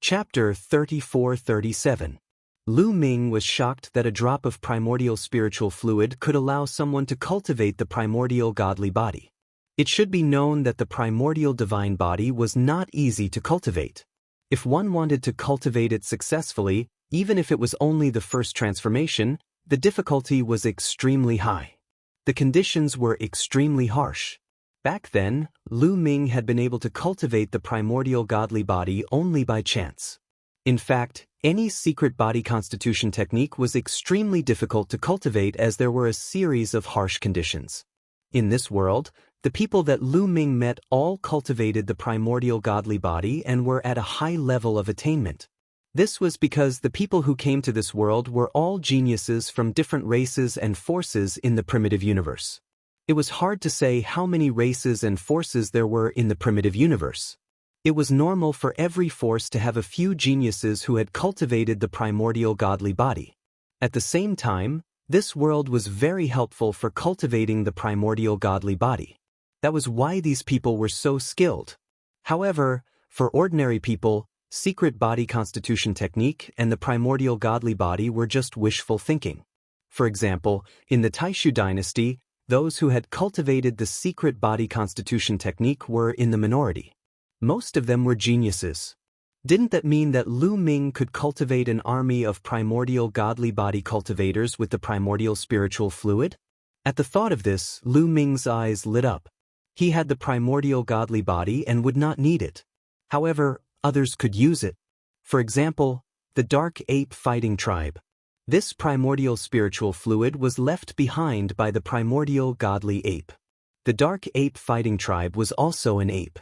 Chapter 34-37. Lu Ming was shocked that a drop of primordial spiritual fluid could allow someone to cultivate the primordial godly body. It should be known that the primordial divine body was not easy to cultivate. If one wanted to cultivate it successfully, even if it was only the first transformation, the difficulty was extremely high. The conditions were extremely harsh. Back then, Lu Ming had been able to cultivate the primordial godly body only by chance. In fact, any secret body constitution technique was extremely difficult to cultivate as there were a series of harsh conditions. In this world, the people that Lu Ming met all cultivated the primordial godly body and were at a high level of attainment. This was because the people who came to this world were all geniuses from different races and forces in the primitive universe. It was hard to say how many races and forces there were in the primitive universe. It was normal for every force to have a few geniuses who had cultivated the primordial godly body. At the same time, this world was very helpful for cultivating the primordial godly body. That was why these people were so skilled. However, for ordinary people, secret body constitution technique and the primordial godly body were just wishful thinking. For example, in the Taishu dynasty, those who had cultivated the secret body constitution technique were in the minority. Most of them were geniuses. Didn't that mean that Lu Ming could cultivate an army of primordial godly body cultivators with the primordial spiritual fluid? At the thought of this, Lu Ming's eyes lit up. He had the primordial godly body and would not need it. However, others could use it. For example, the Dark Ape Fighting Tribe. This primordial spiritual fluid was left behind by the primordial godly ape. The Dark Ape Fighting Tribe was also an ape.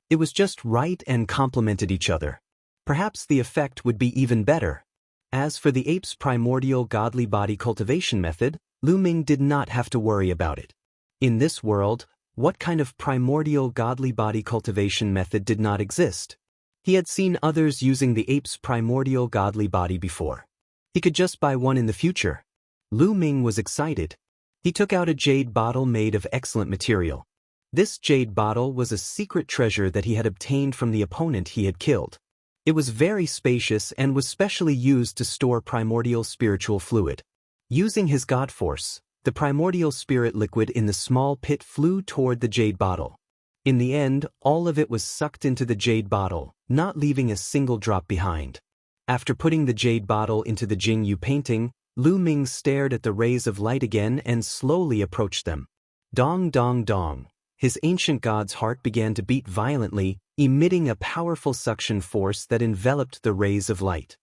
It was just right and complemented each other. Perhaps the effect would be even better. As for the ape's primordial godly body cultivation method, Lu Ming did not have to worry about it. In this world, what kind of primordial godly body cultivation method did not exist? He had seen others using the ape's primordial godly body before. He could just buy one in the future. Lu Ming was excited. He took out a jade bottle made of excellent material. This jade bottle was a secret treasure that he had obtained from the opponent he had killed. It was very spacious and was specially used to store primordial spiritual fluid. Using his god force, the primordial spirit liquid in the small pit flew toward the jade bottle. In the end, all of it was sucked into the jade bottle, not leaving a single drop behind. After putting the jade bottle into the Jianghu painting, Lu Ming stared at the rays of light again and slowly approached them. Dong dong dong. His ancient god's heart began to beat violently, emitting a powerful suction force that enveloped the rays of light.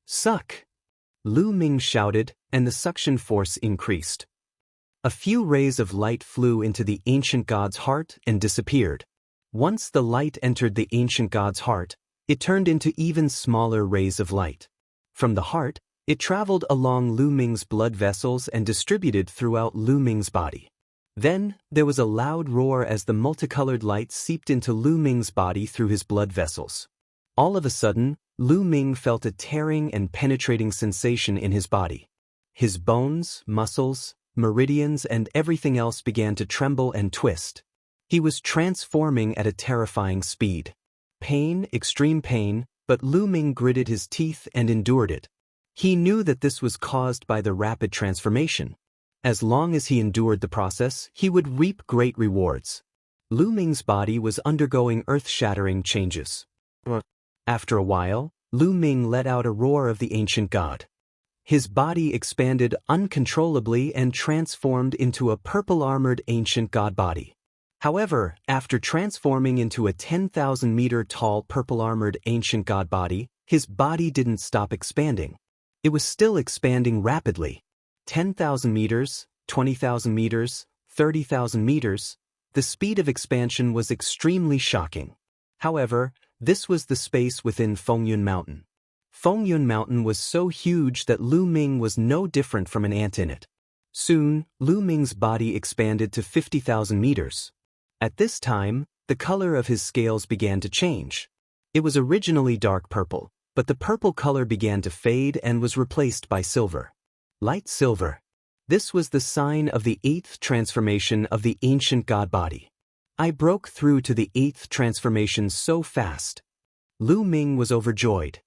Suck! Lu Ming shouted, and the suction force increased. A few rays of light flew into the ancient god's heart and disappeared. Once the light entered the ancient god's heart, it turned into even smaller rays of light. From the heart, it traveled along Lu Ming's blood vessels and distributed throughout Lu Ming's body. Then, there was a loud roar as the multicolored light seeped into Lu Ming's body through his blood vessels. All of a sudden, Lu Ming felt a tearing and penetrating sensation in his body. His bones, muscles, meridians, and everything else began to tremble and twist. He was transforming at a terrifying speed. Pain, extreme pain, but Lu Ming gritted his teeth and endured it. He knew that this was caused by the rapid transformation. As long as he endured the process, he would reap great rewards. Lu Ming's body was undergoing earth-shattering changes. After a while, Lu Ming let out a roar of the ancient god. His body expanded uncontrollably and transformed into a purple-armored ancient god body. However, after transforming into a 10,000-meter-tall purple-armored ancient god body, his body didn't stop expanding. It was still expanding rapidly. 10,000 meters, 20,000 meters, 30,000 meters. The speed of expansion was extremely shocking. However, this was the space within Fengyun Mountain. Fengyun Mountain was so huge that Lu Ming was no different from an ant in it. Soon, Lu Ming's body expanded to 50,000 meters. At this time, the color of his scales began to change. It was originally dark purple, but the purple color began to fade and was replaced by silver. Light silver. This was the sign of the 8th transformation of the ancient god body. I broke through to the 8th transformation so fast. Lu Ming was overjoyed.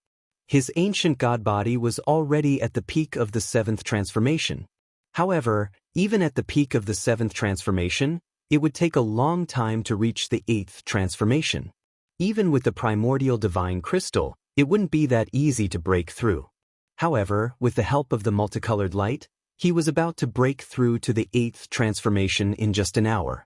His ancient god body was already at the peak of the 7th transformation. However, even at the peak of the 7th transformation, it would take a long time to reach the 8th transformation. Even with the primordial divine crystal, it wouldn't be that easy to break through. However, with the help of the multicolored light, he was about to break through to the 8th transformation in just an hour.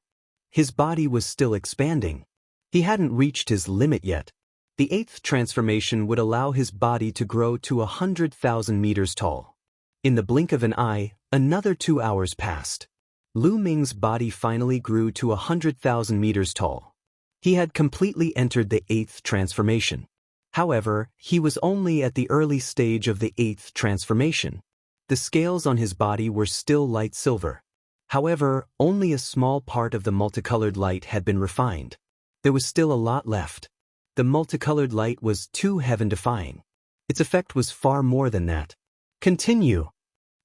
His body was still expanding. He hadn't reached his limit yet. The 8th transformation would allow his body to grow to 100,000 meters tall. In the blink of an eye, another 2 hours passed. Lu Ming's body finally grew to 100,000 meters tall. He had completely entered the 8th transformation. However, he was only at the early stage of the 8th transformation. The scales on his body were still light silver. However, only a small part of the multicolored light had been refined. There was still a lot left. The multicolored light was too heaven-defying. Its effect was far more than that. Continue.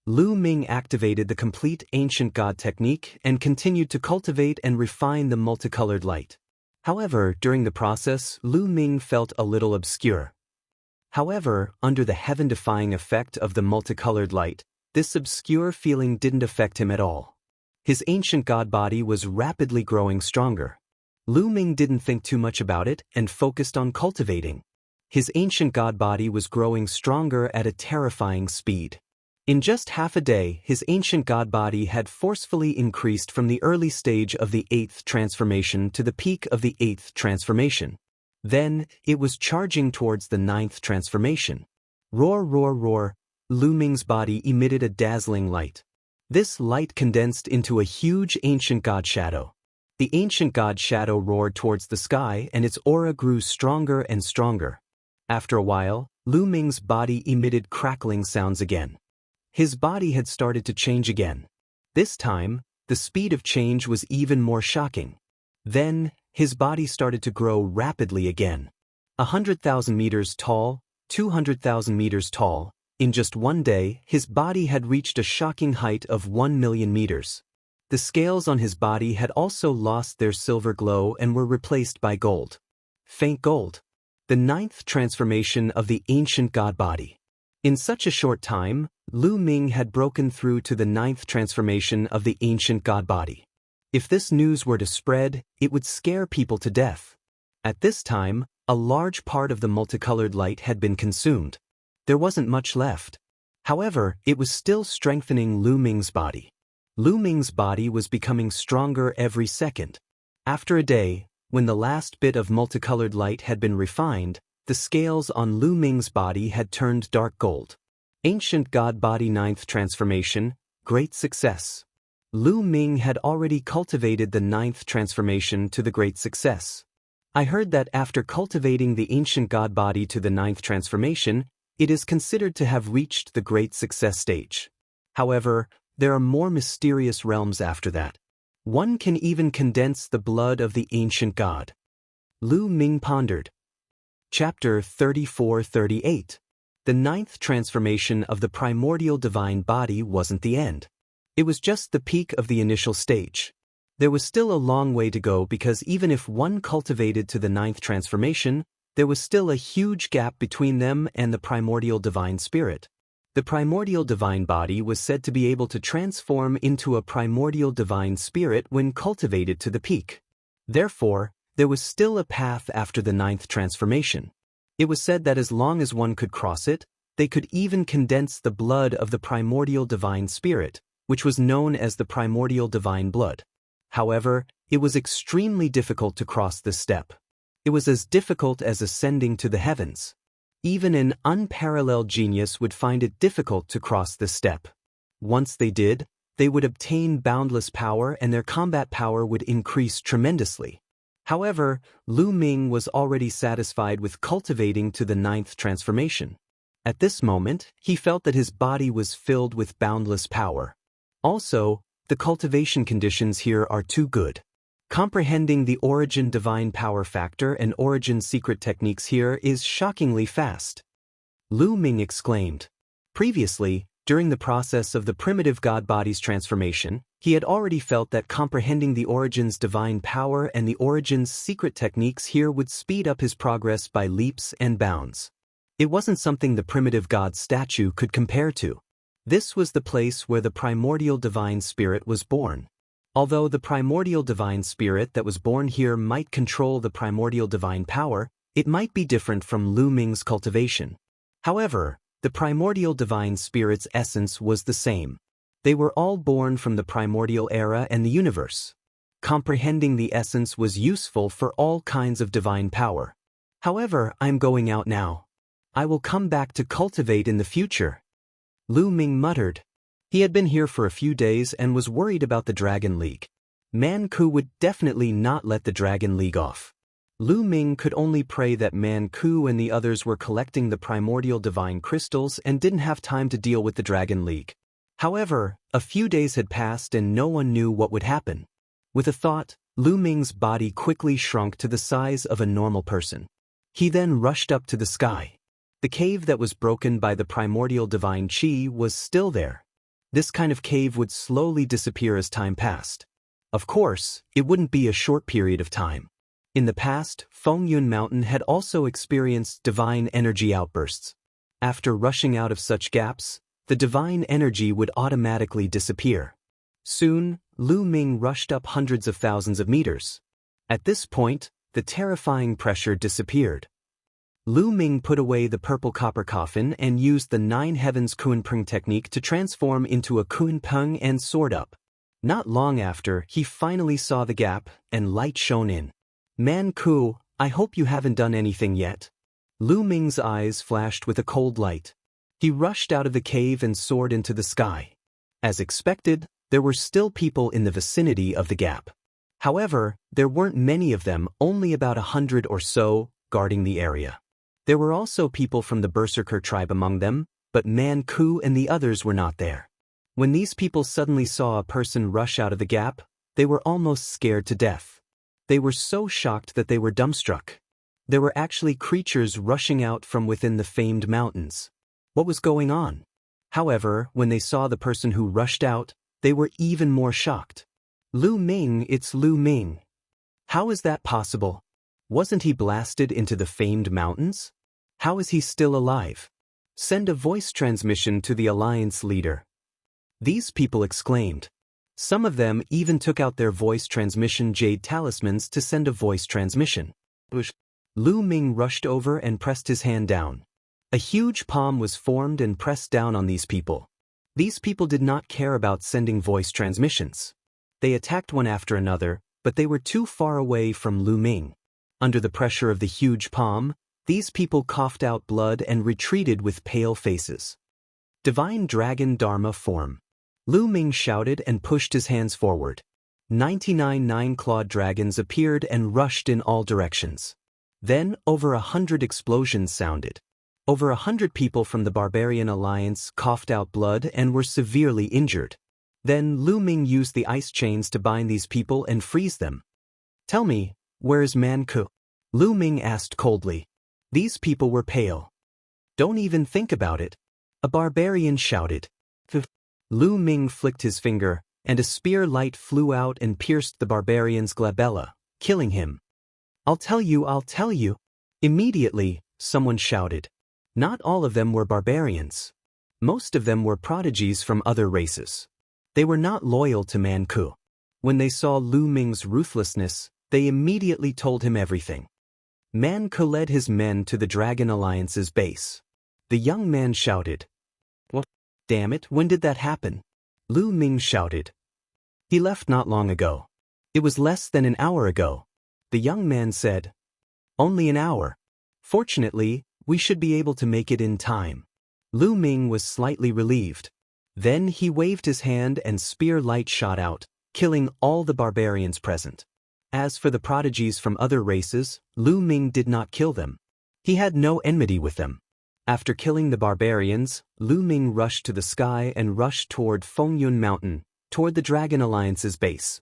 Lu Ming activated the complete ancient god technique and continued to cultivate and refine the multicolored light. However, during the process, Lu Ming felt a little obscure. However, under the heaven-defying effect of the multicolored light, this obscure feeling didn't affect him at all. His ancient god body was rapidly growing stronger. Lu Ming didn't think too much about it and focused on cultivating. His ancient god body was growing stronger at a terrifying speed. In just half a day, his ancient god body had forcefully increased from the early stage of the 8th transformation to the peak of the 8th transformation. Then, it was charging towards the 9th transformation. Roar, roar, roar. Lu Ming's body emitted a dazzling light. This light condensed into a huge ancient god shadow. The ancient god shadow roared towards the sky and its aura grew stronger and stronger. After a while, Lu Ming's body emitted crackling sounds again. His body had started to change again. This time, the speed of change was even more shocking. Then, his body started to grow rapidly again. 100,000 meters tall, 200,000 meters tall. In just one day, his body had reached a shocking height of 1 million meters. The scales on his body had also lost their silver glow and were replaced by gold. Faint gold. The 9th transformation of the ancient god body. In such a short time, Lu Ming had broken through to the 9th transformation of the ancient god body. If this news were to spread, it would scare people to death. At this time, a large part of the multicolored light had been consumed. There wasn't much left. However, it was still strengthening Lu Ming's body. Lu Ming's body was becoming stronger every second. After a day, when the last bit of multicolored light had been refined, the scales on Lu Ming's body had turned dark gold. Ancient God Body 9th Transformation, great success. Lu Ming had already cultivated the 9th transformation to the great success. I heard that after cultivating the ancient God Body to the 9th transformation, it is considered to have reached the great success stage. However, there are more mysterious realms after that. One can even condense the blood of the ancient god. Lu Ming pondered. Chapter 34-38. The 9th transformation of the primordial divine body wasn't the end. It was just the peak of the initial stage. There was still a long way to go because even if one cultivated to the 9th transformation, there was still a huge gap between them and the primordial divine spirit. The primordial divine body was said to be able to transform into a primordial divine spirit when cultivated to the peak. Therefore, there was still a path after the 9th transformation. It was said that as long as one could cross it, they could even condense the blood of the primordial divine spirit, which was known as the primordial divine blood. However, it was extremely difficult to cross this step. It was as difficult as ascending to the heavens. Even an unparalleled genius would find it difficult to cross this step. Once they did, they would obtain boundless power and their combat power would increase tremendously. However, Lu Ming was already satisfied with cultivating to the 9th transformation. At this moment, he felt that his body was filled with boundless power. Also, the cultivation conditions here are too good. Comprehending the origin divine power factor and origin secret techniques here is shockingly fast. Lu Ming exclaimed. Previously, during the process of the primitive god body's transformation, he had already felt that comprehending the origin's divine power and the origin's secret techniques here would speed up his progress by leaps and bounds. It wasn't something the primitive god statue could compare to. This was the place where the primordial divine spirit was born. Although the primordial divine spirit that was born here might control the primordial divine power, it might be different from Lu Ming's cultivation. However, the primordial divine spirit's essence was the same. They were all born from the primordial era and the universe. Comprehending the essence was useful for all kinds of divine power. However, I'm going out now. I will come back to cultivate in the future. Lu Ming muttered. He had been here for a few days and was worried about the Dragon League. Man Ku would definitely not let the Dragon League off. Lu Ming could only pray that Man Ku and the others were collecting the primordial divine crystals and didn't have time to deal with the Dragon League. However, a few days had passed and no one knew what would happen. With a thought, Lu Ming's body quickly shrunk to the size of a normal person. He then rushed up to the sky. The cave that was broken by the primordial divine qi was still there. This kind of cave would slowly disappear as time passed. Of course, it wouldn't be a short period of time. In the past, Fengyun Mountain had also experienced divine energy outbursts. After rushing out of such gaps, the divine energy would automatically disappear. Soon, Lu Ming rushed up hundreds of thousands of meters. At this point, the terrifying pressure disappeared. Lu Ming put away the purple copper coffin and used the Nine Heavens Kunpeng technique to transform into a Kunpeng and soared up. Not long after, he finally saw the gap, and light shone in. Man Ku, I hope you haven't done anything yet. Lu Ming's eyes flashed with a cold light. He rushed out of the cave and soared into the sky. As expected, there were still people in the vicinity of the gap. However, there weren't many of them, only about 100 or so, guarding the area. There were also people from the Berserker tribe among them, but Man Ku and the others were not there. When these people suddenly saw a person rush out of the gap, they were almost scared to death. They were so shocked that they were dumbstruck. There were actually creatures rushing out from within the famed mountains. What was going on? However, when they saw the person who rushed out, they were even more shocked. Lu Ming, it's Lu Ming. How is that possible? Wasn't he blasted into the famed mountains? How is he still alive? Send a voice transmission to the Alliance leader. These people exclaimed. Some of them even took out their voice transmission jade talismans to send a voice transmission. Lu Ming rushed over and pressed his hand down. A huge palm was formed and pressed down on these people. These people did not care about sending voice transmissions. They attacked one after another, but they were too far away from Lu Ming. Under the pressure of the huge palm, these people coughed out blood and retreated with pale faces. Divine Dragon Dharma form. Lu Ming shouted and pushed his hands forward. 99 nine-clawed dragons appeared and rushed in all directions. Then, over 100 explosions sounded. Over 100 people from the Barbarian Alliance coughed out blood and were severely injured. Then Lu Ming used the ice chains to bind these people and freeze them. Tell me, where is Man Ku? Lu Ming asked coldly. These people were pale. Don't even think about it. A barbarian shouted. Lu Ming flicked his finger, and a spear light flew out and pierced the barbarian's glabella, killing him. I'll tell you. Immediately, someone shouted. Not all of them were barbarians. Most of them were prodigies from other races. They were not loyal to Man Ku. When they saw Lu Ming's ruthlessness, they immediately told him everything. Man Ku led his men to the Dragon Alliance's base. The young man shouted. What? Damn it, when did that happen? Lu Ming shouted. He left not long ago. It was less than an hour ago. The young man said. Only an hour. Fortunately, we should be able to make it in time. Lu Ming was slightly relieved. Then he waved his hand and spear light shot out, killing all the barbarians present. As for the prodigies from other races, Lu Ming did not kill them. He had no enmity with them. After killing the barbarians, Lu Ming rushed to the sky and rushed toward Fengyun Mountain, toward the Dragon Alliance's base.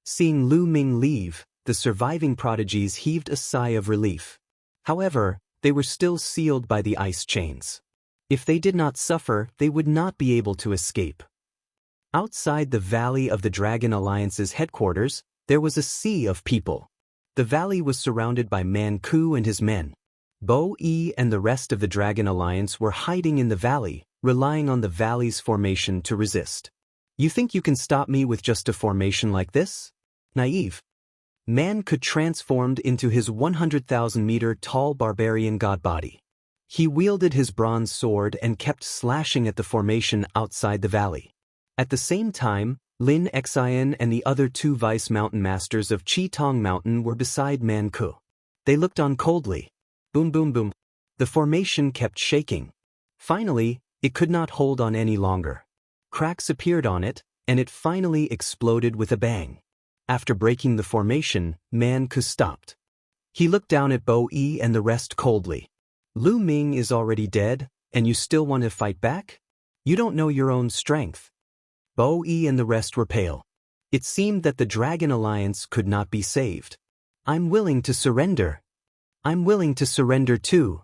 Seeing Lu Ming leave, the surviving prodigies heaved a sigh of relief. However, they were still sealed by the ice chains. If they did not suffer, they would not be able to escape. Outside the valley of the Dragon Alliance's headquarters, there was a sea of people. The valley was surrounded by Man Ku and his men. Bo Yi and the rest of the Dragon Alliance were hiding in the valley, relying on the valley's formation to resist. You think you can stop me with just a formation like this? Naive. Man could transformed into his 100,000-meter tall barbarian god body. He wielded his bronze sword and kept slashing at the formation outside the valley. At the same time, Lin Xian and the other two vice mountain masters of Qitong Mountain were beside Man Ku. They looked on coldly. Boom boom boom. The formation kept shaking. Finally, it could not hold on any longer. Cracks appeared on it, and it finally exploded with a bang. After breaking the formation, Man Ku stopped. He looked down at Bo Yi and the rest coldly. Lu Ming is already dead, and you still want to fight back? You don't know your own strength. Bo Yi and the rest were pale. It seemed that the Dragon Alliance could not be saved. I'm willing to surrender. I'm willing to surrender too.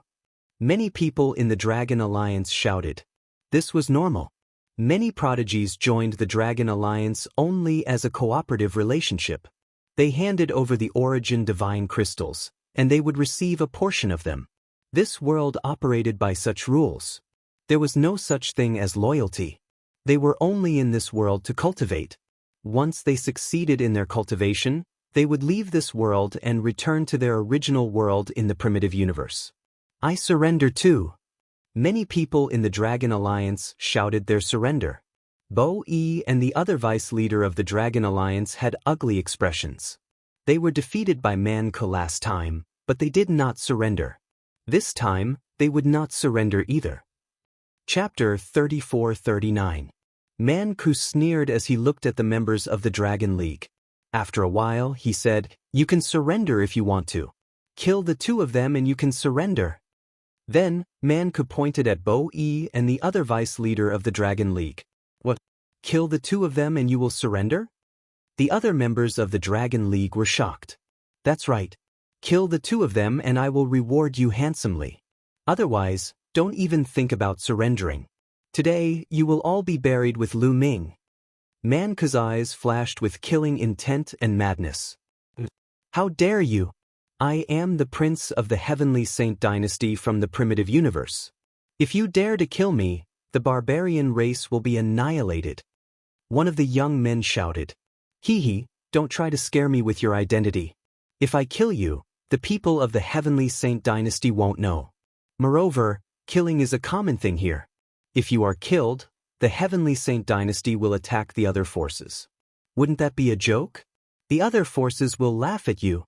Many people in the Dragon Alliance shouted. This was normal. Many prodigies joined the Dragon Alliance only as a cooperative relationship. They handed over the origin divine crystals, and they would receive a portion of them. This world operated by such rules. There was no such thing as loyalty. They were only in this world to cultivate. Once they succeeded in their cultivation, they would leave this world and return to their original world in the primitive universe. I surrender too. Many people in the Dragon Alliance shouted their surrender. Bo Yi and the other vice leader of the Dragon Alliance had ugly expressions. They were defeated by Man Ku last time, but they did not surrender. This time, they would not surrender either. Chapter 34-39. Man Ku sneered as he looked at the members of the Dragon League. After a while, he said, "You can surrender if you want to. Kill the two of them and you can surrender." Then, Man Ku pointed at Bo Yi and the other vice leader of the Dragon League. What? Kill the two of them and you will surrender? The other members of the Dragon League were shocked. That's right. Kill the two of them and I will reward you handsomely. Otherwise, don't even think about surrendering. Today, you will all be buried with Lu Ming. Man Ku's eyes flashed with killing intent and madness. How dare you? I am the prince of the Heavenly Saint dynasty from the primitive universe. If you dare to kill me, the barbarian race will be annihilated. One of the young men shouted. Hee, don't try to scare me with your identity. If I kill you, the people of the Heavenly Saint dynasty won't know. Moreover, killing is a common thing here. If you are killed, the Heavenly Saint dynasty will attack the other forces. Wouldn't that be a joke? The other forces will laugh at you.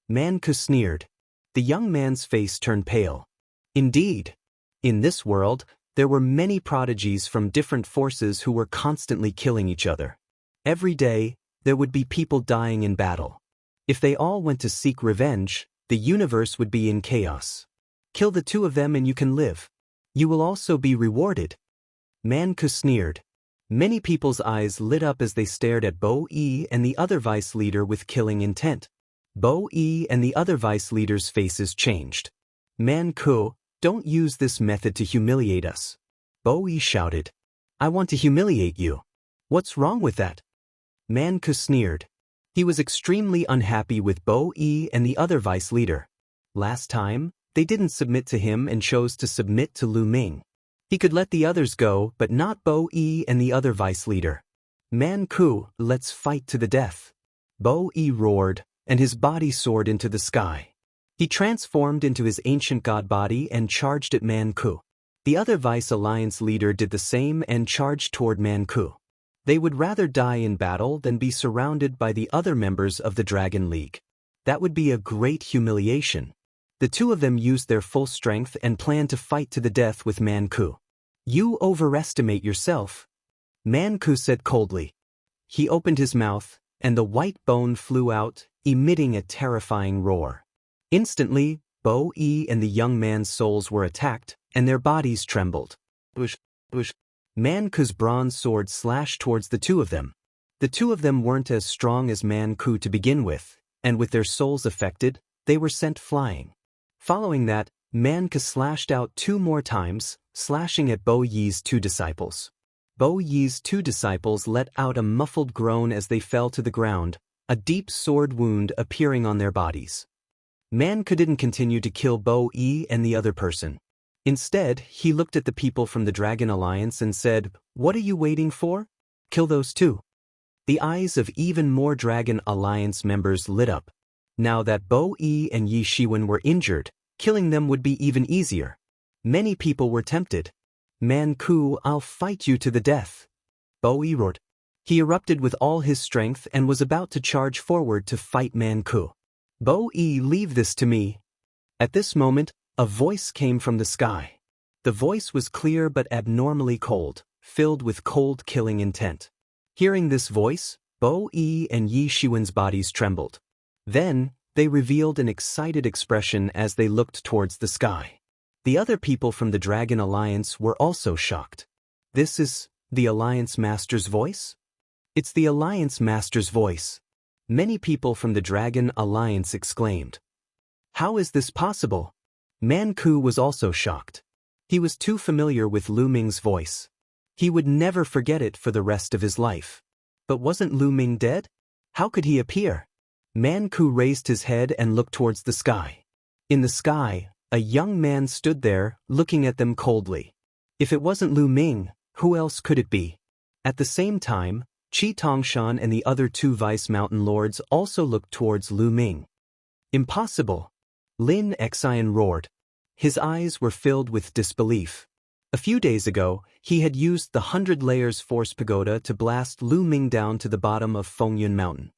Man Ku sneered. The young man's face turned pale. Indeed. In this world, there were many prodigies from different forces who were constantly killing each other. Every day, there would be people dying in battle. If they all went to seek revenge, the universe would be in chaos. Kill the two of them and you can live. You will also be rewarded. Man Ku sneered. Many people's eyes lit up as they stared at Bo Yi and the other vice leader with killing intent. Bo Yi and the other vice leaders' faces changed. Man Ku, don't use this method to humiliate us. Bo Yi shouted. I want to humiliate you. What's wrong with that? Man Ku sneered. He was extremely unhappy with Bo Yi and the other vice leader. Last time, they didn't submit to him and chose to submit to Lu Ming. He could let the others go, but not Bo Yi and the other vice leader. Man Ku, let's fight to the death. Bo Yi roared, and his body soared into the sky. He transformed into his ancient god body and charged at Man Ku. The other vice alliance leader did the same and charged toward Man Ku. They would rather die in battle than be surrounded by the other members of the Dragon League. That would be a great humiliation. The two of them used their full strength and planned to fight to the death with Man Ku. You overestimate yourself, Man Ku said coldly. He opened his mouth, and the white bone flew out, emitting a terrifying roar. Instantly, Bo Yi and the young man's souls were attacked, and their bodies trembled. Bush. Man Ku's bronze sword slashed towards the two of them. The two of them weren't as strong as Man Ku to begin with, and with their souls affected, they were sent flying. Following that, Man Ku slashed out 2 more times, slashing at Bo Yi's 2 disciples. Bo Yi's 2 disciples let out a muffled groan as they fell to the ground, a deep sword wound appearing on their bodies. Man-Ku didn't continue to kill Bo-E and the other person. Instead, he looked at the people from the Dragon Alliance and said, "What are you waiting for? Kill those too." The eyes of even more Dragon Alliance members lit up. Now that Bo-E and Yi Shiwen were injured, killing them would be even easier. Many people were tempted. "Man-Ku, I'll fight you to the death." Bo-E roared. He erupted with all his strength and was about to charge forward to fight Man-Ku. "Bo-E, leave this to me." At this moment, a voice came from the sky. The voice was clear but abnormally cold, filled with cold killing intent. Hearing this voice, Bo-E and Yi Shiwen's bodies trembled. Then, they revealed an excited expression as they looked towards the sky. The other people from the Dragon Alliance were also shocked. "This is the Alliance Master's voice?" "It's the Alliance Master's voice." Many people from the Dragon Alliance exclaimed. "How is this possible?" Man-Ku was also shocked. He was too familiar with Lu Ming's voice. He would never forget it for the rest of his life. But wasn't Lu Ming dead? How could he appear? Man-Ku raised his head and looked towards the sky. In the sky, a young man stood there, looking at them coldly. If it wasn't Lu Ming, who else could it be? At the same time, Qi Tongshan and the other two Vice Mountain Lords also looked towards Lu Ming. "Impossible!" Lin Xian roared. His eyes were filled with disbelief. A few days ago, he had used the 100 Layers Force Pagoda to blast Lu Ming down to the bottom of Fengyun Mountain.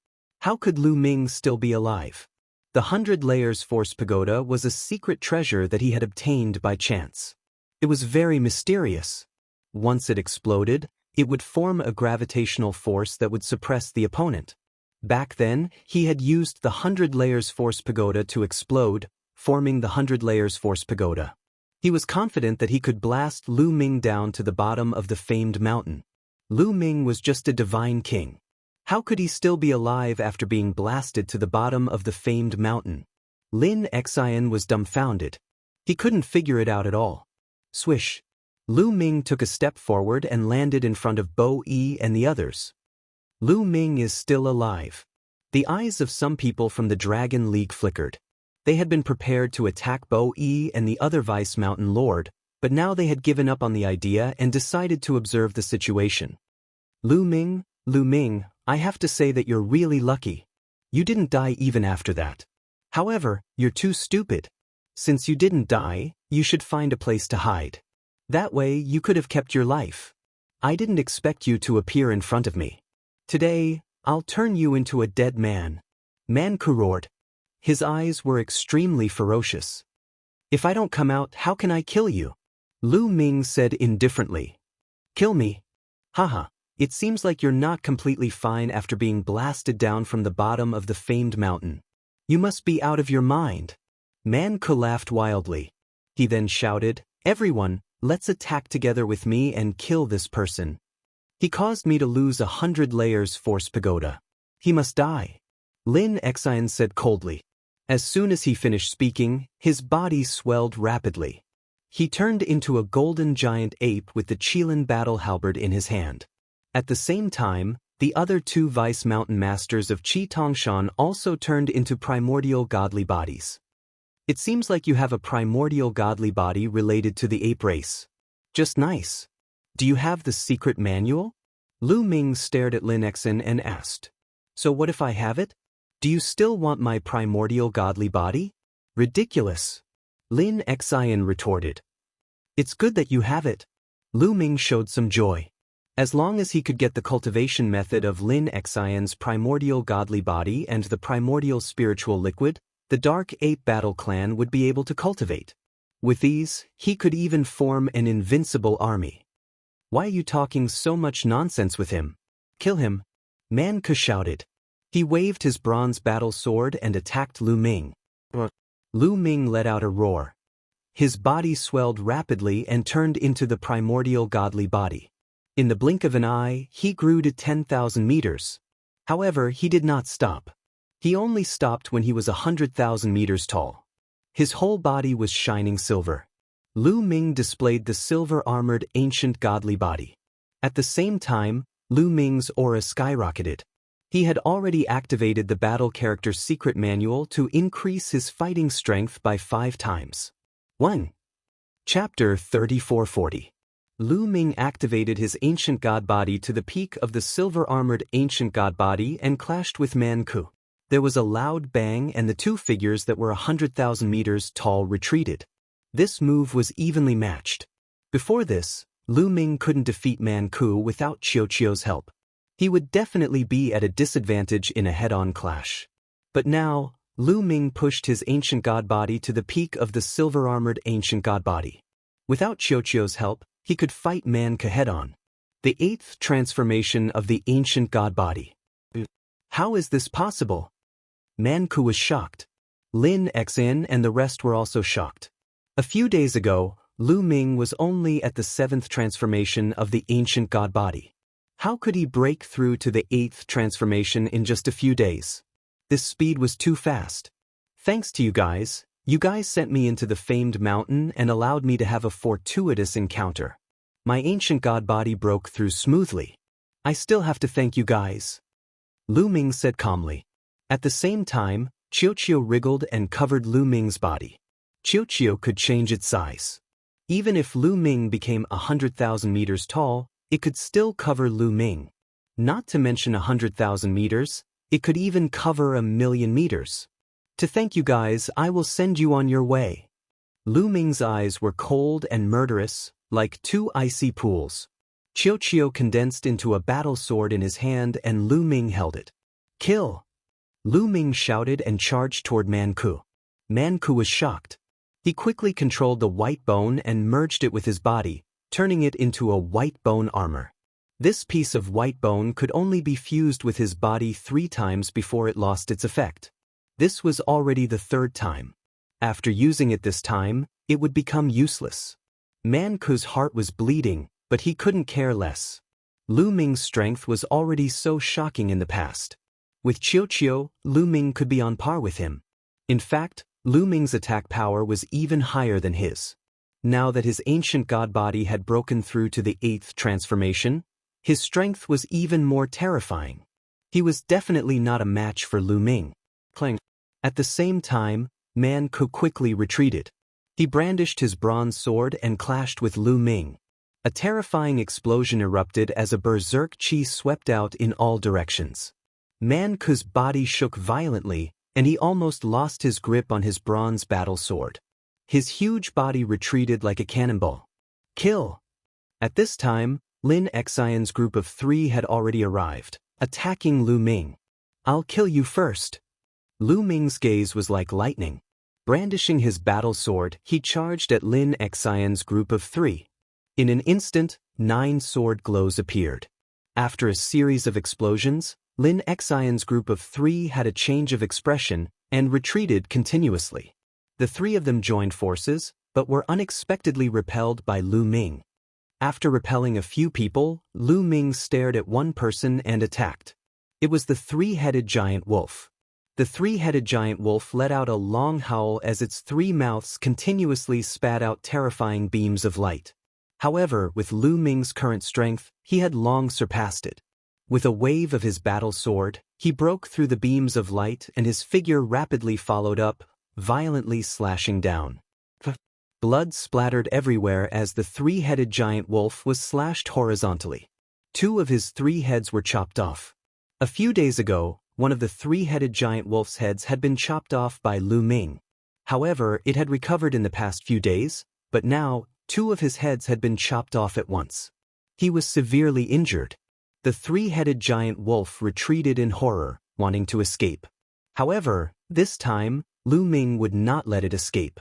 How could Lu Ming still be alive? The 100 Layers Force Pagoda was a secret treasure that he had obtained by chance. It was very mysterious. Once it exploded, it would form a gravitational force that would suppress the opponent. Back then, he had used the 100 Layers Force Pagoda to explode, forming the 100 Layers Force Pagoda. He was confident that he could blast Lu Ming down to the bottom of the famed mountain. Lu Ming was just a divine king. How could he still be alive after being blasted to the bottom of the famed mountain? Lin Xian was dumbfounded. He couldn't figure it out at all. Swish! Lu Ming took a step forward and landed in front of Bo-E and the others. Lu Ming is still alive. The eyes of some people from the Dragon League flickered. They had been prepared to attack Bo-E and the other Vice Mountain Lord, but now they had given up on the idea and decided to observe the situation. Lu Ming, I have to say that you're really lucky. You didn't die even after that. However, you're too stupid. Since you didn't die, you should find a place to hide. That way you could have kept your life. I didn't expect you to appear in front of me. Today, I'll turn you into a dead man." Man-Ku roared. His eyes were extremely ferocious. "If I don't come out, how can I kill you?" Lu Ming said indifferently. "Kill me? Haha, it seems like you're not completely fine after being blasted down from the bottom of the famed mountain. You must be out of your mind." Man-Ku laughed wildly. He then shouted, "Everyone, let's attack together with me and kill this person. He caused me to lose 100 Layers Force Pagoda. He must die." Lin Xian said coldly. As soon as he finished speaking, his body swelled rapidly. He turned into a golden giant ape with the Qilin battle halberd in his hand. At the same time, the other two Vice Mountain Masters of Qi Tongshan also turned into primordial godly bodies. "It seems like you have a primordial godly body related to the ape race. Just nice. Do you have the secret manual?" Lu Ming stared at Lin Xian and asked. "So what if I have it? Do you still want my primordial godly body?" "Ridiculous," Lin Xian retorted. "It's good that you have it." Lu Ming showed some joy. As long as he could get the cultivation method of Lin Xian's primordial godly body and the primordial spiritual liquid, the Dark Ape Battle Clan would be able to cultivate. With these, he could even form an invincible army. "Why are you talking so much nonsense with him? Kill him!" Man-Ku shouted. He waved his bronze battle sword and attacked Lu Ming. Lu Ming let out a roar. His body swelled rapidly and turned into the primordial godly body. In the blink of an eye, he grew to 10,000 meters. However, he did not stop. He only stopped when he was 100,000 meters tall. His whole body was shining silver. Lu Ming displayed the silver-armored ancient godly body. At the same time, Lu Ming's aura skyrocketed. He had already activated the battle character's secret manual to increase his fighting strength by 5 times. 1. Chapter 3440. Lu Ming activated his ancient god body to the peak of the silver-armored ancient god body and clashed with Man Ku. There was a loud bang and the two figures that were 100,000 meters tall retreated. This move was evenly matched. Before this, Lu Ming couldn't defeat Man Ku without Qiuqiu's help. He would definitely be at a disadvantage in a head-on clash. But now, Lu Ming pushed his ancient god body to the peak of the silver-armored ancient god body. Without Qiuqiu's help, he could fight Man Ku head-on. The 8th transformation of the ancient god body. How is this possible? Man Ku was shocked. Lin Xin and the rest were also shocked. A few days ago, Lu Ming was only at the 7th transformation of the ancient god body. How could he break through to the 8th transformation in just a few days? This speed was too fast. Thanks to you guys sent me into the famed mountain and allowed me to have a fortuitous encounter. My ancient god body broke through smoothly. I still have to thank you guys. Lu Ming said calmly. At the same time, Qiuqiu wriggled and covered Lu Ming's body. Qiuqiu could change its size. Even if Lu Ming became 100,000 meters tall, it could still cover Lu Ming. Not to mention 100,000 meters, it could even cover 1,000,000 meters. To thank you guys, I will send you on your way. Lu Ming's eyes were cold and murderous, like 2 icy pools. Qiuqiu condensed into a battle sword in his hand and Lu Ming held it. Kill! Lu Ming shouted and charged toward Man Ku. Man Ku was shocked. He quickly controlled the white bone and merged it with his body, turning it into a white bone armor. This piece of white bone could only be fused with his body 3 times before it lost its effect. This was already the 3rd time. After using it this time, it would become useless. Man Ku's heart was bleeding, but he couldn't care less. Lu Ming's strength was already so shocking in the past. With Qiuqiu, Lu Ming could be on par with him. In fact, Lu Ming's attack power was even higher than his. Now that his ancient god body had broken through to the 8th transformation, his strength was even more terrifying. He was definitely not a match for Lu Ming. Clang. At the same time, Man Ku quickly retreated. He brandished his bronze sword and clashed with Lu Ming. A terrifying explosion erupted as a berserk chi swept out in all directions. Man Ku's body shook violently, and he almost lost his grip on his bronze battle sword. His huge body retreated like a cannonball. Kill! At this time, Lin Xian's group of 3 had already arrived, attacking Lu Ming. I'll kill you first. Lu Ming's gaze was like lightning. Brandishing his battle sword, he charged at Lin Xian's group of 3. In an instant, 9 sword glows appeared. After a series of explosions, Lin Xian's group of 3 had a change of expression and retreated continuously. The 3 of them joined forces, but were unexpectedly repelled by Lu Ming. After repelling a few people, Lu Ming stared at one person and attacked. It was the 3-headed giant wolf. The 3-headed giant wolf let out a long howl as its 3 mouths continuously spat out terrifying beams of light. However, with Lu Ming's current strength, he had long surpassed it. With a wave of his battle sword, he broke through the beams of light and his figure rapidly followed up, violently slashing down. Blood splattered everywhere as the 3-headed giant wolf was slashed horizontally. 2 of his 3 heads were chopped off. A few days ago, one of the 3-headed giant wolf's heads had been chopped off by Lu Ming. However, it had recovered in the past few days, but now, 2 of his heads had been chopped off at once. He was severely injured. The 3-headed giant wolf retreated in horror, wanting to escape. However, this time, Lu Ming would not let it escape.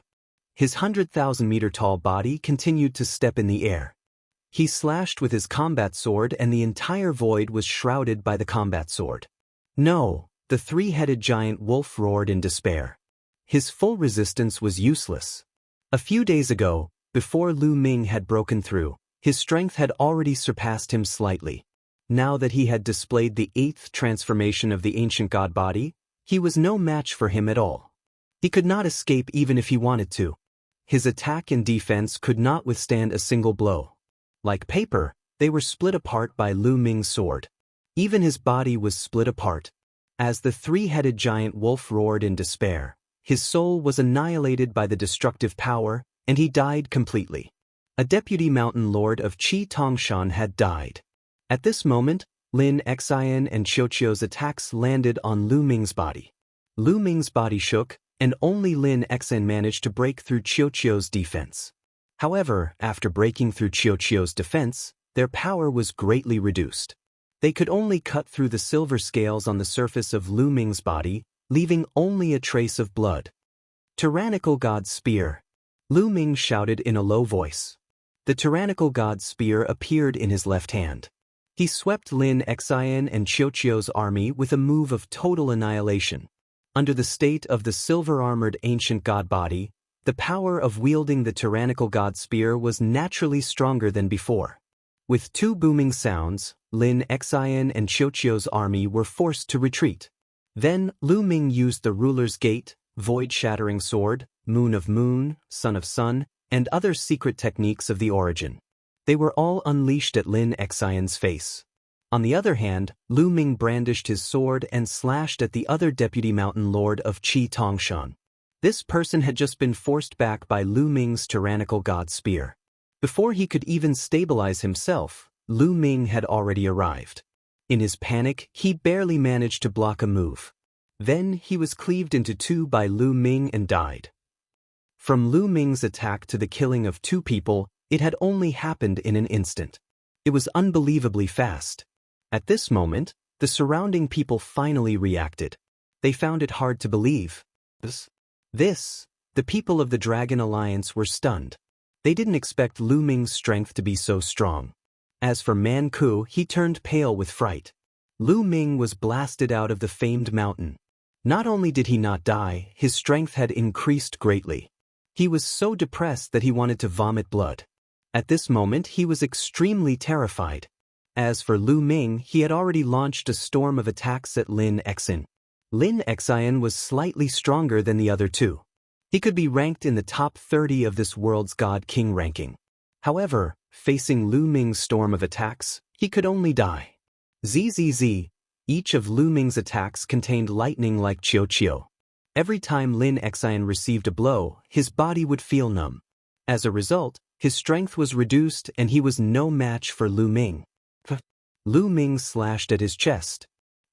His 100,000-meter-tall body continued to step in the air. He slashed with his combat sword and the entire void was shrouded by the combat sword. No, the 3-headed giant wolf roared in despair. His full resistance was useless. A few days ago, before Lu Ming had broken through, his strength had already surpassed him slightly. Now that he had displayed the 8th transformation of the ancient god body, he was no match for him at all. He could not escape even if he wanted to. His attack and defense could not withstand a single blow. Like paper, they were split apart by Lu Ming's sword. Even his body was split apart. As the three-headed giant wolf roared in despair, his soul was annihilated by the destructive power, and he died completely. A deputy mountain lord of Qi Tongshan had died. At this moment, Lin Xian and Qiuqiu's attacks landed on Lu Ming's body. Lu Ming's body shook, and only Lin Xian managed to break through Qiuqiu's defense. However, after breaking through Qiuqiu's defense, their power was greatly reduced. They could only cut through the silver scales on the surface of Lu Ming's body, leaving only a trace of blood. Tyrannical God Spear. Lu Ming shouted in a low voice. The tyrannical God Spear appeared in his left hand. He swept Lin Xian and Qiuqiu's army with a move of total annihilation. Under the state of the silver-armored ancient god body, the power of wielding the tyrannical God Spear was naturally stronger than before. With two booming sounds, Lin Xian and Qiuqiu's army were forced to retreat. Then, Lu Ming used the Ruler's Gate, Void-Shattering Sword, Moon of Moon, Sun of Sun, and other secret techniques of the origin. They were all unleashed at Lin Xian's face. On the other hand, Lu Ming brandished his sword and slashed at the other deputy mountain lord of Qi Tongshan. This person had just been forced back by Lu Ming's tyrannical God Spear. Before he could even stabilize himself, Lu Ming had already arrived. In his panic, he barely managed to block a move. Then he was cleaved into two by Lu Ming and died. From Lu Ming's attack to the killing of two people, it had only happened in an instant. It was unbelievably fast. At this moment, the surrounding people finally reacted. They found it hard to believe. The people of the Dragon Alliance were stunned. They didn't expect Lu Ming's strength to be so strong. As for Man Ku, he turned pale with fright. Lu Ming was blasted out of the famed mountain. Not only did he not die, his strength had increased greatly. He was so depressed that he wanted to vomit blood. At this moment, he was extremely terrified. As for Lu Ming, he had already launched a storm of attacks at Lin Xian. Lin Xian was slightly stronger than the other two. He could be ranked in the top 30 of this world's God King ranking. However, facing Lu Ming's storm of attacks, he could only die. Zzz. Each of Lu Ming's attacks contained lightning like Qiuqiu. Every time Lin Xian received a blow, his body would feel numb. As a result, his strength was reduced and he was no match for Lu Ming. Lu Ming slashed at his chest.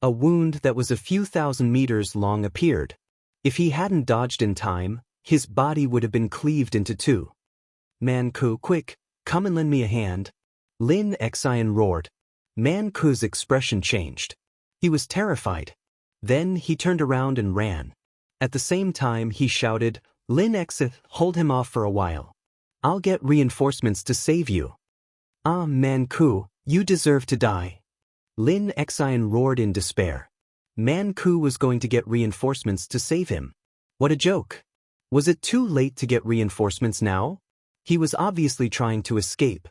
A wound that was a few thousand meters long appeared. If he hadn't dodged in time, his body would have been cleaved into two. Man Ku, quick, come and lend me a hand. Lin Xian roared. Man Ku's expression changed. He was terrified. Then he turned around and ran. At the same time he shouted, Lin Xian, hold him off for a while. I'll get reinforcements to save you. Ah, Man Ku, you deserve to die. Lin Xian roared in despair. Man Ku was going to get reinforcements to save him. What a joke. Was it too late to get reinforcements now? He was obviously trying to escape.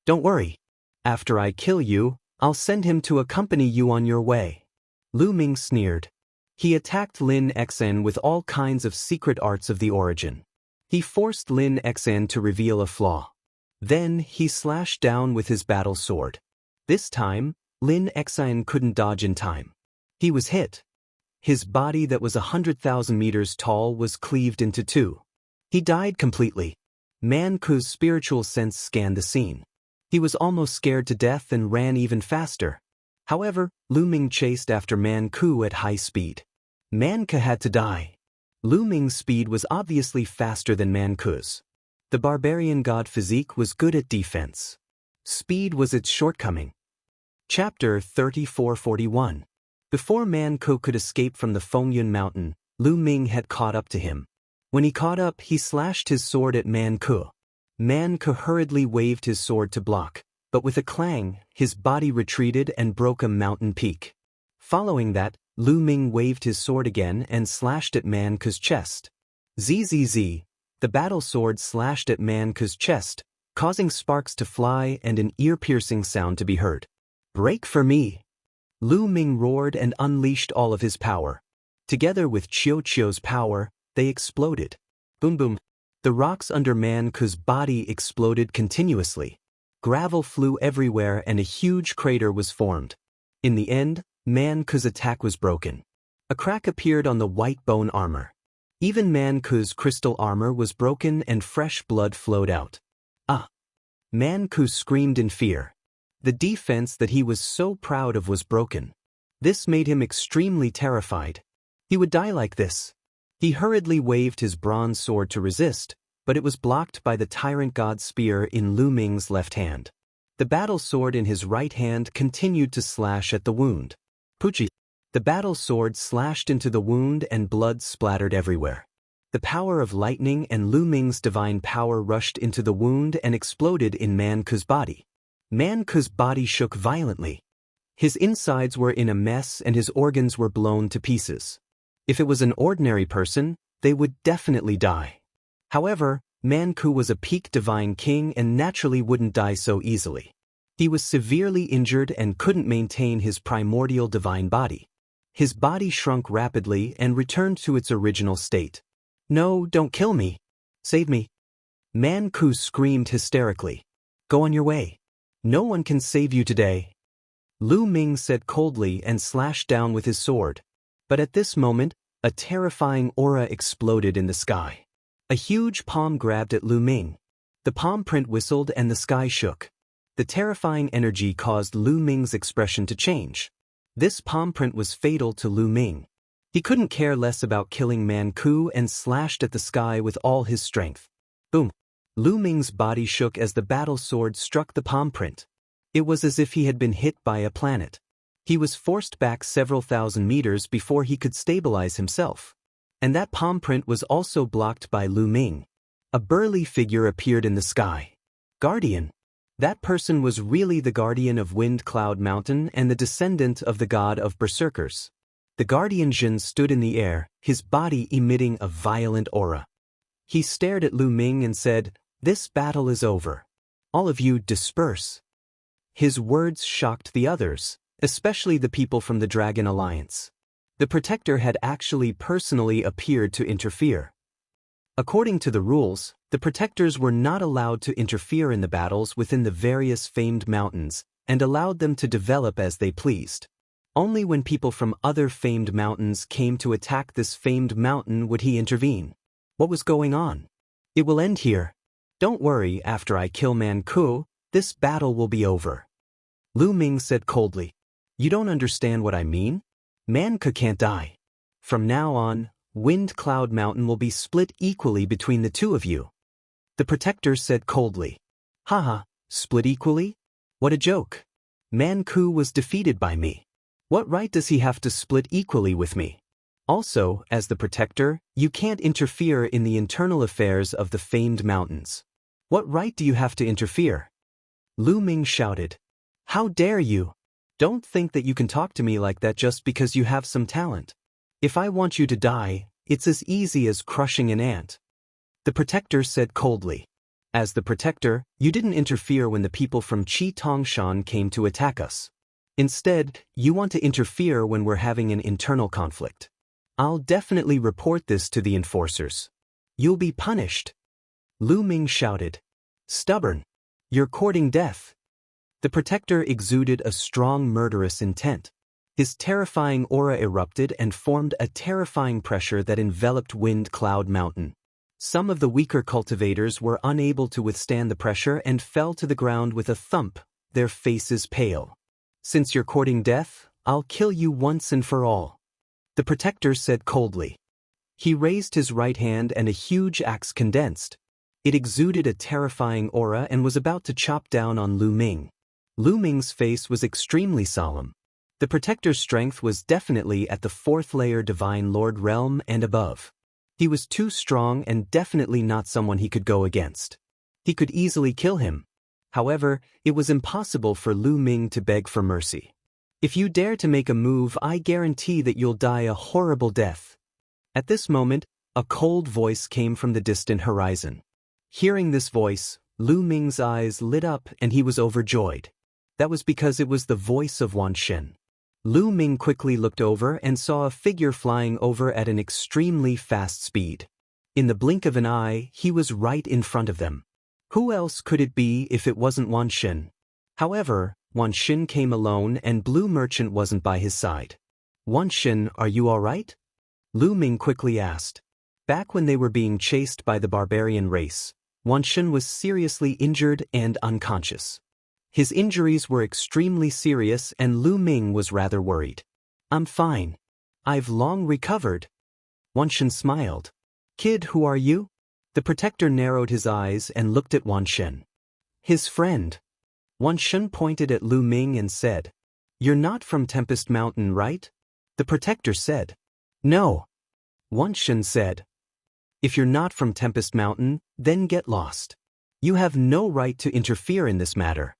Don't worry. After I kill you, I'll send him to accompany you on your way. Lu Ming sneered. He attacked Lin Xian with all kinds of secret arts of the origin. He forced Lin Xian to reveal a flaw. Then he slashed down with his battle sword. This time, Lin Xian couldn't dodge in time. He was hit. His body that was 100,000 meters tall was cleaved into two. He died completely. Man Ku's spiritual sense scanned the scene. He was almost scared to death and ran even faster. However, Lu Ming chased after Man Ku at high speed. Man Ku had to die. Lu Ming's speed was obviously faster than Man Ku's. The barbarian god physique was good at defense. Speed was its shortcoming. Chapter 3441. Before Man Ku could escape from the Fengyun mountain, Lu Ming had caught up to him. When he caught up, he slashed his sword at Man Ku. Man Ku hurriedly waved his sword to block, but with a clang, his body retreated and broke a mountain peak. Following that, Lu Ming waved his sword again and slashed at Man Ku's chest. Zzz. The battle sword slashed at Man Ku's chest, causing sparks to fly and an ear-piercing sound to be heard. Break for me! Lu Ming roared and unleashed all of his power. Together with Qiuqiu's power, they exploded. Boom boom. The rocks under Man Ku's body exploded continuously. Gravel flew everywhere and a huge crater was formed. In the end, Man Ku's attack was broken. A crack appeared on the white bone armor. Even Man Ku's crystal armor was broken and fresh blood flowed out. Ah! Man Ku screamed in fear. The defense that he was so proud of was broken. This made him extremely terrified. He would die like this. He hurriedly waved his bronze sword to resist, but it was blocked by the tyrant god's spear in Lu Ming's left hand. The battle sword in his right hand continued to slash at the wound. Puchi! The battle sword slashed into the wound and blood splattered everywhere. The power of lightning and Lu Ming's divine power rushed into the wound and exploded in Man Ku's body. Man Ku's body shook violently. His insides were in a mess and his organs were blown to pieces. If it was an ordinary person, they would definitely die. However, Man Ku was a peak divine king and naturally wouldn't die so easily. He was severely injured and couldn't maintain his primordial divine body. His body shrunk rapidly and returned to its original state. "No, don't kill me. Save me." Man Ku screamed hysterically. "Go on your way. No one can save you today." Lu Ming said coldly and slashed down with his sword. But at this moment, a terrifying aura exploded in the sky. A huge palm grabbed at Lu Ming. The palm print whistled and the sky shook. The terrifying energy caused Lu Ming's expression to change. This palm print was fatal to Lu Ming. He couldn't care less about killing Man Ku and slashed at the sky with all his strength. Boom! Lu Ming's body shook as the battle sword struck the palm print. It was as if he had been hit by a planet. He was forced back several thousand meters before he could stabilize himself. And that palm print was also blocked by Lu Ming. A burly figure appeared in the sky. Guardian. That person was really the guardian of Wind Cloud Mountain and the descendant of the god of berserkers. The guardian Jin stood in the air, his body emitting a violent aura. He stared at Lu Ming and said, "This battle is over. All of you disperse." His words shocked the others, especially the people from the Dragon Alliance. The Protector had actually personally appeared to interfere. According to the rules, the Protectors were not allowed to interfere in the battles within the various famed mountains, and allowed them to develop as they pleased. Only when people from other famed mountains came to attack this famed mountain would he intervene. What was going on? "It will end here. Don't worry, after I kill Man Ku, this battle will be over." Lu Ming said coldly. "You don't understand what I mean? Man Ku can't die. From now on, Wind Cloud Mountain will be split equally between the two of you." The Protector said coldly. "Haha, split equally? What a joke. Man Ku was defeated by me. What right does he have to split equally with me? Also, as the Protector, you can't interfere in the internal affairs of the famed mountains. What right do you have to interfere?" Lu Ming shouted. "How dare you? Don't think that you can talk to me like that just because you have some talent. If I want you to die, it's as easy as crushing an ant." The Protector said coldly. "As the Protector, you didn't interfere when the people from Qi Tongshan came to attack us. Instead, you want to interfere when we're having an internal conflict. I'll definitely report this to the enforcers. You'll be punished." Lu Ming shouted. "Stubborn. You're courting death." The Protector exuded a strong murderous intent. His terrifying aura erupted and formed a terrifying pressure that enveloped Wind Cloud Mountain. Some of the weaker cultivators were unable to withstand the pressure and fell to the ground with a thump, their faces pale. "Since you're courting death, I'll kill you once and for all." The Protector said coldly. He raised his right hand and a huge axe condensed. It exuded a terrifying aura and was about to chop down on Lu Ming. Lu Ming's face was extremely solemn. The Protector's strength was definitely at the 4th layer Divine Lord realm and above. He was too strong and definitely not someone he could go against. He could easily kill him. However, it was impossible for Lu Ming to beg for mercy. "If you dare to make a move, I guarantee that you'll die a horrible death." At this moment, a cold voice came from the distant horizon. Hearing this voice, Lu Ming's eyes lit up and he was overjoyed. That was because it was the voice of Wan Shen. Lu Ming quickly looked over and saw a figure flying over at an extremely fast speed. In the blink of an eye, he was right in front of them. Who else could it be if it wasn't Wan Shen? However, Wan Xin came alone and Blue Merchant wasn't by his side. Wan Xin, are you alright? Lu Ming quickly asked. Back when they were being chased by the barbarian race, Wan Xin was seriously injured and unconscious. His injuries were extremely serious and Lu Ming was rather worried. I'm fine. I've long recovered. Wan Xin smiled. Kid, who are you? The protector narrowed his eyes and looked at Wan Xin. His friend. Wan Xin pointed at Lu Ming and said, You're not from Tempest Mountain, right? The protector said. No. Wan Xin said. If you're not from Tempest Mountain, then get lost. You have no right to interfere in this matter.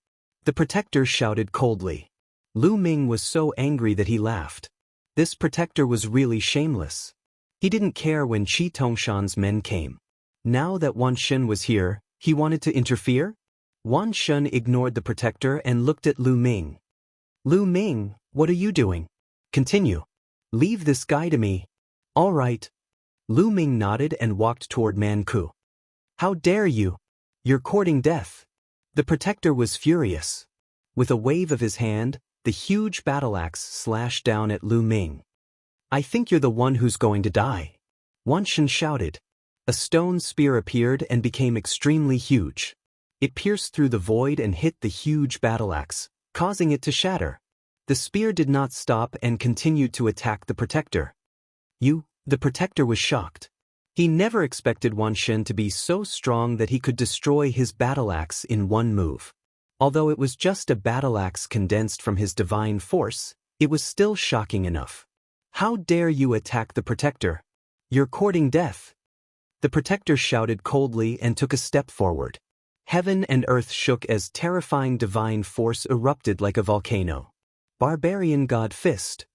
The protector shouted coldly. Lu Ming was so angry that he laughed. This protector was really shameless. He didn't care when Qi Tongshan's men came. Now that Wan Xin was here, he wanted to interfere? Wan Xin ignored the protector and looked at Lu Ming. Lu Ming, what are you doing? Continue. Leave this guy to me. All right. Lu Ming nodded and walked toward Man Ku. How dare you? You're courting death. The protector was furious. With a wave of his hand, the huge battle axe slashed down at Lu Ming. I think you're the one who's going to die. Wan Xin shouted. A stone spear appeared and became extremely huge. It pierced through the void and hit the huge battle axe, causing it to shatter. The spear did not stop and continued to attack the protector. The protector was shocked. He never expected Wan Xin to be so strong that he could destroy his battle axe in one move. Although it was just a battle axe condensed from his divine force, it was still shocking enough. How dare you attack the protector? You're courting death. The protector shouted coldly and took a step forward. Heaven and earth shook as terrifying divine force erupted like a volcano. Barbarian God Fist.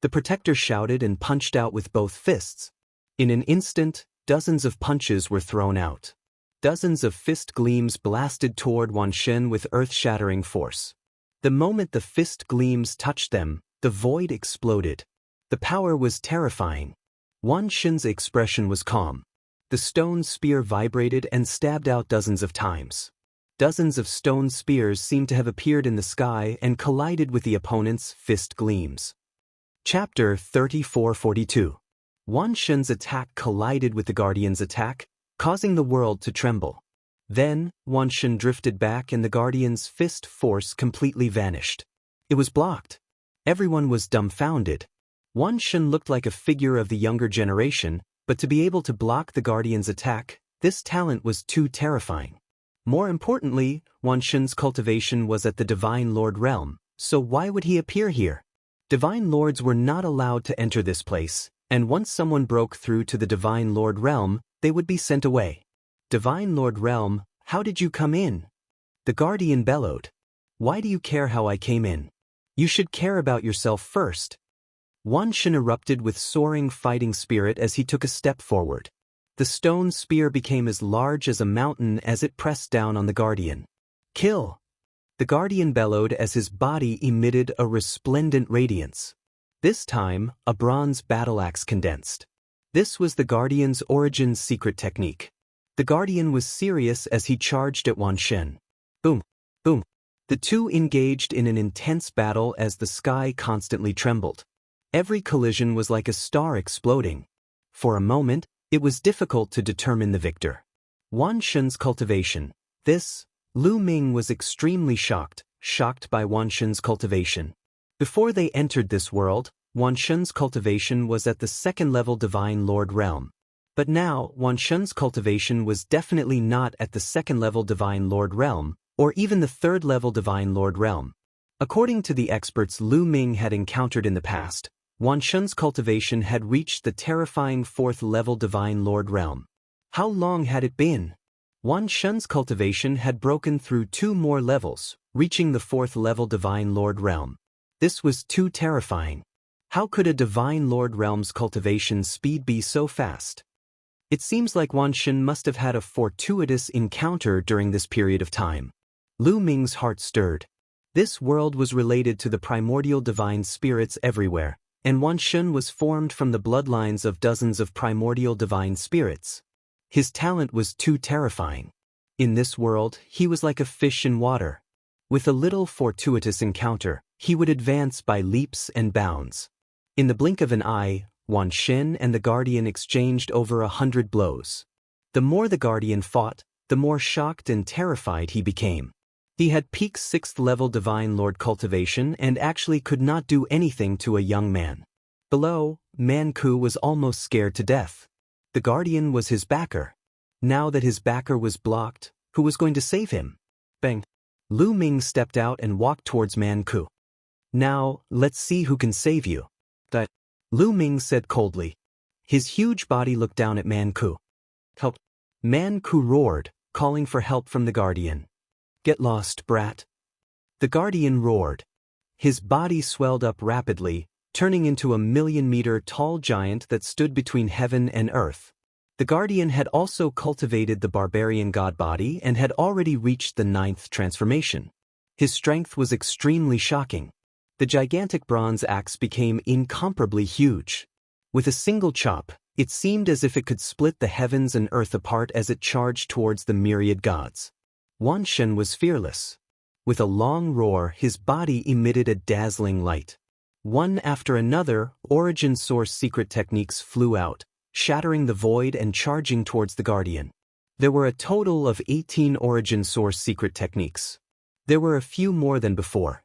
The protector shouted and punched out with both fists. In an instant, dozens of punches were thrown out. Dozens of fist gleams blasted toward Wan Xin with earth-shattering force. The moment the fist gleams touched them, the void exploded. The power was terrifying. Wan Xin's expression was calm. The stone spear vibrated and stabbed out dozens of times. Dozens of stone spears seemed to have appeared in the sky and collided with the opponent's fist gleams. Chapter 3442. Wan Xin's attack collided with the Guardian's attack, causing the world to tremble. Then, Wan Xin drifted back and the Guardian's fist force completely vanished. It was blocked. Everyone was dumbfounded. Wan Xin looked like a figure of the younger generation, but to be able to block the Guardian's attack, this talent was too terrifying. More importantly, Wan Xin's cultivation was at the Divine Lord realm, so why would he appear here? Divine Lords were not allowed to enter this place, and once someone broke through to the Divine Lord realm, they would be sent away. Divine Lord realm, how did you come in? The Guardian bellowed. Why do you care how I came in? You should care about yourself first. Wan Xin erupted with soaring fighting spirit as he took a step forward. The stone spear became as large as a mountain as it pressed down on the Guardian. Kill! The Guardian bellowed as his body emitted a resplendent radiance. This time, a bronze battle axe condensed. This was the Guardian's origin's secret technique. The Guardian was serious as he charged at Wan Xin. Boom! Boom! The two engaged in an intense battle as the sky constantly trembled. Every collision was like a star exploding. For a moment, it was difficult to determine the victor. Wan Xin's cultivation. Lu Ming was extremely shocked by Wan Xin's cultivation. Before they entered this world, Wan Xin's cultivation was at the second-level Divine Lord realm. But now, Wan Xin's cultivation was definitely not at the second-level Divine Lord realm, or even the third-level Divine Lord realm. According to the experts Lu Ming had encountered in the past, Wan Xin's cultivation had reached the terrifying fourth-level Divine Lord realm. How long had it been? Wan Xin's cultivation had broken through 2 more levels, reaching the fourth-level Divine Lord realm. This was too terrifying. How could a Divine Lord realm's cultivation speed be so fast? It seems like Wan Xin must have had a fortuitous encounter during this period of time. Lu Ming's heart stirred. This world was related to the primordial divine spirits everywhere, and Wan Xin was formed from the bloodlines of dozens of primordial divine spirits. His talent was too terrifying. In this world, he was like a fish in water. With a little fortuitous encounter, he would advance by leaps and bounds. In the blink of an eye, Wan Xin and the Guardian exchanged over 100 blows. The more the Guardian fought, the more shocked and terrified he became. He had peak 6th level Divine Lord Cultivation and actually could not do anything to a young man. Below, Manku was almost scared to death. The Guardian was his backer. Now that his backer was blocked, who was going to save him? Bang! Lu Ming stepped out and walked towards Manku. Now, let's see who can save you. That Lu Ming said coldly. His huge body looked down at Manku. Help! Manku roared, calling for help from the Guardian. Get lost, brat. The Guardian roared. His body swelled up rapidly, turning into a 1,000,000-meter-tall giant that stood between heaven and earth. The Guardian had also cultivated the barbarian god body and had already reached the 9th transformation. His strength was extremely shocking. The gigantic bronze axe became incomparably huge. With a single chop, it seemed as if it could split the heavens and earth apart as it charged towards the myriad gods. Wan Shen was fearless. With a long roar, his body emitted a dazzling light. One after another, origin source secret techniques flew out, shattering the void and charging towards the Guardian. There were a total of 18 origin source secret techniques. There were a few more than before.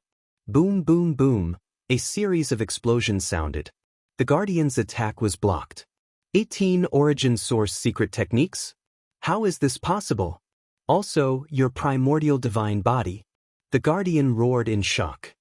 Boom, boom, boom, a series of explosions sounded. The Guardian's attack was blocked. 18 origin source secret techniques? How is this possible? Also, your primordial divine body. The Guardian roared in shock.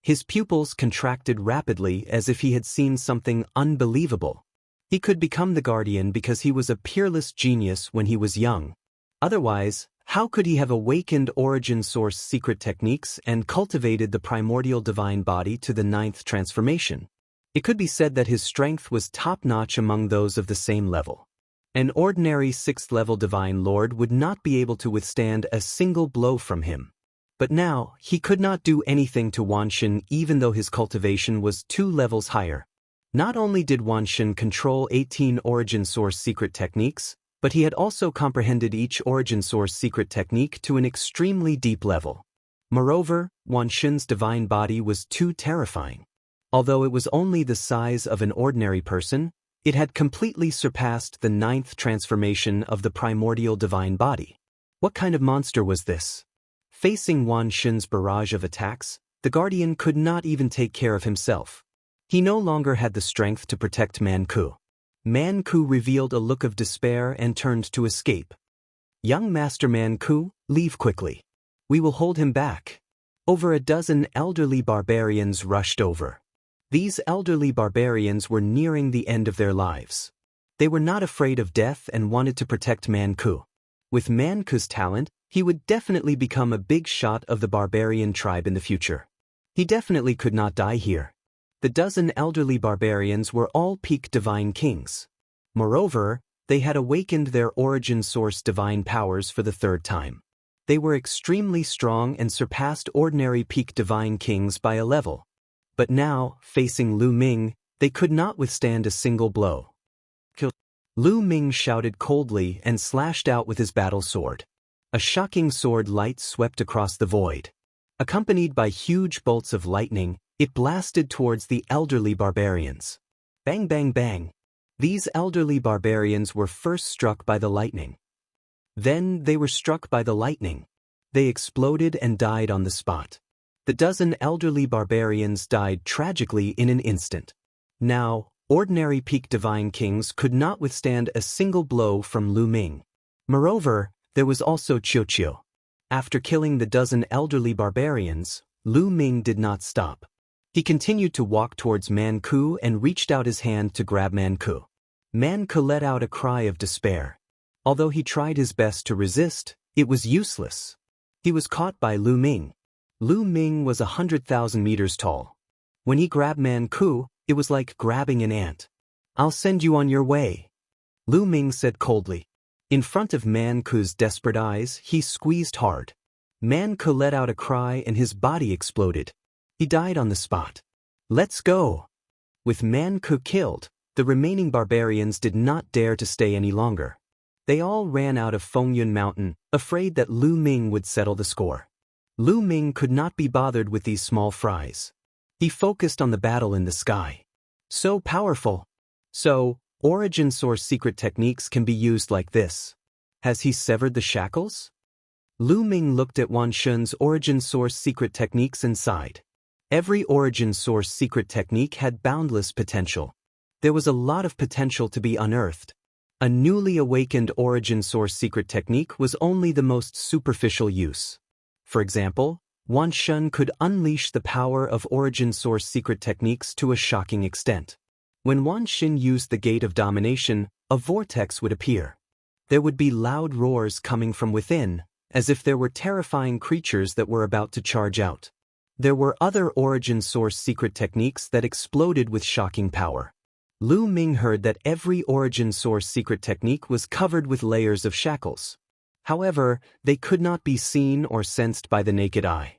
His pupils contracted rapidly as if he had seen something unbelievable. He could become the Guardian because he was a peerless genius when he was young. Otherwise, how could he have awakened origin source secret techniques and cultivated the primordial divine body to the 9th transformation? It could be said that his strength was top-notch among those of the same level. An ordinary 6th-level Divine Lord would not be able to withstand a single blow from him. But now, he could not do anything to Wan Shen even though his cultivation was 2 levels higher. Not only did Wan Shen control 18 origin source secret techniques, but he had also comprehended each origin source secret technique to an extremely deep level. Moreover, Wan Shen's divine body was too terrifying. Although it was only the size of an ordinary person, it had completely surpassed the 9th transformation of the primordial divine body. What kind of monster was this? Facing Wan Shen's barrage of attacks, the Guardian could not even take care of himself. He no longer had the strength to protect Manku. Manku revealed a look of despair and turned to escape. Young Master Manku, leave quickly. We will hold him back. Over a dozen elderly barbarians rushed over. These elderly barbarians were nearing the end of their lives. They were not afraid of death and wanted to protect Manku. With Manku's talent, he would definitely become a big shot of the barbarian tribe in the future. He definitely could not die here. The dozen elderly barbarians were all peak divine kings. Moreover, they had awakened their origin source divine powers for the 3rd time. They were extremely strong and surpassed ordinary peak divine kings by a level. But now, facing Lu Ming, they could not withstand a single blow. Kill! Lu Ming shouted coldly and slashed out with his battle sword. A shocking sword light swept across the void. Accompanied by huge bolts of lightning, it blasted towards the elderly barbarians. Bang, bang, bang. These elderly barbarians were first struck by the lightning. Then they were struck by the lightning. They exploded and died on the spot. The dozen elderly barbarians died tragically in an instant. Now, ordinary peak divine kings could not withstand a single blow from Lu Ming. Moreover, there was also Qiuqiu. After killing the dozen elderly barbarians, Lu Ming did not stop. He continued to walk towards Manku and reached out his hand to grab Manku. Manku let out a cry of despair. Although he tried his best to resist, it was useless. He was caught by Lu Ming. Lu Ming was 100,000 meters tall. When he grabbed Manku, it was like grabbing an ant. I'll send you on your way, Lu Ming said coldly. In front of Manku's desperate eyes, he squeezed hard. Manku let out a cry and his body exploded. He died on the spot. Let's go. With Manku killed, the remaining barbarians did not dare to stay any longer. They all ran out of Fengyun Mountain, afraid that Lu Ming would settle the score. Lu Ming could not be bothered with these small fries. He focused on the battle in the sky. So powerful. So, origin source secret techniques can be used like this. Has he severed the shackles? Lu Ming looked at Wan Shun's origin source secret techniques and sighed. Every origin source secret technique had boundless potential. There was a lot of potential to be unearthed. A newly awakened origin source secret technique was only the most superficial use. For example, Wan Shun could unleash the power of origin source secret techniques to a shocking extent. When Wan Shun used the Gate of Domination, a vortex would appear. There would be loud roars coming from within, as if there were terrifying creatures that were about to charge out. There were other origin source secret techniques that exploded with shocking power. Lu Ming heard that every origin source secret technique was covered with layers of shackles. However, they could not be seen or sensed by the naked eye.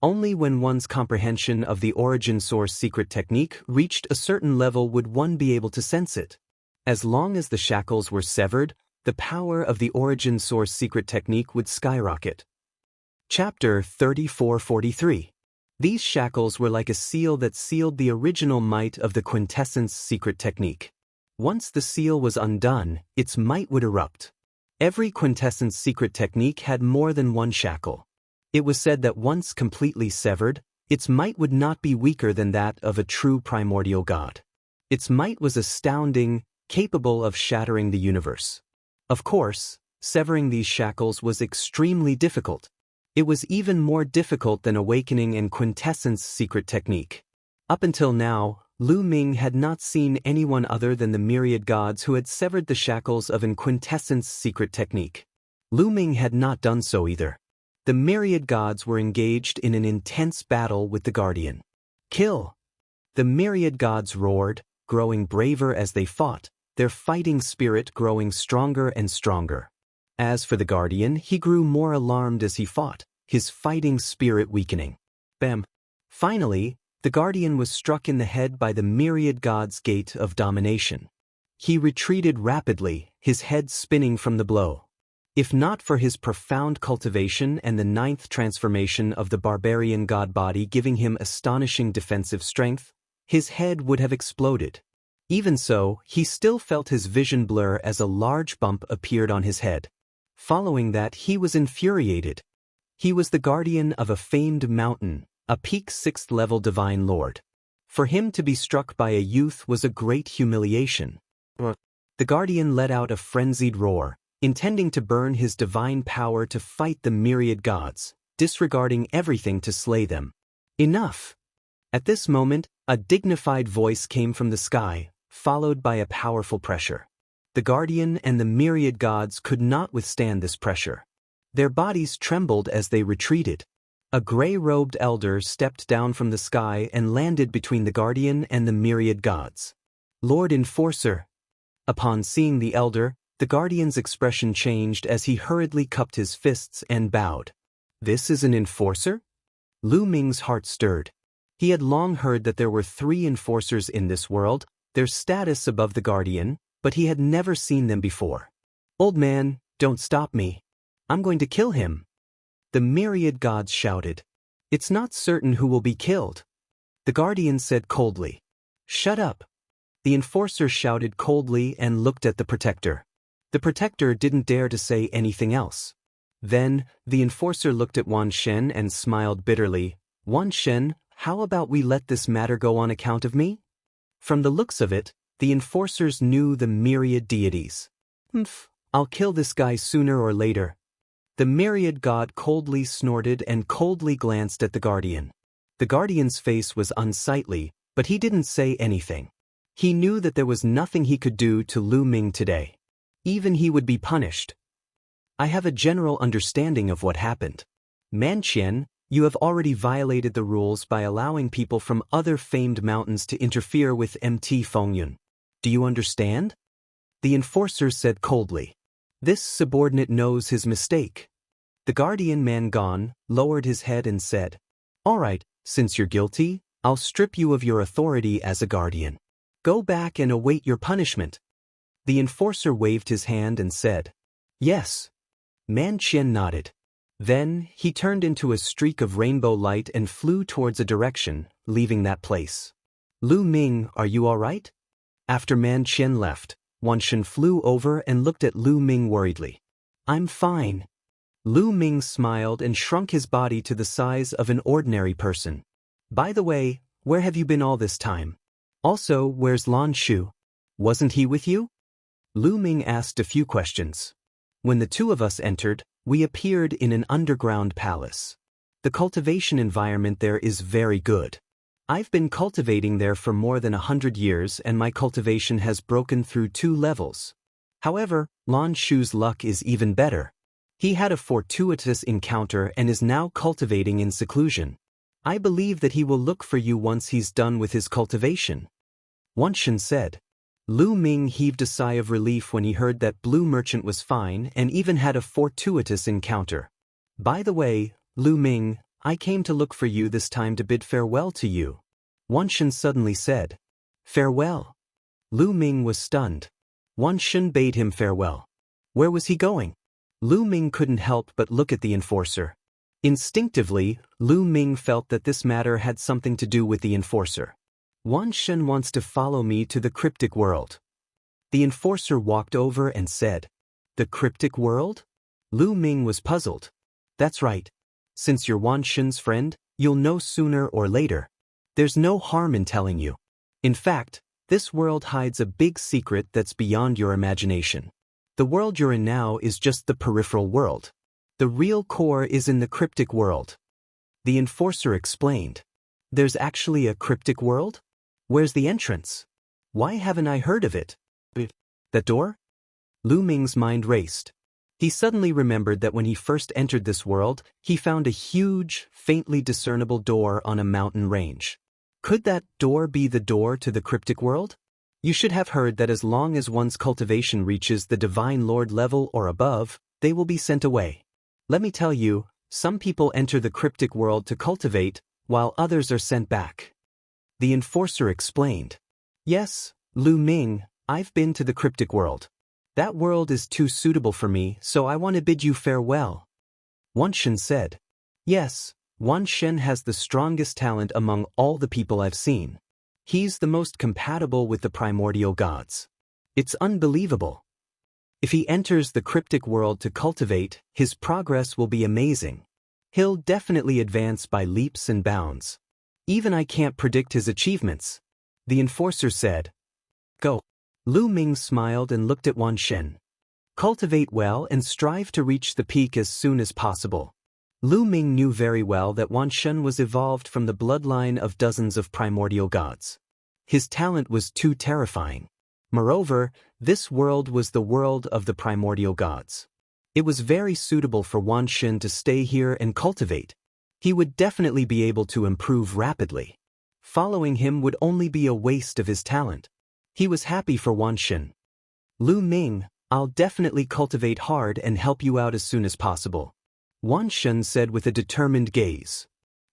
Only when one's comprehension of the origin source secret technique reached a certain level would one be able to sense it. As long as the shackles were severed, the power of the origin source secret technique would skyrocket. Chapter 3443. These shackles were like a seal that sealed the original might of the quintessence secret technique. Once the seal was undone, its might would erupt. Every quintessence secret technique had more than one shackle. It was said that once completely severed, its might would not be weaker than that of a true primordial god. Its might was astounding, capable of shattering the universe. Of course, severing these shackles was extremely difficult. It was even more difficult than awakening and quintessence secret technique. Up until now, Lu Ming had not seen anyone other than the myriad gods who had severed the shackles of an quintessence secret technique. Lu Ming had not done so either. The myriad gods were engaged in an intense battle with the Guardian. Kill! The myriad gods roared, growing braver as they fought, their fighting spirit growing stronger and stronger. As for the Guardian, he grew more alarmed as he fought, his fighting spirit weakening. Bam! Finally, the Guardian was struck in the head by the myriad god's Gate of Domination. He retreated rapidly, his head spinning from the blow. If not for his profound cultivation and the 9th transformation of the barbarian god body giving him astonishing defensive strength, his head would have exploded. Even so, he still felt his vision blur as a large bump appeared on his head. Following that, he was infuriated. He was the guardian of a famed mountain, a peak 6th-level divine lord. For him to be struck by a youth was a great humiliation. The guardian let out a frenzied roar, intending to burn his divine power to fight the myriad gods, disregarding everything to slay them. Enough! At this moment, a dignified voice came from the sky, followed by a powerful pressure. The guardian and the myriad gods could not withstand this pressure. Their bodies trembled as they retreated. A gray-robed elder stepped down from the sky and landed between the guardian and the myriad gods. Lord Enforcer! Upon seeing the elder, the guardian's expression changed as he hurriedly cupped his fists and bowed. This is an enforcer? Lu Ming's heart stirred. He had long heard that there were 3 enforcers in this world, their status above the guardian, but he had never seen them before. Old man, don't stop me. I'm going to kill him. The myriad gods shouted. It's not certain who will be killed. The guardian said coldly. Shut up. The enforcer shouted coldly and looked at the protector. The protector didn't dare to say anything else. Then, the enforcer looked at Wan Shen and smiled bitterly. Wan Shen, how about we let this matter go on account of me? From the looks of it, the enforcers knew the myriad deities. I'll kill this guy sooner or later. The myriad god coldly snorted and coldly glanced at the guardian. The guardian's face was unsightly, but he didn't say anything. He knew that there was nothing he could do to Lu Ming today. Even he would be punished. I have a general understanding of what happened. Manqian, you have already violated the rules by allowing people from other famed mountains to interfere with MT Fengyun. Do you understand? The enforcer said coldly. This subordinate knows his mistake. The guardian man gone, lowered his head and said, All right, since you're guilty, I'll strip you of your authority as a guardian. Go back and await your punishment. The enforcer waved his hand and said, Yes. Man Qian nodded. Then, he turned into a streak of rainbow light and flew towards a direction, leaving that place. Lu Ming, are you all right? After Man Qian left, Wan Shen flew over and looked at Lu Ming worriedly. I'm fine. Lu Ming smiled and shrunk his body to the size of an ordinary person. By the way, where have you been all this time? Also, where's Lan Shu? Wasn't he with you? Lu Ming asked a few questions. When the two of us entered, we appeared in an underground palace. The cultivation environment there is very good. I've been cultivating there for more than 100 years and my cultivation has broken through 2 levels. However, Lan Shu's luck is even better. He had a fortuitous encounter and is now cultivating in seclusion. I believe that he will look for you once he's done with his cultivation. Wan Shen said. Lu Ming heaved a sigh of relief when he heard that Blue Merchant was fine and even had a fortuitous encounter. By the way, Lu Ming, I came to look for you this time to bid farewell to you. Wan Shen suddenly said. Farewell? Lu Ming was stunned. Wan Shen bade him farewell. Where was he going? Lu Ming couldn't help but look at the enforcer. Instinctively, Lu Ming felt that this matter had something to do with the enforcer. Wan Shen wants to follow me to the cryptic world. The enforcer walked over and said. The cryptic world? Lu Ming was puzzled. That's right. Since you're Wan Shen's friend, you'll know sooner or later. There's no harm in telling you. In fact, this world hides a big secret that's beyond your imagination. The world you're in now is just the peripheral world. The real core is in the cryptic world. The enforcer explained. There's actually a cryptic world? Where's the entrance? Why haven't I heard of it? That door? Lu Ming's mind raced. He suddenly remembered that when he first entered this world, he found a huge, faintly discernible door on a mountain range. Could that door be the door to the cryptic world? You should have heard that as long as one's cultivation reaches the Divine Lord level or above, they will be sent away. Let me tell you, some people enter the cryptic world to cultivate, while others are sent back. The enforcer explained. Yes, Lu Ming, I've been to the cryptic world. That world is too suitable for me, so I want to bid you farewell. Wan Shen said. Yes, Wan Shen has the strongest talent among all the people I've seen. He's the most compatible with the primordial gods. It's unbelievable. If he enters the cryptic world to cultivate, his progress will be amazing. He'll definitely advance by leaps and bounds. Even I can't predict his achievements. The enforcer said. Go. Lu Ming smiled and looked at Wan Shen. Cultivate well and strive to reach the peak as soon as possible. Lu Ming knew very well that Wan Shen was evolved from the bloodline of dozens of primordial gods. His talent was too terrifying. Moreover, this world was the world of the primordial gods. It was very suitable for Wan Shen to stay here and cultivate. He would definitely be able to improve rapidly. Following him would only be a waste of his talent. He was happy for Wan Shen. Lu Ming, I'll definitely cultivate hard and help you out as soon as possible. Wan Shen said with a determined gaze.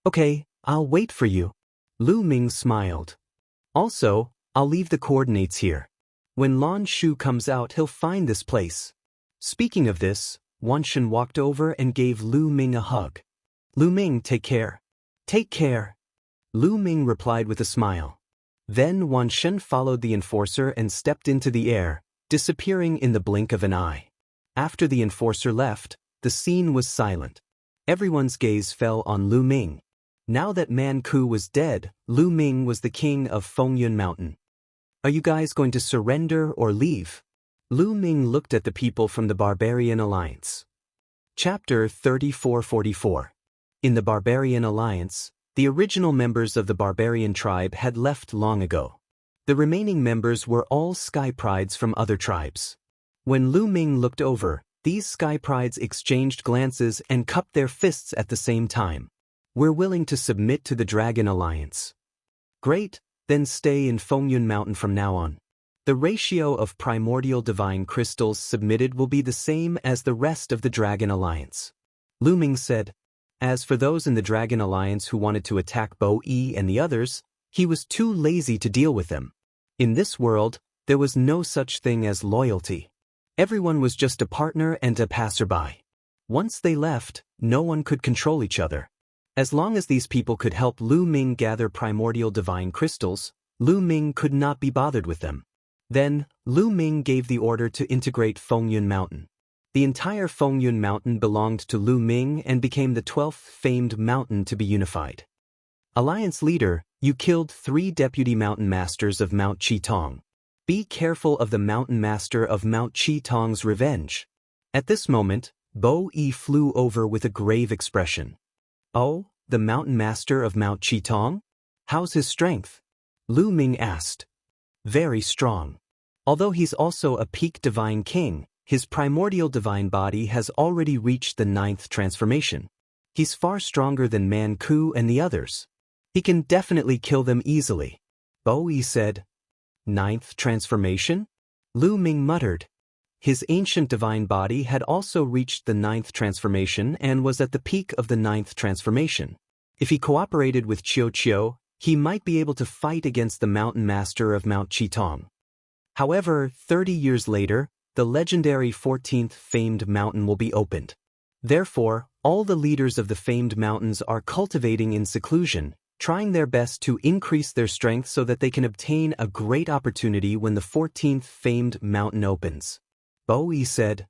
Okay, I'll wait for you. Lu Ming smiled. Also, I'll leave the coordinates here. When Lan Shu comes out, he'll find this place. Speaking of this, Wan Shen walked over and gave Lu Ming a hug. Lu Ming, take care. Take care. Lu Ming replied with a smile. Then Wan Shen followed the enforcer and stepped into the air, disappearing in the blink of an eye. After the enforcer left, the scene was silent. Everyone's gaze fell on Lu Ming. Now that Man Ku was dead, Lu Ming was the king of Fengyun Mountain. Are you guys going to surrender or leave? Lu Ming looked at the people from the Barbarian Alliance. Chapter 3444. In the Barbarian Alliance, the original members of the barbarian tribe had left long ago. The remaining members were all sky prides from other tribes. When Lu Ming looked over, these sky prides exchanged glances and cupped their fists at the same time. We're willing to submit to the Dragon Alliance. Great, then stay in Fengyun Mountain from now on. The ratio of primordial divine crystals submitted will be the same as the rest of the Dragon Alliance. Lu Ming said. As for those in the Dragon Alliance who wanted to attack Bo Yi and the others, he was too lazy to deal with them. In this world, there was no such thing as loyalty. Everyone was just a partner and a passerby. Once they left, no one could control each other. As long as these people could help Lu Ming gather primordial divine crystals, Lu Ming could not be bothered with them. Then, Lu Ming gave the order to integrate Fengyun Mountain. The entire Fengyun Mountain belonged to Lu Ming and became the 12th famed mountain to be unified. Alliance leader, you killed 3 deputy mountain masters of Mount Qitong. Be careful of the mountain master of Mount Qitong's revenge. At this moment, Bo Yi flew over with a grave expression. Oh, the mountain master of Mount Qitong? How's his strength? Lu Ming asked. Very strong. Although he's also a peak divine king, his primordial divine body has already reached the 9th transformation. He's far stronger than Man Ku and the others. He can definitely kill them easily. Bo Yi said. 9th transformation? Lu Ming muttered. His ancient divine body had also reached the 9th transformation and was at the peak of the 9th transformation. If he cooperated with Qiu, he might be able to fight against the mountain master of Mount Qitong. However, 30 years later, the legendary 14th famed mountain will be opened. Therefore, all the leaders of the famed mountains are cultivating in seclusion, trying their best to increase their strength so that they can obtain a great opportunity when the 14th famed mountain opens. Bo Yi said,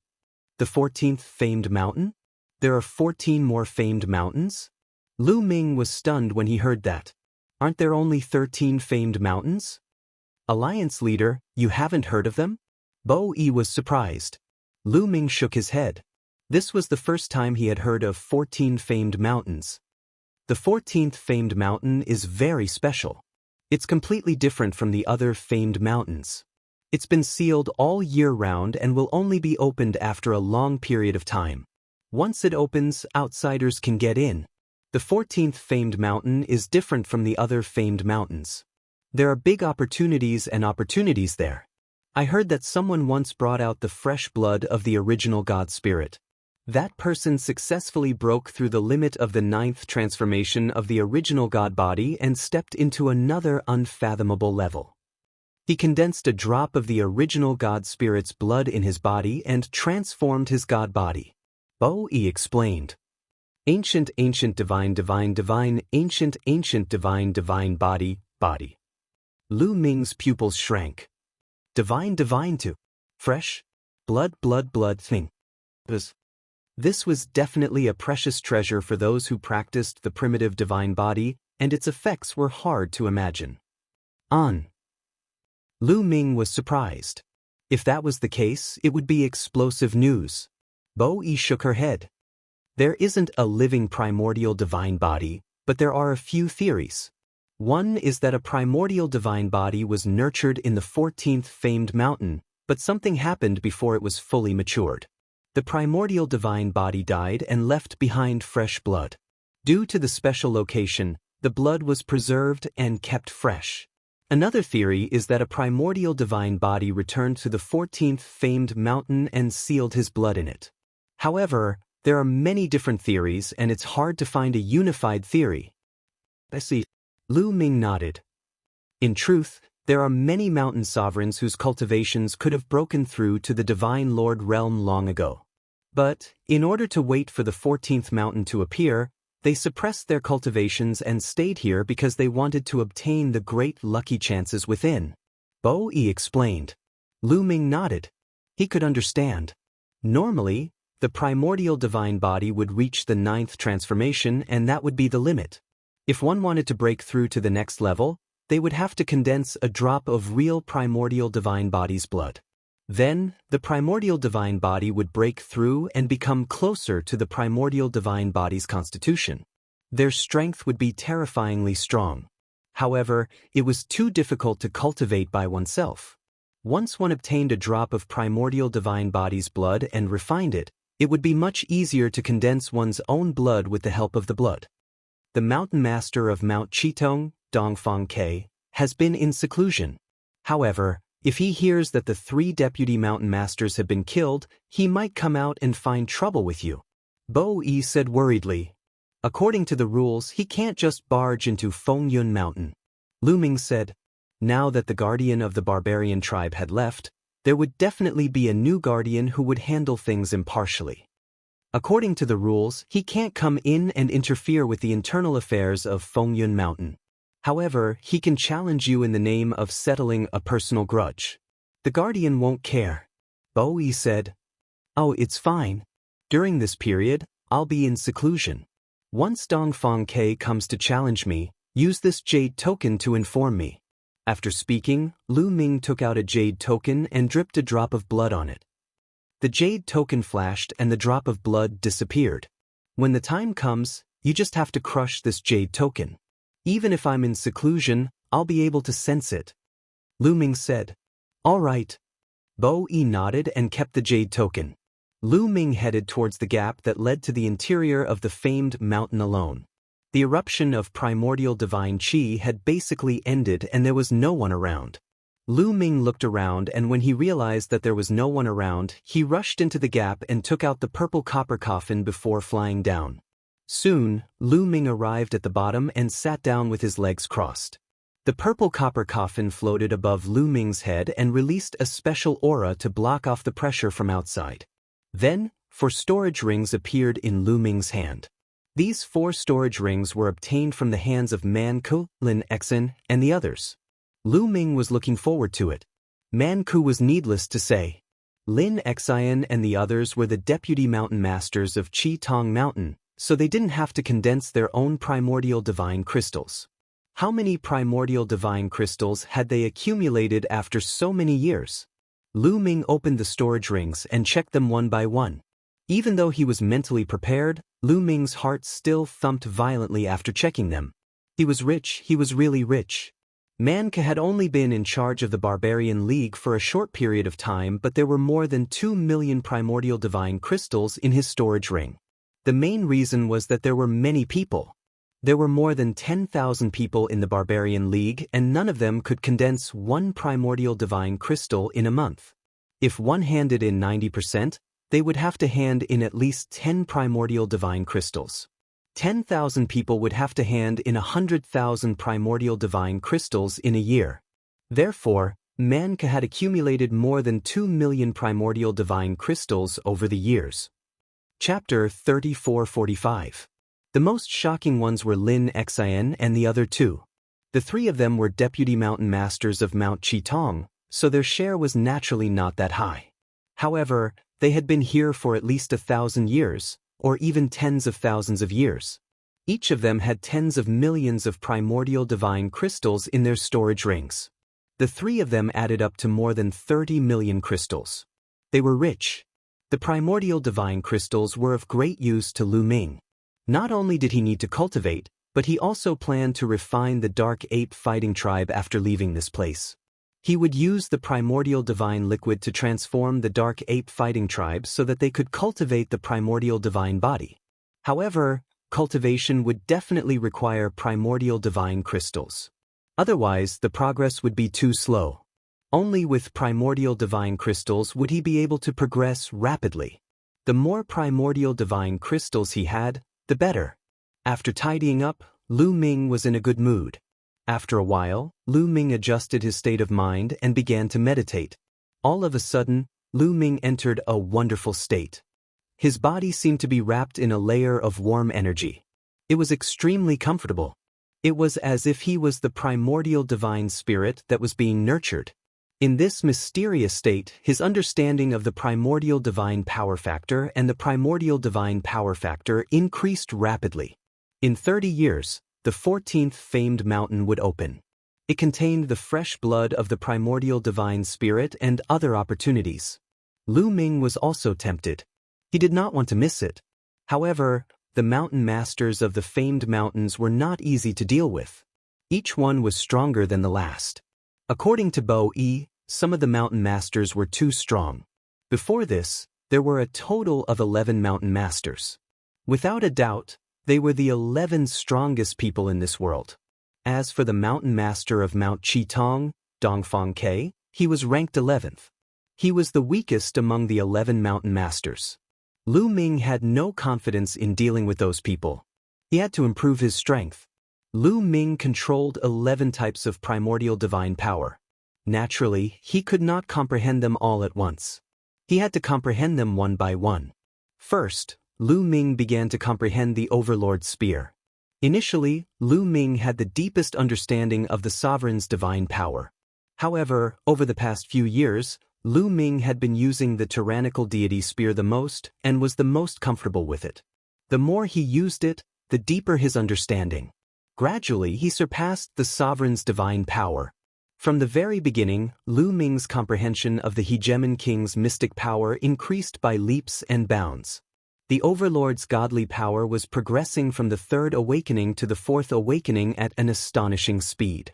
The 14th famed mountain? There are 14 more famed mountains? Lu Ming was stunned when he heard that. Aren't there only 13 famed mountains? Alliance leader, you haven't heard of them? Bo Yi was surprised. Lu Ming shook his head. This was the first time he had heard of 14 famed mountains. The 14th famed mountain is very special. It's completely different from the other famed mountains. It's been sealed all year round and will only be opened after a long period of time. Once it opens, outsiders can get in. The 14th famed mountain is different from the other famed mountains. There are big opportunities there. I heard that someone once brought out the fresh blood of the original God Spirit. That person successfully broke through the limit of the 9th transformation of the original God body and stepped into another unfathomable level. He condensed a drop of the original God Spirit's blood in his body and transformed his God body. Bo Yi explained. Ancient divine ancient divine body. Lu Ming's pupils shrank. Divine to fresh blood thing. This was definitely a precious treasure for those who practiced the primitive divine body, and its effects were hard to imagine. Lu Ming was surprised. If that was the case, it would be explosive news. Bo Yi shook her head. There isn't a living primordial divine body, but there are a few theories. One is that a primordial divine body was nurtured in the 14th famed mountain, but something happened before it was fully matured. The primordial divine body died and left behind fresh blood. Due to the special location, the blood was preserved and kept fresh. Another theory is that a primordial divine body returned to the 14th famed mountain and sealed his blood in it. However, there are many different theories and it's hard to find a unified theory. I see. Lu Ming nodded. In truth, there are many mountain sovereigns whose cultivations could have broken through to the Divine Lord realm long ago. But, in order to wait for the 14th mountain to appear, they suppressed their cultivations and stayed here because they wanted to obtain the great lucky chances within. Bo Yi explained. Lu Ming nodded. He could understand. Normally, the primordial divine body would reach the 9th transformation and that would be the limit. If one wanted to break through to the next level, they would have to condense a drop of real primordial divine body's blood. Then, the primordial divine body would break through and become closer to the primordial divine body's constitution. Their strength would be terrifyingly strong. However, it was too difficult to cultivate by oneself. Once one obtained a drop of primordial divine body's blood and refined it, it would be much easier to condense one's own blood with the help of the blood. The mountain master of Mount Qitong, Dongfang Ke, has been in seclusion. However, if he hears that the 3 deputy mountain masters have been killed, he might come out and find trouble with you. Bo Yi said worriedly. According to the rules, he can't just barge into Fengyun Mountain. Lu Ming said. Now that the guardian of the barbarian tribe had left, there would definitely be a new guardian who would handle things impartially. According to the rules, he can't come in and interfere with the internal affairs of Fengyun Mountain. However, he can challenge you in the name of settling a personal grudge. The guardian won't care. Bo Yi said. Oh, it's fine. During this period, I'll be in seclusion. Once Dongfang Ke comes to challenge me, use this jade token to inform me. After speaking, Lu Ming took out a jade token and dripped a drop of blood on it. The jade token flashed and the drop of blood disappeared. When the time comes, you just have to crush this jade token. Even if I'm in seclusion, I'll be able to sense it. Lu Ming said. All right. Bo Yi nodded and kept the jade token. Lu Ming headed towards the gap that led to the interior of the famed mountain alone. The eruption of primordial divine qi had basically ended and there was no one around. Lu Ming looked around and when he realized that there was no one around, he rushed into the gap and took out the purple copper coffin before flying down. Soon, Lu Ming arrived at the bottom and sat down with his legs crossed. The purple copper coffin floated above Lu Ming's head and released a special aura to block off the pressure from outside. Then, 4 storage rings appeared in Lu Ming's hand. These 4 storage rings were obtained from the hands of Man Ku, Lin Xen, and the others. Lu Ming was looking forward to it. Man Ku was needless to say. Lin Xen and the others were the deputy mountain masters of Qi Tong Mountain, so they didn't have to condense their own primordial divine crystals. How many primordial divine crystals had they accumulated after so many years? Lu Ming opened the storage rings and checked them one by one. Even though he was mentally prepared, Lu Ming's heart still thumped violently after checking them. He was rich, he was really rich. Man Ke had only been in charge of the Barbarian League for a short period of time, but there were more than 2 million primordial divine crystals in his storage ring. The main reason was that there were many people. There were more than 10,000 people in the Barbarian League and none of them could condense 1 primordial divine crystal in a month. If one handed in 90%, they would have to hand in at least 10 primordial divine crystals. 10,000 people would have to hand in 100,000 primordial divine crystals in a year. Therefore, Man Ke had accumulated more than 2 million primordial divine crystals over the years. Chapter 34-45. The most shocking ones were Lin Xen and the other 2. The 3 of them were deputy mountain masters of Mount Qitong, so their share was naturally not that high. However, they had been here for at least 1,000 years, or even tens of thousands of years. Each of them had tens of millions of primordial divine crystals in their storage rings. The 3 of them added up to more than 30 million crystals. They were rich. The primordial divine crystals were of great use to Lu Ming. Not only did he need to cultivate, but he also planned to refine the Dark Ape fighting tribe after leaving this place. He would use the primordial divine liquid to transform the Dark Ape fighting tribe so that they could cultivate the primordial divine body. However, cultivation would definitely require primordial divine crystals. Otherwise, the progress would be too slow. Only with primordial divine crystals would he be able to progress rapidly. The more primordial divine crystals he had, the better. After tidying up, Lu Ming was in a good mood. After a while, Lu Ming adjusted his state of mind and began to meditate. All of a sudden, Lu Ming entered a wonderful state. His body seemed to be wrapped in a layer of warm energy. It was extremely comfortable. It was as if he was the primordial divine spirit that was being nurtured. In this mysterious state, his understanding of the primordial divine power factor and the primordial divine power factor increased rapidly. In 30 years, the 14th famed mountain would open. It contained the fresh blood of the primordial divine spirit and other opportunities. Lu Ming was also tempted. He did not want to miss it. However, the mountain masters of the famed mountains were not easy to deal with. Each one was stronger than the last. According to Bo Yi, some of the mountain masters were too strong. Before this, there were a total of 11 mountain masters. Without a doubt, they were the 11 strongest people in this world. As for the mountain master of Mount Qitong, Dongfang Ke, he was ranked 11th. He was the weakest among the 11 mountain masters. Lu Ming had no confidence in dealing with those people. He had to improve his strength. Lu Ming controlled 11 types of primordial divine power. Naturally, he could not comprehend them all at once. He had to comprehend them one by one. First, Lu Ming began to comprehend the Overlord's spear. Initially, Lu Ming had the deepest understanding of the sovereign's divine power. However, over the past few years, Lu Ming had been using the tyrannical deity spear the most and was the most comfortable with it. The more he used it, the deeper his understanding. Gradually, he surpassed the sovereign's divine power. From the very beginning, Lu Ming's comprehension of the hegemon king's mystic power increased by leaps and bounds. The Overlord's godly power was progressing from the third awakening to the fourth awakening at an astonishing speed.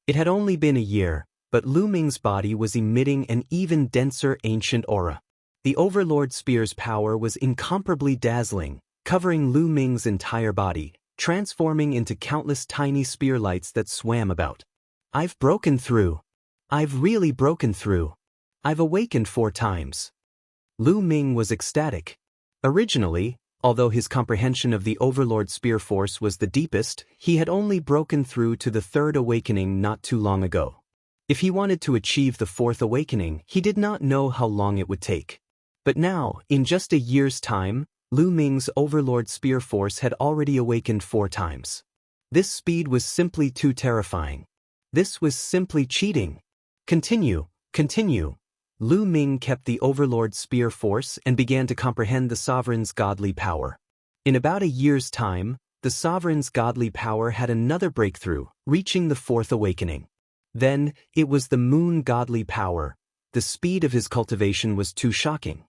It had only been a year, but Lu Ming's body was emitting an even denser ancient aura. The Overlord spear's power was incomparably dazzling, covering Lu Ming's entire body, transforming into countless tiny spear lights that swam about. I've broken through. I've really broken through. I've awakened 4 times. Lu Ming was ecstatic. Originally, although his comprehension of the Overlord spear force was the deepest, he had only broken through to the third awakening not too long ago. If he wanted to achieve the fourth awakening, he did not know how long it would take. But now, in just a year's time, Lu Ming's Overlord spear force had already awakened 4 times. This speed was simply too terrifying. This was simply cheating. Continue. Lu Ming kept the Overlord spear force and began to comprehend the sovereign's godly power. In about a year's time, the sovereign's godly power had another breakthrough, reaching the fourth awakening. Then, it was the moon godly power. The speed of his cultivation was too shocking.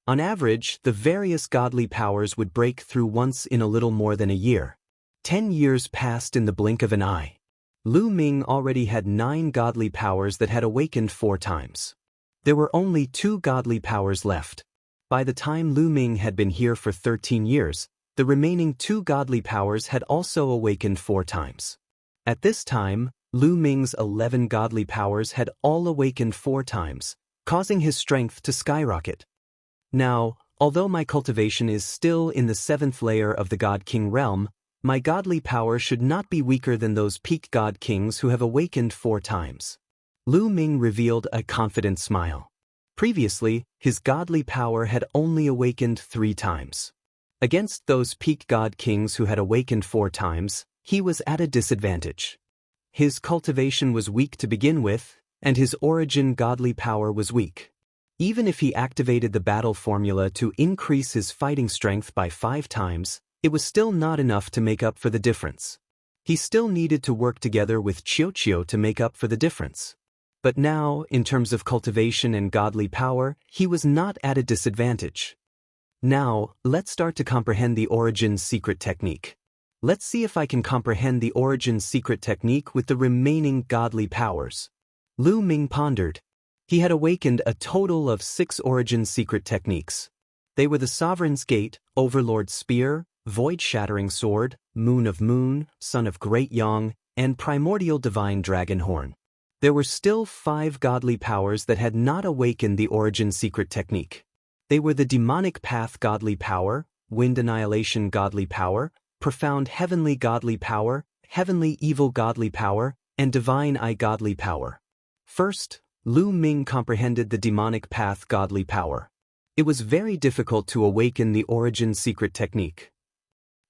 On average, the various godly powers would break through once in a little more than a year. 10 years passed in the blink of an eye. Lu Ming already had 9 godly powers that had awakened 4 times. There were only 2 godly powers left. By the time Lu Ming had been here for 13 years, the remaining 2 godly powers had also awakened 4 times. At this time, Lu Ming's 11 godly powers had all awakened 4 times, causing his strength to skyrocket. Now, although my cultivation is still in the 7th layer of the God King realm, my godly power should not be weaker than those peak God Kings who have awakened 4 times. Lu Ming revealed a confident smile. Previously, his godly power had only awakened 3 times. Against those peak God Kings who had awakened 4 times, he was at a disadvantage. His cultivation was weak to begin with, and his origin godly power was weak. Even if he activated the battle formula to increase his fighting strength by 5 times, it was still not enough to make up for the difference. He still needed to work together with Chiu to make up for the difference. But now, in terms of cultivation and godly power, he was not at a disadvantage. Now, let's start to comprehend the Origin's secret technique. Let's see if I can comprehend the Origin's secret technique with the remaining godly powers. Lu Ming pondered. He had awakened a total of 6 Origin secret techniques. They were the Sovereign's Gate, Overlord's Spear, Void-Shattering Sword, Moon of Moon, Son of Great Yang, and Primordial Divine Dragon Horn. There were still 5 godly powers that had not awakened the Origin secret technique. They were the Demonic Path godly power, Wind Annihilation godly power, Profound Heavenly godly power, Heavenly Evil godly power, and Divine Eye godly power. First, Lu Ming comprehended the Demonic Path godly power. It was very difficult to awaken the Origin secret technique.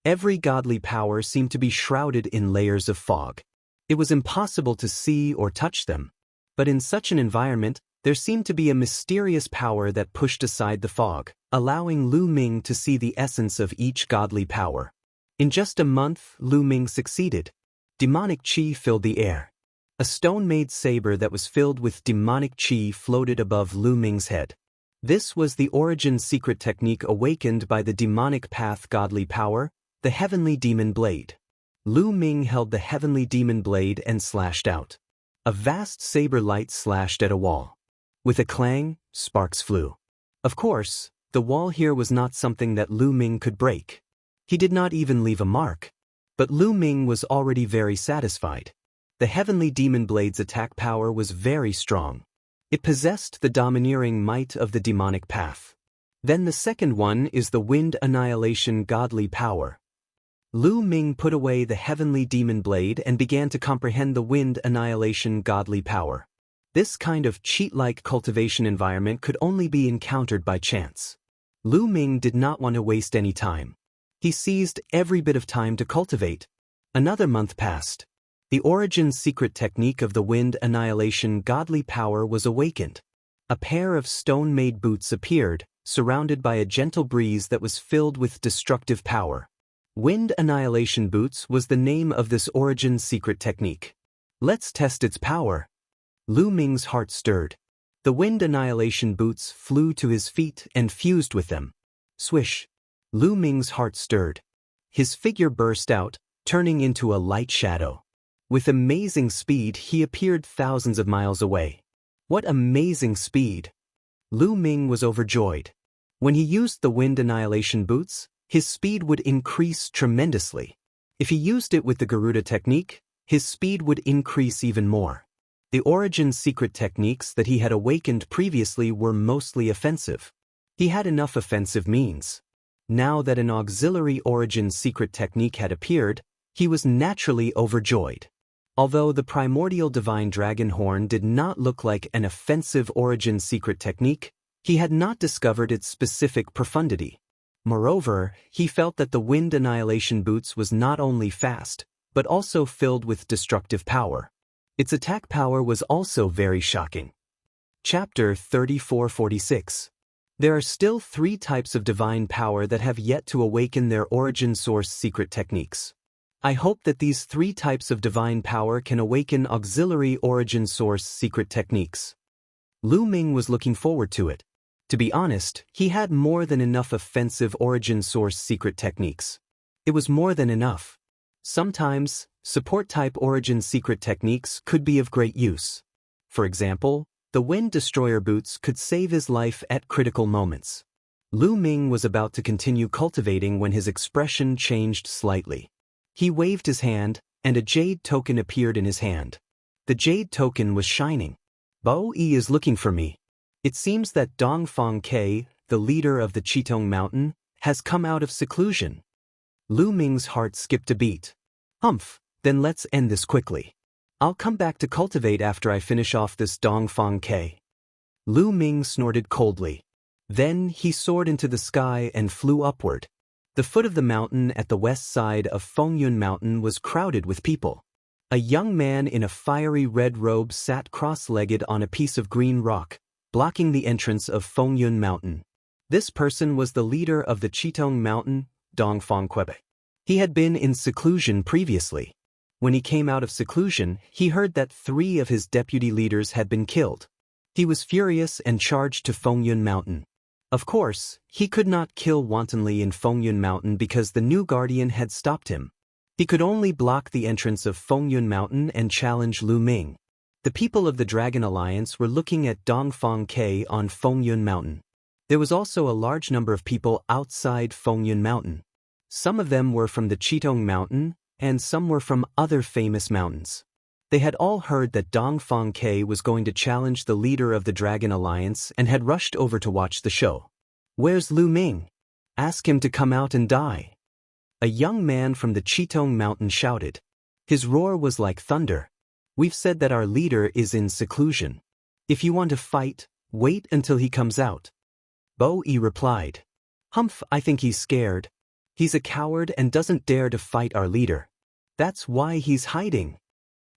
Every godly power seemed to be shrouded in layers of fog. It was impossible to see or touch them. But in such an environment, there seemed to be a mysterious power that pushed aside the fog, allowing Lu Ming to see the essence of each godly power. In just a month, Lu Ming succeeded. Demonic Qi filled the air. A stone-made saber that was filled with demonic Qi floated above Lu Ming's head. This was the Origin secret technique awakened by the Demonic Path godly power, the Heavenly Demon Blade. Lu Ming held the Heavenly Demon Blade and slashed out. A vast saber light slashed at a wall. With a clang, sparks flew. Of course, the wall here was not something that Lu Ming could break. He did not even leave a mark. But Lu Ming was already very satisfied. The Heavenly Demon Blade's attack power was very strong. It possessed the domineering might of the Demonic Path. Then the second one is the Wind Annihilation godly power. Lu Ming put away the Heavenly Demon Blade and began to comprehend the Wind Annihilation godly power. This kind of cheat-like cultivation environment could only be encountered by chance. Lu Ming did not want to waste any time. He seized every bit of time to cultivate. Another month passed. The origin secret technique of the wind annihilation godly power was awakened. A pair of stone-made boots appeared, surrounded by a gentle breeze that was filled with destructive power. Wind annihilation boots was the name of this origin secret technique. Let's test its power. Lu Ming's heart stirred. The wind annihilation boots flew to his feet and fused with them. Swish! Lu Ming's heart stirred. His figure burst out, turning into a light shadow. With amazing speed, he appeared thousands of miles away. What amazing speed! Lu Ming was overjoyed. When he used the wind annihilation boots, his speed would increase tremendously. If he used it with the Garuda technique, his speed would increase even more. The origin secret techniques that he had awakened previously were mostly offensive. He had enough offensive means. Now that an auxiliary origin secret technique had appeared, he was naturally overjoyed. Although the primordial divine dragon horn did not look like an offensive origin secret technique, he had not discovered its specific profundity. Moreover, he felt that the wind annihilation boots was not only fast, but also filled with destructive power. Its attack power was also very shocking. Chapter 3446. There are still 3 types of divine power that have yet to awaken their origin source secret techniques. I hope that these 3 types of divine power can awaken auxiliary origin source secret techniques. Lu Ming was looking forward to it. To be honest, he had more than enough offensive origin source secret techniques. It was more than enough. Sometimes, support-type origin secret techniques could be of great use. For example, the Wind Destroyer boots could save his life at critical moments. Lu Ming was about to continue cultivating when his expression changed slightly. He waved his hand, and a jade token appeared in his hand. The jade token was shining. Bo Yi is looking for me. It seems that Dongfang Ke, the leader of the Chitong Mountain, has come out of seclusion. Lu Ming's heart skipped a beat. Humph, then let's end this quickly. I'll come back to cultivate after I finish off this Dongfang Ke. Lu Ming snorted coldly. Then he soared into the sky and flew upward. The foot of the mountain at the west side of Fengyun Mountain was crowded with people. A young man in a fiery red robe sat cross-legged on a piece of green rock, blocking the entrance of Fengyun Mountain. This person was the leader of the Chitong Mountain, Dongfang Quebe. He had been in seclusion previously. When he came out of seclusion, he heard that 3 of his deputy leaders had been killed. He was furious and charged to Fengyun Mountain. Of course, he could not kill wantonly in Fengyun Mountain because the new guardian had stopped him. He could only block the entrance of Fengyun Mountain and challenge Lu Ming. The people of the Dragon Alliance were looking at Dongfang Ke on Fengyun Mountain. There was also a large number of people outside Fengyun Mountain. Some of them were from the Chitong Mountain, and some were from other famous mountains. They had all heard that Dongfang Ke was going to challenge the leader of the Dragon Alliance and had rushed over to watch the show. Where's Lu Ming? Ask him to come out and die. A young man from the Chitong Mountain shouted. His roar was like thunder. We've said that our leader is in seclusion. If you want to fight, wait until he comes out. Bo Yi replied. Humph, I think he's scared. He's a coward and doesn't dare to fight our leader. That's why he's hiding.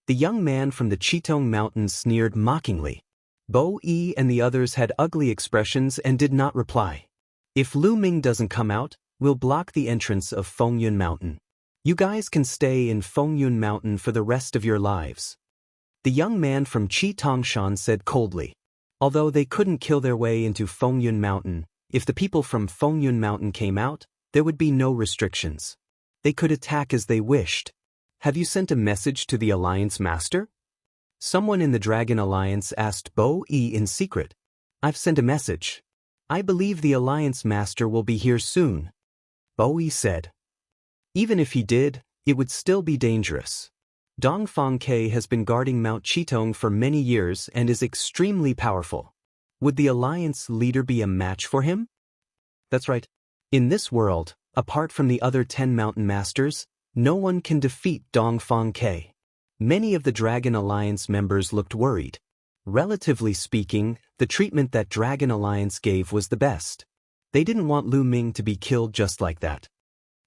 The young man from the Chitong Mountain sneered mockingly. Bo Yi and the others had ugly expressions and did not reply. If Lu Ming doesn't come out, we'll block the entrance of Fengyun Mountain. You guys can stay in Fengyun Mountain for the rest of your lives. The young man from Chitongshan said coldly. Although they couldn't kill their way into Fengyun Mountain, if the people from Fengyun Mountain came out, there would be no restrictions. They could attack as they wished. Have you sent a message to the Alliance Master? Someone in the Dragon Alliance asked Bo Yi in secret. I've sent a message. I believe the Alliance Master will be here soon. Bo Yi said. Even if he did, it would still be dangerous. Dongfang Ke has been guarding Mount Chitong for many years and is extremely powerful. Would the Alliance leader be a match for him? That's right. In this world, apart from the other 10 mountain masters, no one can defeat Dongfang Ke. Many of the Dragon Alliance members looked worried. Relatively speaking, the treatment that Dragon Alliance gave was the best. They didn't want Lu Ming to be killed just like that.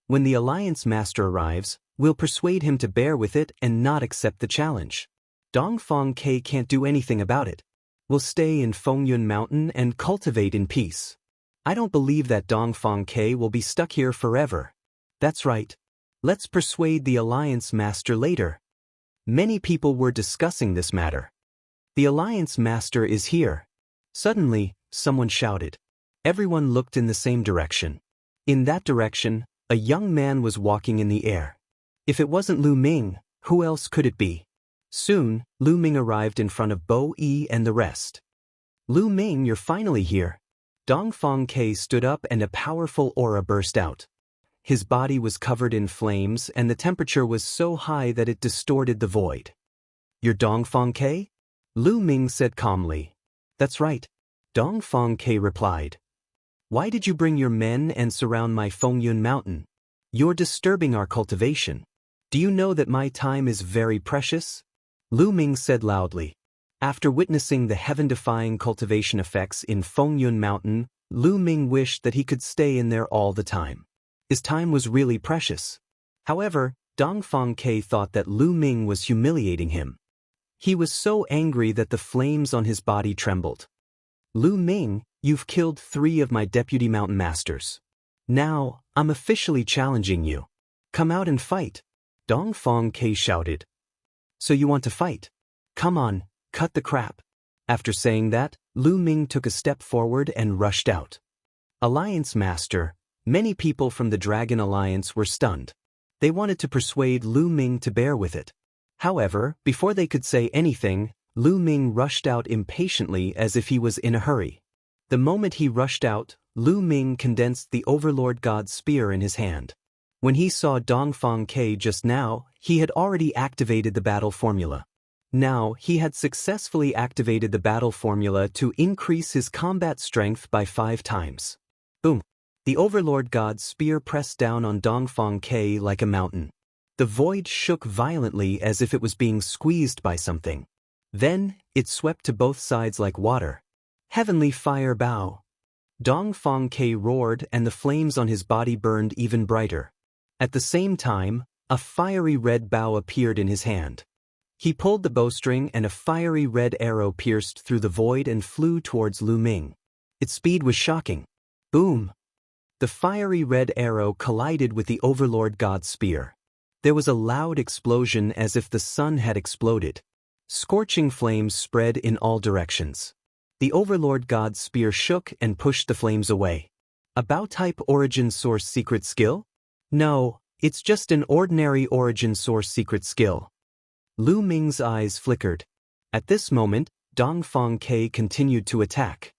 When the Alliance Master arrives, we'll persuade him to bear with it and not accept the challenge. Dongfang Ke can't do anything about it. We'll stay in Fengyun Mountain and cultivate in peace. I don't believe that Dongfang Ke will be stuck here forever. That's right. Let's persuade the Alliance Master later. Many people were discussing this matter. The Alliance Master is here. Suddenly, someone shouted. Everyone looked in the same direction. In that direction, a young man was walking in the air. If it wasn't Lu Ming, who else could it be? Soon, Lu Ming arrived in front of Bo Yi and the rest. Lu Ming, you're finally here. Dongfang Ke stood up and a powerful aura burst out. His body was covered in flames and the temperature was so high that it distorted the void. You're Dongfang Ke? Lu Ming said calmly. That's right. Dongfang Ke replied. Why did you bring your men and surround my Fengyun Mountain? You're disturbing our cultivation. Do you know that my time is very precious? Lu Ming said loudly. After witnessing the heaven-defying cultivation effects in Fengyun Mountain, Lu Ming wished that he could stay in there all the time. His time was really precious. However, Dongfang Ke thought that Lu Ming was humiliating him. He was so angry that the flames on his body trembled. Lu Ming, you've killed 3 of my deputy mountain masters. Now, I'm officially challenging you. Come out and fight. Dongfang Ke shouted. So you want to fight? Come on, cut the crap. After saying that, Lu Ming took a step forward and rushed out. Alliance Master, many people from the Dragon Alliance were stunned. They wanted to persuade Lu Ming to bear with it. However, before they could say anything, Lu Ming rushed out impatiently as if he was in a hurry. The moment he rushed out, Lu Ming condensed the Overlord God's spear in his hand. When he saw Dongfang Ke just now, he had already activated the battle formula. Now, he had successfully activated the battle formula to increase his combat strength by 5 times. Boom! The Overlord God's spear pressed down on Dongfang Ke like a mountain. The void shook violently as if it was being squeezed by something. Then, it swept to both sides like water. Heavenly fire bow! Dongfang Ke roared and the flames on his body burned even brighter. At the same time, a fiery red bow appeared in his hand. He pulled the bowstring and a fiery red arrow pierced through the void and flew towards Lu Ming. Its speed was shocking. Boom! The fiery red arrow collided with the Overlord God's spear. There was a loud explosion as if the sun had exploded. Scorching flames spread in all directions. The Overlord God's spear shook and pushed the flames away. A Bao-type origin source secret skill? No, it's just an ordinary origin source secret skill. Lu Ming's eyes flickered. At this moment, Dongfang Ke continued to attack.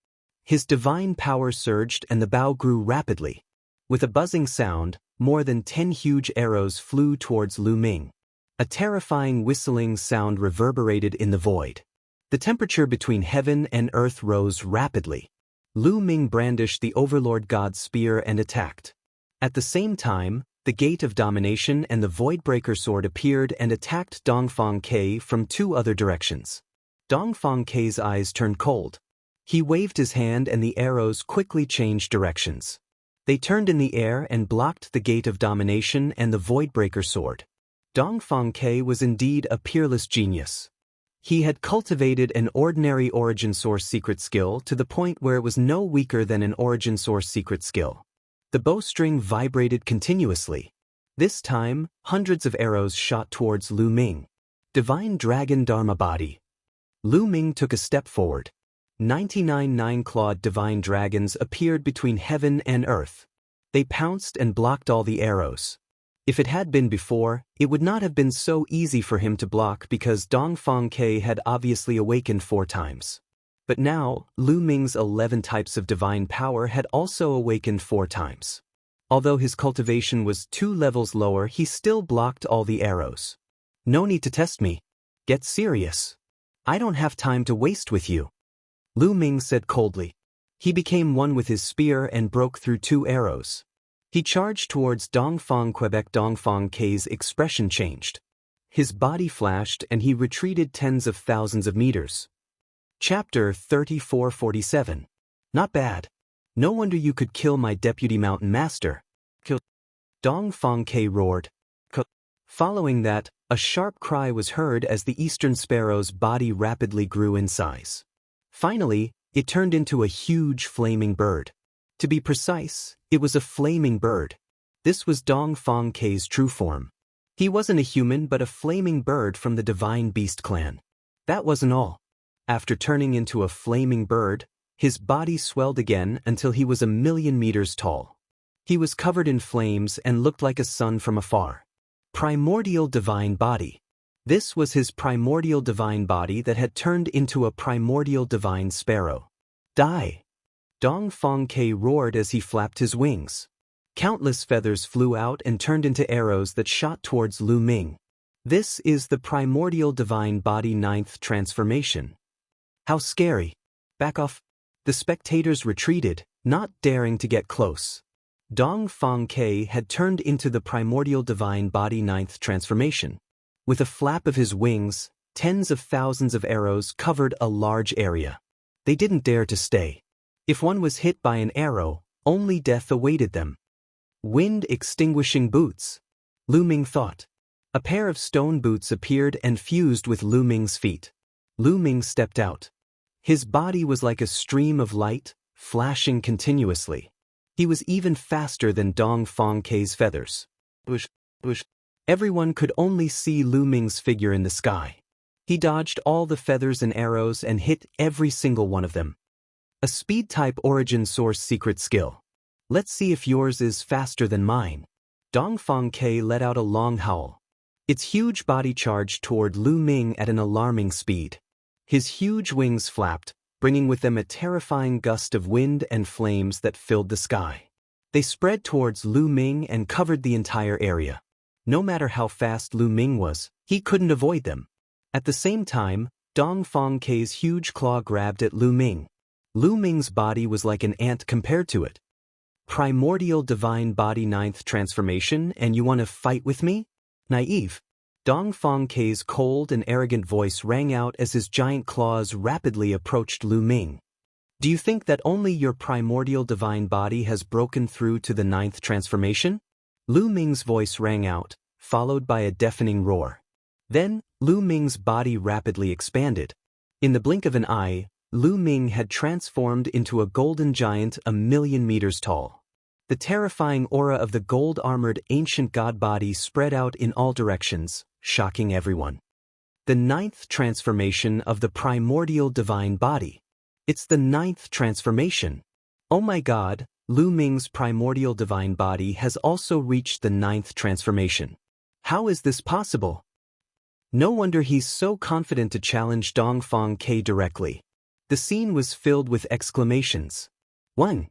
His divine power surged and the bow grew rapidly. With a buzzing sound, more than 10 huge arrows flew towards Lu Ming. A terrifying whistling sound reverberated in the void. The temperature between heaven and earth rose rapidly. Lu Ming brandished the Overlord God's spear and attacked. At the same time, the Gate of Domination and the Voidbreaker sword appeared and attacked Dongfang Ke from 2 other directions. Dongfang Ke's eyes turned cold. He waved his hand and the arrows quickly changed directions. They turned in the air and blocked the Gate of Domination and the Voidbreaker sword. Dongfang Ke was indeed a peerless genius. He had cultivated an ordinary origin source secret skill to the point where it was no weaker than an origin source secret skill. The bowstring vibrated continuously. This time, hundreds of arrows shot towards Lu Ming. Divine Dragon Dharma Body. Lu Ming took a step forward. 99 nine-clawed divine dragons appeared between heaven and earth. They pounced and blocked all the arrows. If it had been before, it would not have been so easy for him to block because Dongfang Ke had obviously awakened 4 times. But now, Lu Ming's 11 types of divine power had also awakened 4 times. Although his cultivation was 2 levels lower, he still blocked all the arrows. No need to test me. Get serious. I don't have time to waste with you. Lu Ming said coldly. He became one with his spear and broke through 2 arrows. He charged towards Dongfang Quebec. Dongfang Ke's expression changed. His body flashed and he retreated tens of thousands of meters. Chapter 3447. Not bad. No wonder you could kill my deputy mountain master. Kill. Dong Fang Ke roared. Following that, a sharp cry was heard as the eastern sparrow's body rapidly grew in size. Finally, it turned into a huge flaming bird. To be precise, it was a flaming bird. This was Dong Fang Ke's true form. He wasn't a human but a flaming bird from the Divine Beast clan. That wasn't all. After turning into a flaming bird, his body swelled again until he was 1,000,000 meters tall. He was covered in flames and looked like a sun from afar. Primordial Divine Body. This was his primordial divine body that had turned into a primordial divine sparrow. Die! Dong Fang Ke roared as he flapped his wings. Countless feathers flew out and turned into arrows that shot towards Lu Ming. This is the primordial divine body 9th transformation. How scary! Back off! The spectators retreated, not daring to get close. Dong Fang Ke had turned into the primordial divine body 9th transformation. With a flap of his wings, tens of thousands of arrows covered a large area. They didn't dare to stay. If one was hit by an arrow, only death awaited them. Wind-extinguishing boots. Lu Ming thought. A pair of stone boots appeared and fused with Lu Ming's feet. Lu Ming stepped out. His body was like a stream of light, flashing continuously. He was even faster than Dong Fang Ke's feathers. Bush. Everyone could only see Lu Ming's figure in the sky. He dodged all the feathers and arrows and hit every single one of them. A speed-type origin source secret skill. Let's see if yours is faster than mine. Dong Fang Ke let out a long howl. Its huge body charged toward Lu Ming at an alarming speed. His huge wings flapped, bringing with them a terrifying gust of wind and flames that filled the sky. They spread towards Lu Ming and covered the entire area. No matter how fast Lu Ming was, he couldn't avoid them. At the same time, Dong Fang Ke's huge claw grabbed at Lu Ming. Lu Ming's body was like an ant compared to it. Primordial Divine Body 9th transformation, and you want to fight with me? Naive. Dong Fang Ke's cold and arrogant voice rang out as his giant claws rapidly approached Lu Ming. Do you think that only your primordial divine body has broken through to the 9th transformation? Lu Ming's voice rang out, followed by a deafening roar. Then, Lu Ming's body rapidly expanded. In the blink of an eye, Lu Ming had transformed into a golden giant 1,000,000 meters tall. The terrifying aura of the gold-armored ancient god body spread out in all directions, shocking everyone. The 9th transformation of the primordial divine body. It's the 9th transformation. Oh my god, Lu Ming's primordial divine body has also reached the 9th transformation. How is this possible? No wonder he's so confident to challenge Dong Fang Ke directly. The scene was filled with exclamations. 1.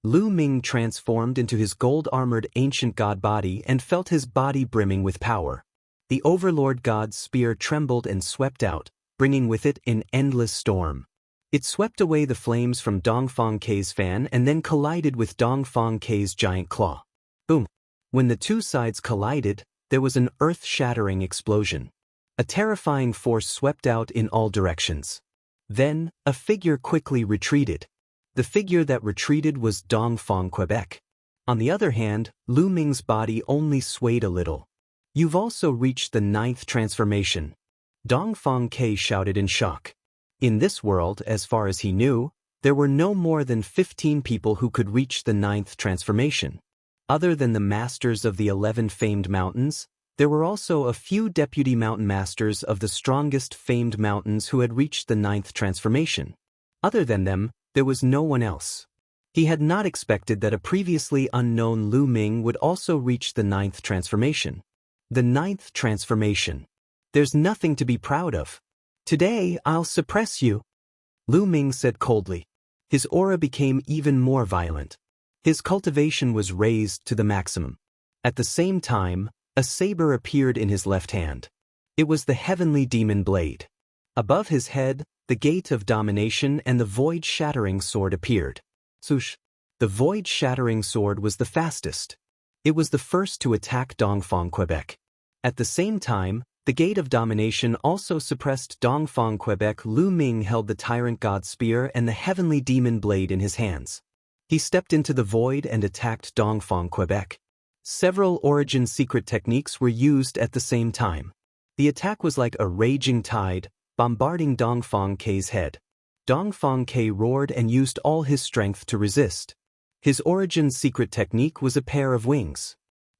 Lu Ming transformed into his gold-armored ancient god body and felt his body brimming with power. The Overlord God's spear trembled and swept out, bringing with it an endless storm. It swept away the flames from Dong Fang Ke's fan and then collided with Dong Fang Ke's giant claw. Boom! When the two sides collided, there was an earth-shattering explosion. A terrifying force swept out in all directions. Then, a figure quickly retreated. The figure that retreated was Dong Fang Quebec. On the other hand, Lu Ming's body only swayed a little. You've also reached the 9th transformation. Dong Fang Ke shouted in shock. In this world, as far as he knew, there were no more than 15 people who could reach the 9th transformation. Other than the masters of the 11 famed mountains, there were also a few deputy mountain masters of the strongest famed mountains who had reached the 9th transformation. Other than them, there was no one else. He had not expected that a previously unknown Lu Ming would also reach the 9th transformation. The 9th transformation. There's nothing to be proud of. Today, I'll suppress you, Lu Ming said coldly. His aura became even more violent. His cultivation was raised to the maximum. At the same time, a saber appeared in his left hand. It was the heavenly demon blade. Above his head, the gate of domination and the void-shattering sword appeared. Swoosh! The void-shattering sword was the fastest. It was the first to attack Dong Fang Quebec. At the same time, the gate of domination also suppressed Dong Fang Quebec. Lu Ming held the tyrant god spear and the heavenly demon blade in his hands. He stepped into the void and attacked Dongfang, Quebec. Several origin secret techniques were used at the same time. The attack was like a raging tide, bombarding Dongfang K's head. Dongfang K roared and used all his strength to resist. His origin secret technique was a pair of wings.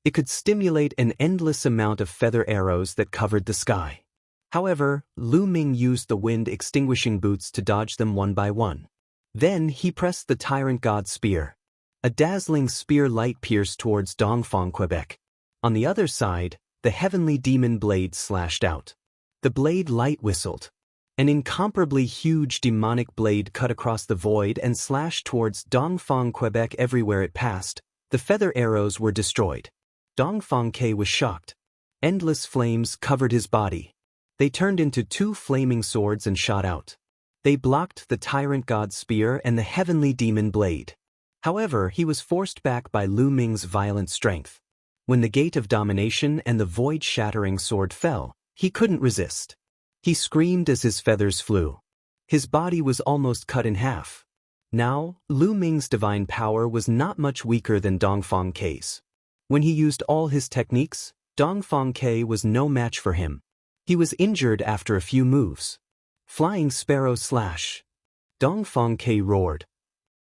It could stimulate an endless amount of feather arrows that covered the sky. However, Lu Ming used the wind-extinguishing boots to dodge them one by one. Then he pressed the Tyrant God Spear. A dazzling spear light pierced towards Dongfang, Quebec. On the other side, the heavenly demon blade slashed out. The blade light whistled. An incomparably huge demonic blade cut across the void and slashed towards Dongfang, Quebec. Everywhere it passed, the feather arrows were destroyed. Dongfang K was shocked. Endless flames covered his body. They turned into two flaming swords and shot out. They blocked the Tyrant God Spear and the heavenly demon blade. However, he was forced back by Lu Ming's violent strength. When the Gate of Domination and the void-shattering sword fell, he couldn't resist. He screamed as his feathers flew. His body was almost cut in half. Now, Lu Ming's divine power was not much weaker than Dongfang K's. When he used all his techniques, Dongfang K was no match for him. He was injured after a few moves. Flying Sparrow Slash. Dongfang K roared.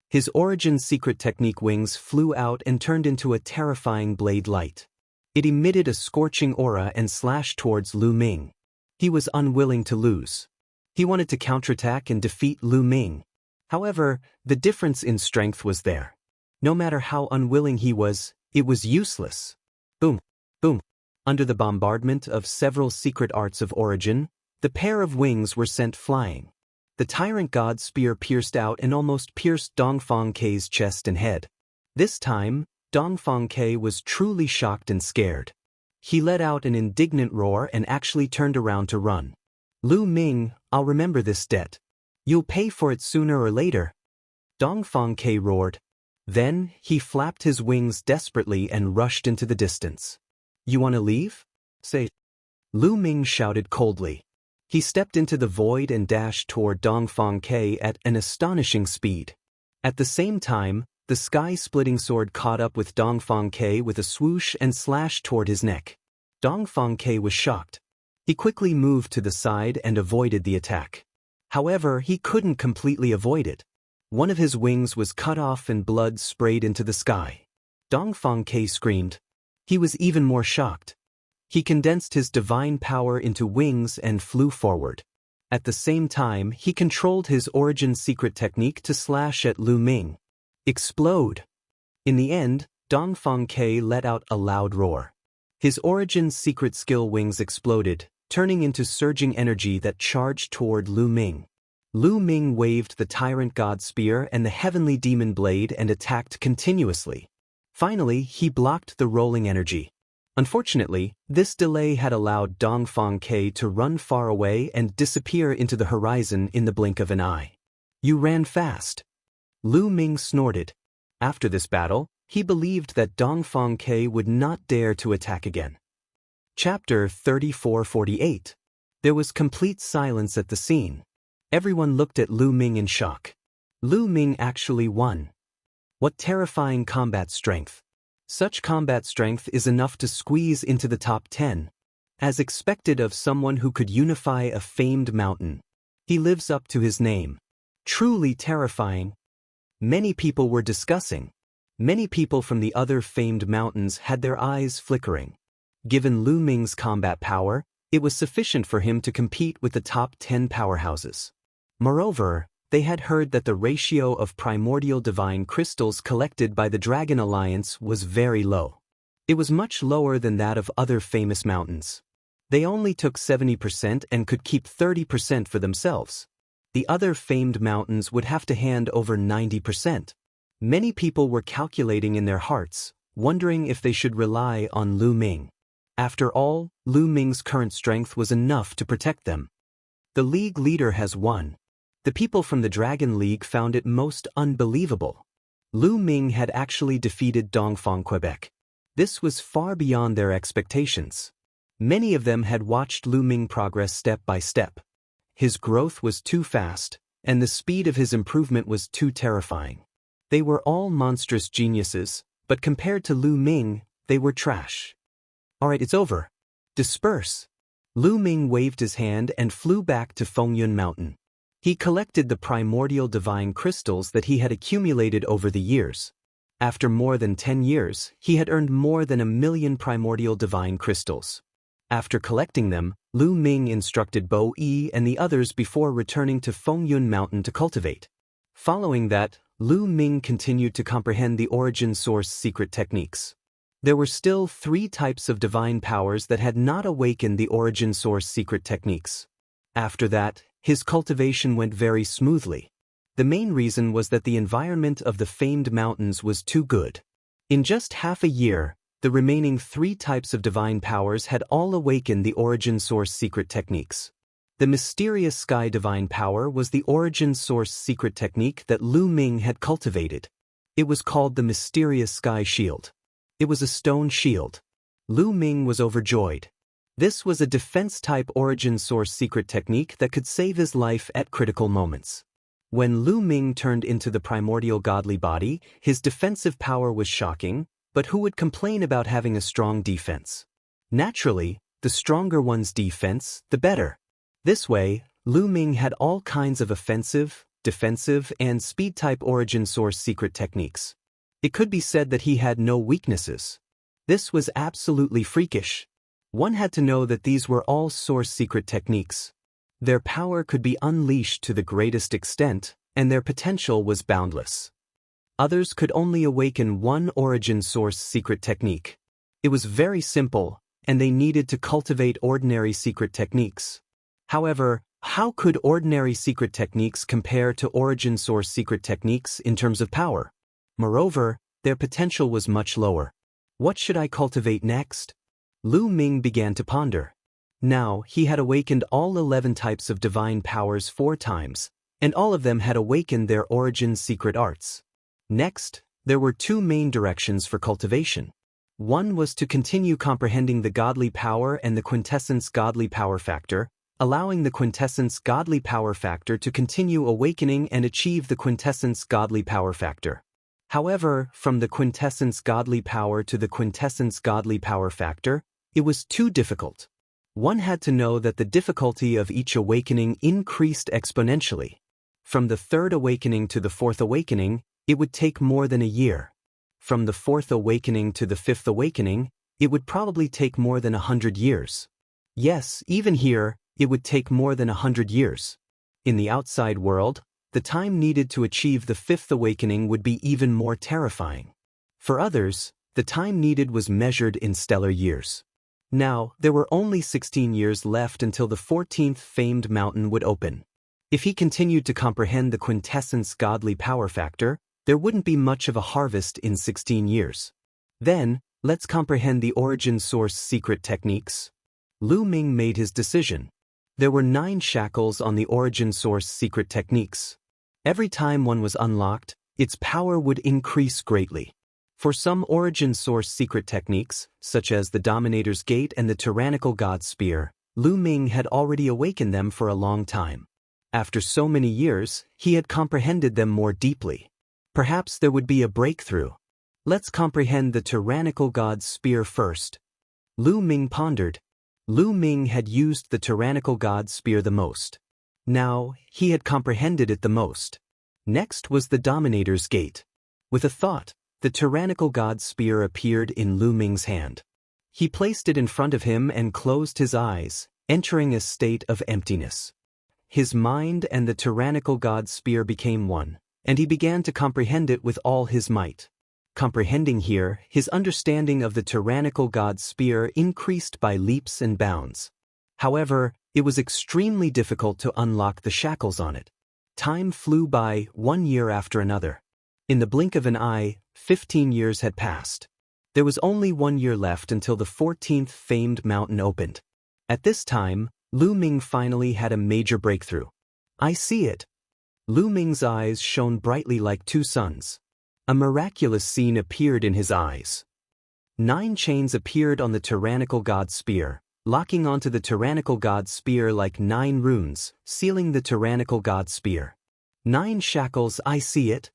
His origin secret technique wings flew out and turned into a terrifying blade light. It emitted a scorching aura and slashed towards Lu Ming. He was unwilling to lose. He wanted to counterattack and defeat Lu Ming. However, the difference in strength was there. No matter how unwilling he was, it was useless. Boom, boom. Under the bombardment of several secret arts of origin, the pair of wings were sent flying. The Tyrant God Spear pierced out and almost pierced Dongfang K's chest and head. This time, Dongfang K was truly shocked and scared. He let out an indignant roar and actually turned around to run. Lu Ming, I'll remember this debt. You'll pay for it sooner or later. Dongfang K roared. Then, he flapped his wings desperately and rushed into the distance. You want to leave? Say. Lu Ming shouted coldly. He stepped into the void and dashed toward Dongfang K at an astonishing speed. At the same time, the sky-splitting sword caught up with Dongfang K with a swoosh and slashed toward his neck. Dongfang K was shocked. He quickly moved to the side and avoided the attack. However, he couldn't completely avoid it. One of his wings was cut off and blood sprayed into the sky. Dongfang K screamed. He was even more shocked. He condensed his divine power into wings and flew forward. At the same time, he controlled his origin secret technique to slash at Lu Ming. Explode! In the end, Dongfang K let out a loud roar. His origin secret skill wings exploded, turning into surging energy that charged toward Lu Ming. Lu Ming waved the Tyrant God Spear and the Heavenly Demon Blade and attacked continuously. Finally, he blocked the rolling energy. Unfortunately, this delay had allowed Dongfang K to run far away and disappear into the horizon in the blink of an eye. You ran fast. Lu Ming snorted. After this battle, he believed that Dongfang K would not dare to attack again. Chapter 34-48. There was complete silence at the scene. Everyone looked at Lu Ming in shock. Lu Ming actually won. What terrifying combat strength. Such combat strength is enough to squeeze into the top 10. As expected of someone who could unify a famed mountain. He lives up to his name. Truly terrifying. Many people were discussing. Many people from the other famed mountains had their eyes flickering. Given Lu Ming's combat power, it was sufficient for him to compete with the top 10 powerhouses. Moreover, they had heard that the ratio of primordial divine crystals collected by the Dragon Alliance was very low. It was much lower than that of other famous mountains. They only took 70% and could keep 30% for themselves. The other famed mountains would have to hand over 90%. Many people were calculating in their hearts, wondering if they should rely on Lu Ming. After all, Lu Ming's current strength was enough to protect them. The league leader has won. The people from the Dragon League found it most unbelievable. Lu Ming had actually defeated Dongfang Quebec. This was far beyond their expectations. Many of them had watched Lu Ming progress step by step. His growth was too fast, and the speed of his improvement was too terrifying. They were all monstrous geniuses, but compared to Lu Ming, they were trash. Alright, it's over. Disperse. Lu Ming waved his hand and flew back to Fengyun Mountain. He collected the primordial divine crystals that he had accumulated over the years. After more than 10 years, he had earned more than 1,000,000 primordial divine crystals. After collecting them, Lu Ming instructed Bo Yi and the others before returning to Fengyun Mountain to cultivate. Following that, Lu Ming continued to comprehend the origin source secret techniques. There were still 3 types of divine powers that had not awakened the origin source secret techniques. After that, his cultivation went very smoothly. The main reason was that the environment of the famed mountains was too good. In just half a year, the remaining 3 types of divine powers had all awakened the origin source secret techniques. The mysterious sky divine power was the origin source secret technique that Lu Ming had cultivated. It was called the mysterious sky shield. It was a stone shield. Lu Ming was overjoyed. This was a defense-type origin source secret technique that could save his life at critical moments. When Lu Ming turned into the primordial godly body, his defensive power was shocking, but who would complain about having a strong defense? Naturally, the stronger one's defense, the better. This way, Lu Ming had all kinds of offensive, defensive, and speed-type origin source secret techniques. It could be said that he had no weaknesses. This was absolutely freakish. One had to know that these were all source secret techniques. Their power could be unleashed to the greatest extent, and their potential was boundless. Others could only awaken one origin source secret technique. It was very simple, and they needed to cultivate ordinary secret techniques. However, how could ordinary secret techniques compare to origin source secret techniques in terms of power? Moreover, their potential was much lower. What should I cultivate next? Lu Ming began to ponder. Now, he had awakened all 11 types of divine powers 4 times, and all of them had awakened their origin secret arts. Next, there were 2 main directions for cultivation. One was to continue comprehending the godly power and the quintessence godly power factor, allowing the quintessence godly power factor to continue awakening and achieve the quintessence godly power factor. However, from the quintessence godly power to the quintessence godly power factor, it was too difficult. One had to know that the difficulty of each awakening increased exponentially. From the 3rd awakening to the 4th awakening, it would take more than a year. From the 4th awakening to the 5th awakening, it would probably take more than 100 years. Yes, even here, it would take more than 100 years. In the outside world, the time needed to achieve the 5th awakening would be even more terrifying. For others, the time needed was measured in stellar years. Now, there were only 16 years left until the 14th famed mountain would open. If he continued to comprehend the quintessence godly power factor, there wouldn't be much of a harvest in 16 years. Then, let's comprehend the origin source secret techniques. Lu Ming made his decision. There were 9 shackles on the origin source secret techniques. Every time one was unlocked, its power would increase greatly. For some origin source secret techniques, such as the Dominator's Gate and the Tyrannical God Spear, Lu Ming had already awakened them for a long time. After so many years, he had comprehended them more deeply. Perhaps there would be a breakthrough. Let's comprehend the Tyrannical God Spear first. Lu Ming pondered. Lu Ming had used the Tyrannical God Spear the most. Now, he had comprehended it the most. Next was the Dominator's Gate. With a thought, the Tyrannical God Spear appeared in Lu Ming's hand. He placed it in front of him and closed his eyes, entering a state of emptiness. His mind and the Tyrannical God Spear became one, and he began to comprehend it with all his might. Comprehending here, his understanding of the Tyrannical God Spear increased by leaps and bounds. However, it was extremely difficult to unlock the shackles on it. Time flew by, 1 year after another. In the blink of an eye, 15 years had passed. There was only 1 year left until the 14th famed mountain opened. At this time, Lu Ming finally had a major breakthrough. I see it. Lu Ming's eyes shone brightly like 2 suns. A miraculous scene appeared in his eyes. 9 chains appeared on the Tyrannical God Spear, locking onto the Tyrannical God Spear like 9 runes, sealing the Tyrannical God Spear. 9 shackles, I see it.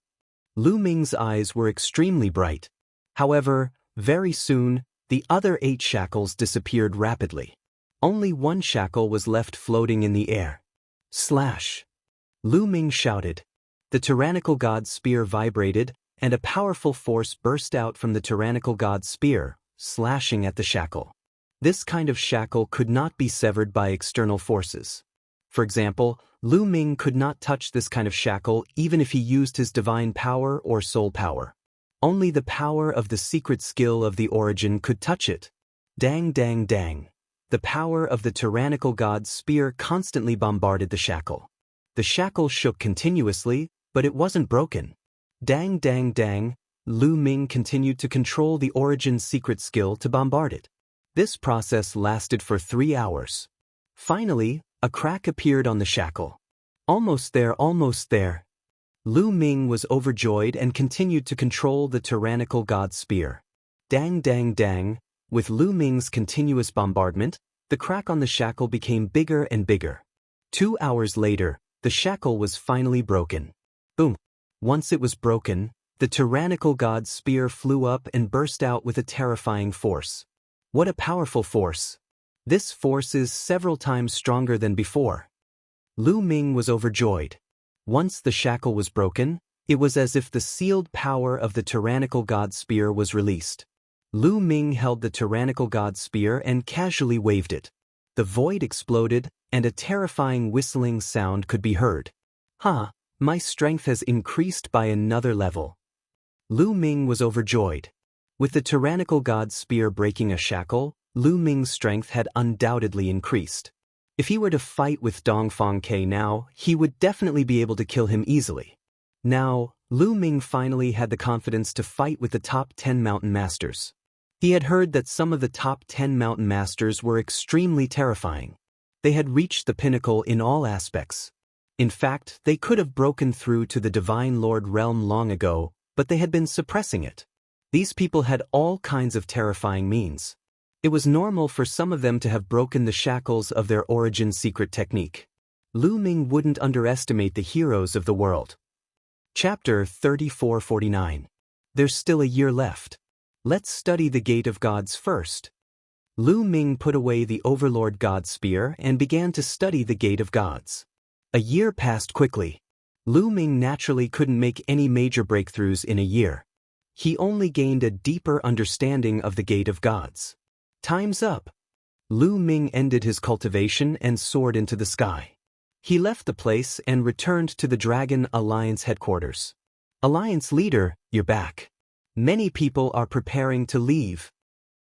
Lu Ming's eyes were extremely bright. However, very soon, the other 8 shackles disappeared rapidly. Only one shackle was left floating in the air. Slash! Lu Ming shouted. The tyrannical god's spear vibrated, and a powerful force burst out from the tyrannical god's spear, slashing at the shackle. This kind of shackle could not be severed by external forces. For example, Lu Ming could not touch this kind of shackle even if he used his divine power or soul power. Only the power of the secret skill of the origin could touch it. Dang dang dang. The power of the tyrannical god's spear constantly bombarded the shackle. The shackle shook continuously, but it wasn't broken. Dang dang dang, Lu Ming continued to control the origin's secret skill to bombard it. This process lasted for 3 hours. Finally, a crack appeared on the shackle. Almost there, almost there. Lu Ming was overjoyed and continued to control the tyrannical god's spear. Dang dang dang, with Lu Ming's continuous bombardment, the crack on the shackle became bigger and bigger. 2 hours later, the shackle was finally broken. Boom! Once it was broken, the tyrannical god's spear flew up and burst out with a terrifying force. What a powerful force! This force is several times stronger than before. Lu Ming was overjoyed. Once the shackle was broken, it was as if the sealed power of the tyrannical god's spear was released. Lu Ming held the tyrannical god's spear and casually waved it. The void exploded, and a terrifying whistling sound could be heard. Ha! My strength has increased by another level. Lu Ming was overjoyed. With the tyrannical god's spear breaking a shackle, Lu Ming's strength had undoubtedly increased. If he were to fight with Dongfang Ke now, he would definitely be able to kill him easily. Now, Lu Ming finally had the confidence to fight with the top 10 mountain masters. He had heard that some of the top 10 mountain masters were extremely terrifying. They had reached the pinnacle in all aspects. In fact, they could have broken through to the Divine Lord realm long ago, but they had been suppressing it. These people had all kinds of terrifying means. It was normal for some of them to have broken the shackles of their origin secret technique. Lu Ming wouldn't underestimate the heroes of the world. Chapter 3449. There's still a year left. Let's study the Gate of Gods first. Lu Ming put away the Overlord God Spear and began to study the Gate of Gods. A year passed quickly. Lu Ming naturally couldn't make any major breakthroughs in a year. He only gained a deeper understanding of the Gate of Gods. Time's up. Lu Ming ended his cultivation and soared into the sky. He left the place and returned to the Dragon Alliance headquarters. Alliance leader, you're back. Many people are preparing to leave.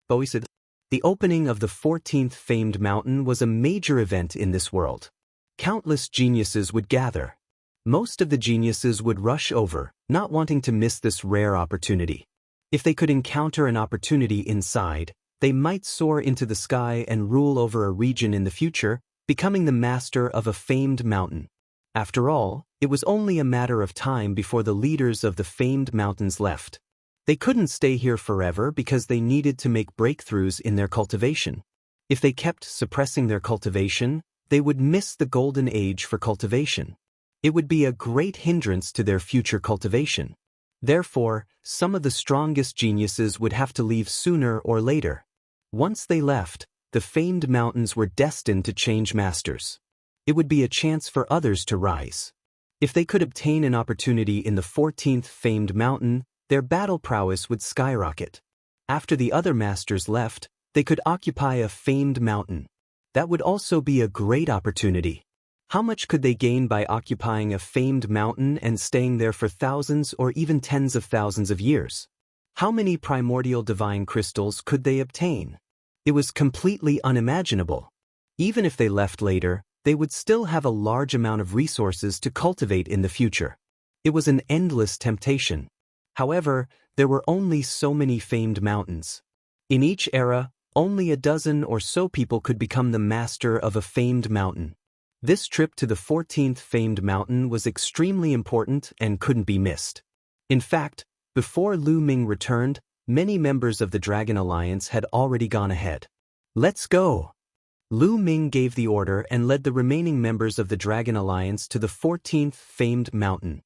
Bowie said. The opening of the 14th famed mountain was a major event in this world. Countless geniuses would gather. Most of the geniuses would rush over, not wanting to miss this rare opportunity. If they could encounter an opportunity inside, they might soar into the sky and rule over a region in the future, becoming the master of a famed mountain. After all, it was only a matter of time before the leaders of the famed mountains left. They couldn't stay here forever because they needed to make breakthroughs in their cultivation. If they kept suppressing their cultivation, they would miss the golden age for cultivation. It would be a great hindrance to their future cultivation. Therefore, some of the strongest geniuses would have to leave sooner or later. Once they left, the famed mountains were destined to change masters. It would be a chance for others to rise. If they could obtain an opportunity in the 14th famed mountain, their battle prowess would skyrocket. After the other masters left, they could occupy a famed mountain. That would also be a great opportunity. How much could they gain by occupying a famed mountain and staying there for thousands or even tens of thousands of years? How many primordial divine crystals could they obtain? It was completely unimaginable. Even if they left later, they would still have a large amount of resources to cultivate in the future. It was an endless temptation. However, there were only so many famed mountains. In each era, only a dozen or so people could become the master of a famed mountain. This trip to the 14th famed mountain was extremely important and couldn't be missed. In fact, before Lu Ming returned, many members of the Dragon Alliance had already gone ahead. Let's go! Lu Ming gave the order and led the remaining members of the Dragon Alliance to the 14th famed mountain.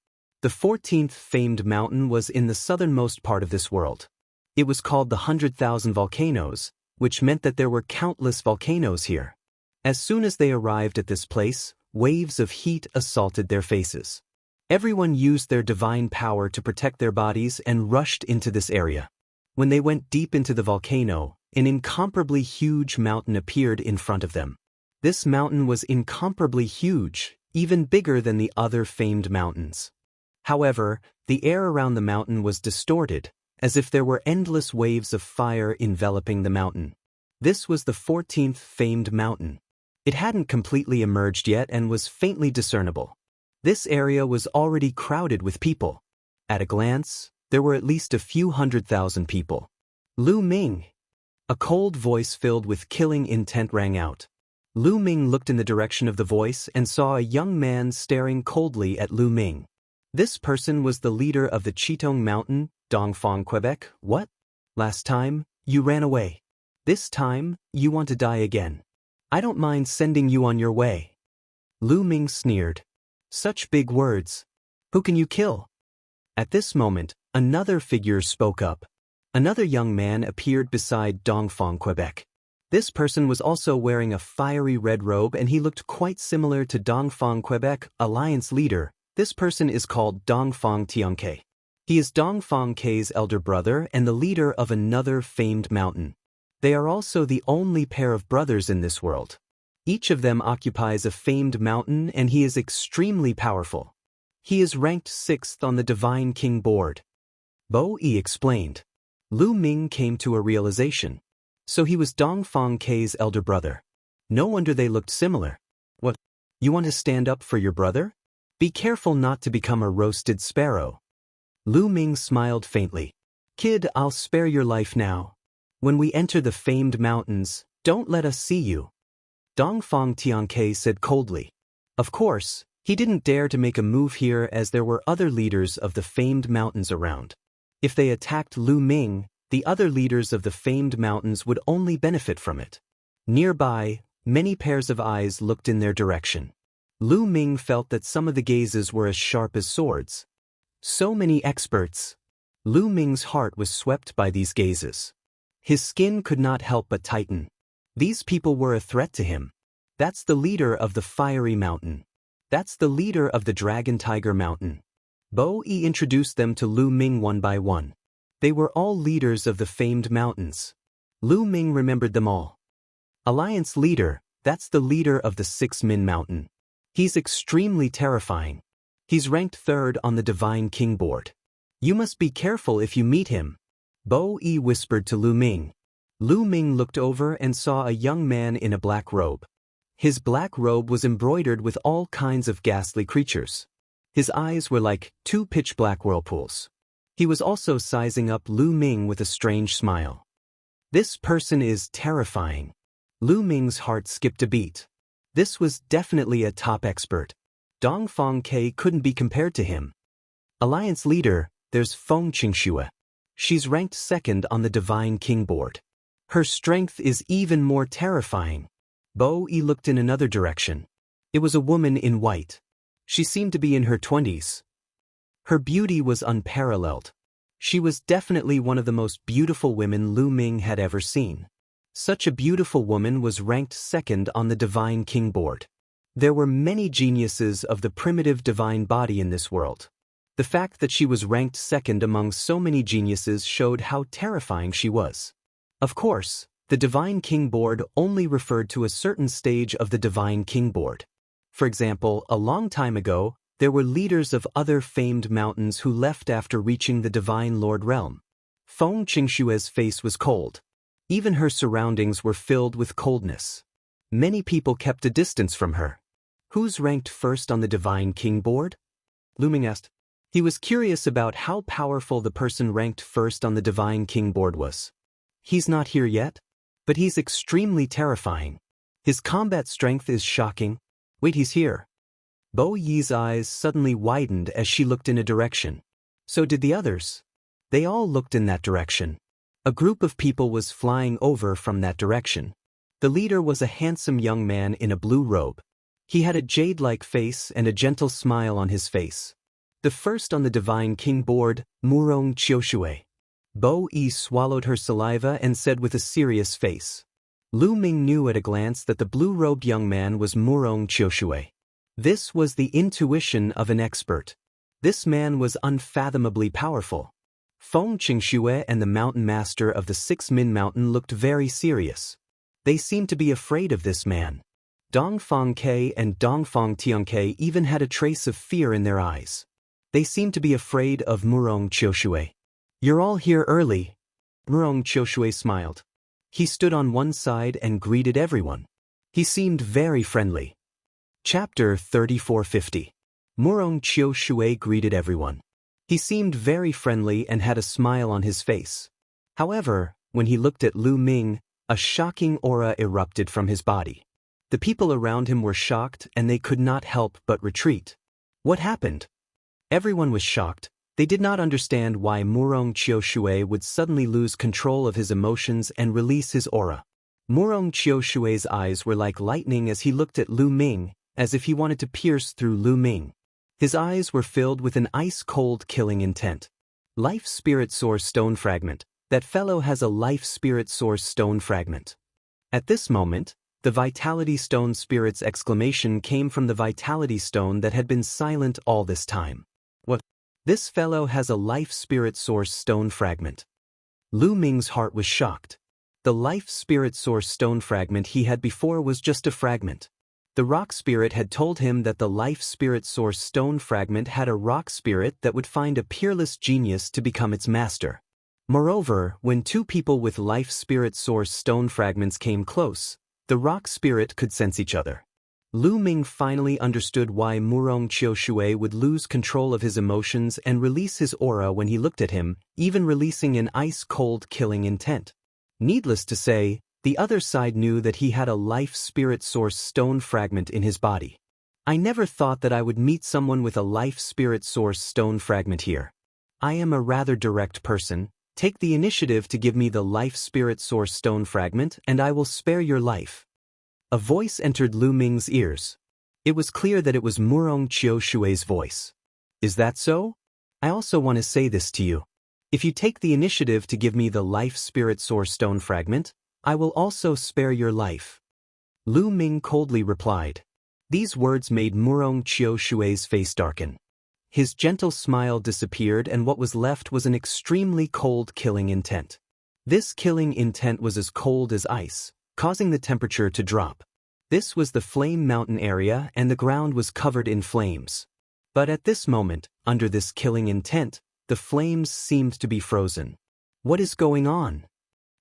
The 14th famed mountain was in the southernmost part of this world. It was called the 100,000 volcanoes, which meant that there were countless volcanoes here. As soon as they arrived at this place, waves of heat assaulted their faces. Everyone used their divine power to protect their bodies and rushed into this area. When they went deep into the volcano, an incomparably huge mountain appeared in front of them. This mountain was incomparably huge, even bigger than the other famed mountains. However, the air around the mountain was distorted, as if there were endless waves of fire enveloping the mountain. This was the 14th famed mountain. It hadn't completely emerged yet and was faintly discernible. This area was already crowded with people. At a glance, there were at least a few 100,000 people. Lu Ming! A cold voice filled with killing intent rang out. Lu Ming looked in the direction of the voice and saw a young man staring coldly at Lu Ming. This person was the leader of the Chitong Mountain, Dongfang, Quebec. What? Last time, you ran away. This time, you want to die again. I don't mind sending you on your way. Lu Ming sneered. Such big words. Who can you kill? At this moment, another figure spoke up. Another young man appeared beside Dongfang, Quebec. This person was also wearing a fiery red robe and he looked quite similar to Dongfang, Quebec, alliance leader. This person is called Dongfang Tianke. He is Dongfang K's elder brother and the leader of another famed mountain. They are also the only pair of brothers in this world. Each of them occupies a famed mountain and he is extremely powerful. He is ranked 6th on the Divine King board. Bo Yi explained. Lu Ming came to a realization. So he was Dongfang K's elder brother. No wonder they looked similar. What? You want to stand up for your brother? Be careful not to become a roasted sparrow. Lu Ming smiled faintly. Kid, I'll spare your life now. When we enter the famed mountains, don't let us see you. Dongfang Tianke said coldly. Of course, he didn't dare to make a move here as there were other leaders of the famed mountains around. If they attacked Lu Ming, the other leaders of the famed mountains would only benefit from it. Nearby, many pairs of eyes looked in their direction. Lu Ming felt that some of the gazes were as sharp as swords. So many experts. Lu Ming's heart was swept by these gazes. His skin could not help but tighten. These people were a threat to him. That's the leader of the Fiery Mountain. That's the leader of the Dragon Tiger Mountain. Bo Yi introduced them to Lu Ming one by one. They were all leaders of the famed mountains. Lu Ming remembered them all. Alliance leader, that's the leader of the 6 Min Mountain. He's extremely terrifying. He's ranked 3rd on the Divine King board. You must be careful if you meet him. Bo Yi whispered to Lu Ming. Lu Ming looked over and saw a young man in a black robe. His black robe was embroidered with all kinds of ghastly creatures. His eyes were like 2 pitch-black whirlpools. He was also sizing up Lu Ming with a strange smile. This person is terrifying. Lu Ming's heart skipped a beat. This was definitely a top expert. Dongfang Ke couldn't be compared to him. Alliance leader, there's Feng Qingxue. She's ranked 2nd on the Divine King board. Her strength is even more terrifying. Bo Yi looked in another direction. It was a woman in white. She seemed to be in her 20s. Her beauty was unparalleled. She was definitely one of the most beautiful women Lu Ming had ever seen. Such a beautiful woman was ranked 2nd on the Divine King board. There were many geniuses of the primitive divine body in this world. The fact that she was ranked 2nd among so many geniuses showed how terrifying she was. Of course, the Divine King board only referred to a certain stage of the Divine King board. For example, a long time ago, there were leaders of other famed mountains who left after reaching the Divine Lord realm. Feng Qingxue's face was cold. Even her surroundings were filled with coldness. Many people kept a distance from her. Who's ranked 1st on the Divine King board? Lu Ming asked. He was curious about how powerful the person ranked 1st on the Divine King board was. He's not here yet, but he's extremely terrifying. His combat strength is shocking. Wait, he's here. Bo Yi's eyes suddenly widened as she looked in a direction. So did the others. They all looked in that direction. A group of people was flying over from that direction. The leader was a handsome young man in a blue robe. He had a jade-like face and a gentle smile on his face. The first on the Divine King board, Murong Qiushui. Bo Yi swallowed her saliva and said with a serious face. Lu Ming knew at a glance that the blue-robed young man was Murong Qiushui. This was the intuition of an expert. This man was unfathomably powerful. Feng Qingxue and the mountain master of the Six Min Mountain looked very serious. They seemed to be afraid of this man. Dongfang Ke and Dongfang Tianke even had a trace of fear in their eyes. They seemed to be afraid of Murong Qiushui. "You're all here early." Murong Qiushui smiled. He stood on one side and greeted everyone. He seemed very friendly. Chapter 3450. Murong Qiushui greeted everyone. He seemed very friendly and had a smile on his face. However, when he looked at Lu Ming, a shocking aura erupted from his body. The people around him were shocked and they could not help but retreat. What happened? Everyone was shocked. They did not understand why Murong Qiushui would suddenly lose control of his emotions and release his aura. Murong Qiushui's eyes were like lightning as he looked at Lu Ming, as if he wanted to pierce through Lu Ming. His eyes were filled with an ice-cold killing intent. Life Spirit Source Stone Fragment. That fellow has a Life Spirit Source Stone Fragment. At this moment, the Vitality Stone Spirit's exclamation came from the Vitality Stone that had been silent all this time. What? This fellow has a Life Spirit Source Stone Fragment. Lu Ming's heart was shocked. The Life Spirit Source Stone Fragment he had before was just a fragment. The Rock Spirit had told him that the Life Spirit Source Stone Fragment had a rock spirit that would find a peerless genius to become its master. Moreover, when two people with Life Spirit Source Stone Fragments came close, the rock spirit could sense each other. Lu Ming finally understood why Murong Qiushui would lose control of his emotions and release his aura when he looked at him, even releasing an ice-cold killing intent. Needless to say, the other side knew that he had a Life Spirit Source Stone Fragment in his body. I never thought that I would meet someone with a Life Spirit Source Stone Fragment here. I am a rather direct person. Take the initiative to give me the Life Spirit Source Stone Fragment and I will spare your life. A voice entered Lu Ming's ears. It was clear that it was Murong Qiushui's voice. Is that so? I also want to say this to you. If you take the initiative to give me the Life Spirit Source Stone Fragment, I will also spare your life. Lu Ming coldly replied. These words made Murong Qiushui's face darken. His gentle smile disappeared and what was left was an extremely cold killing intent. This killing intent was as cold as ice, causing the temperature to drop. This was the Flame Mountain area and the ground was covered in flames. But at this moment, under this killing intent, the flames seemed to be frozen. What is going on?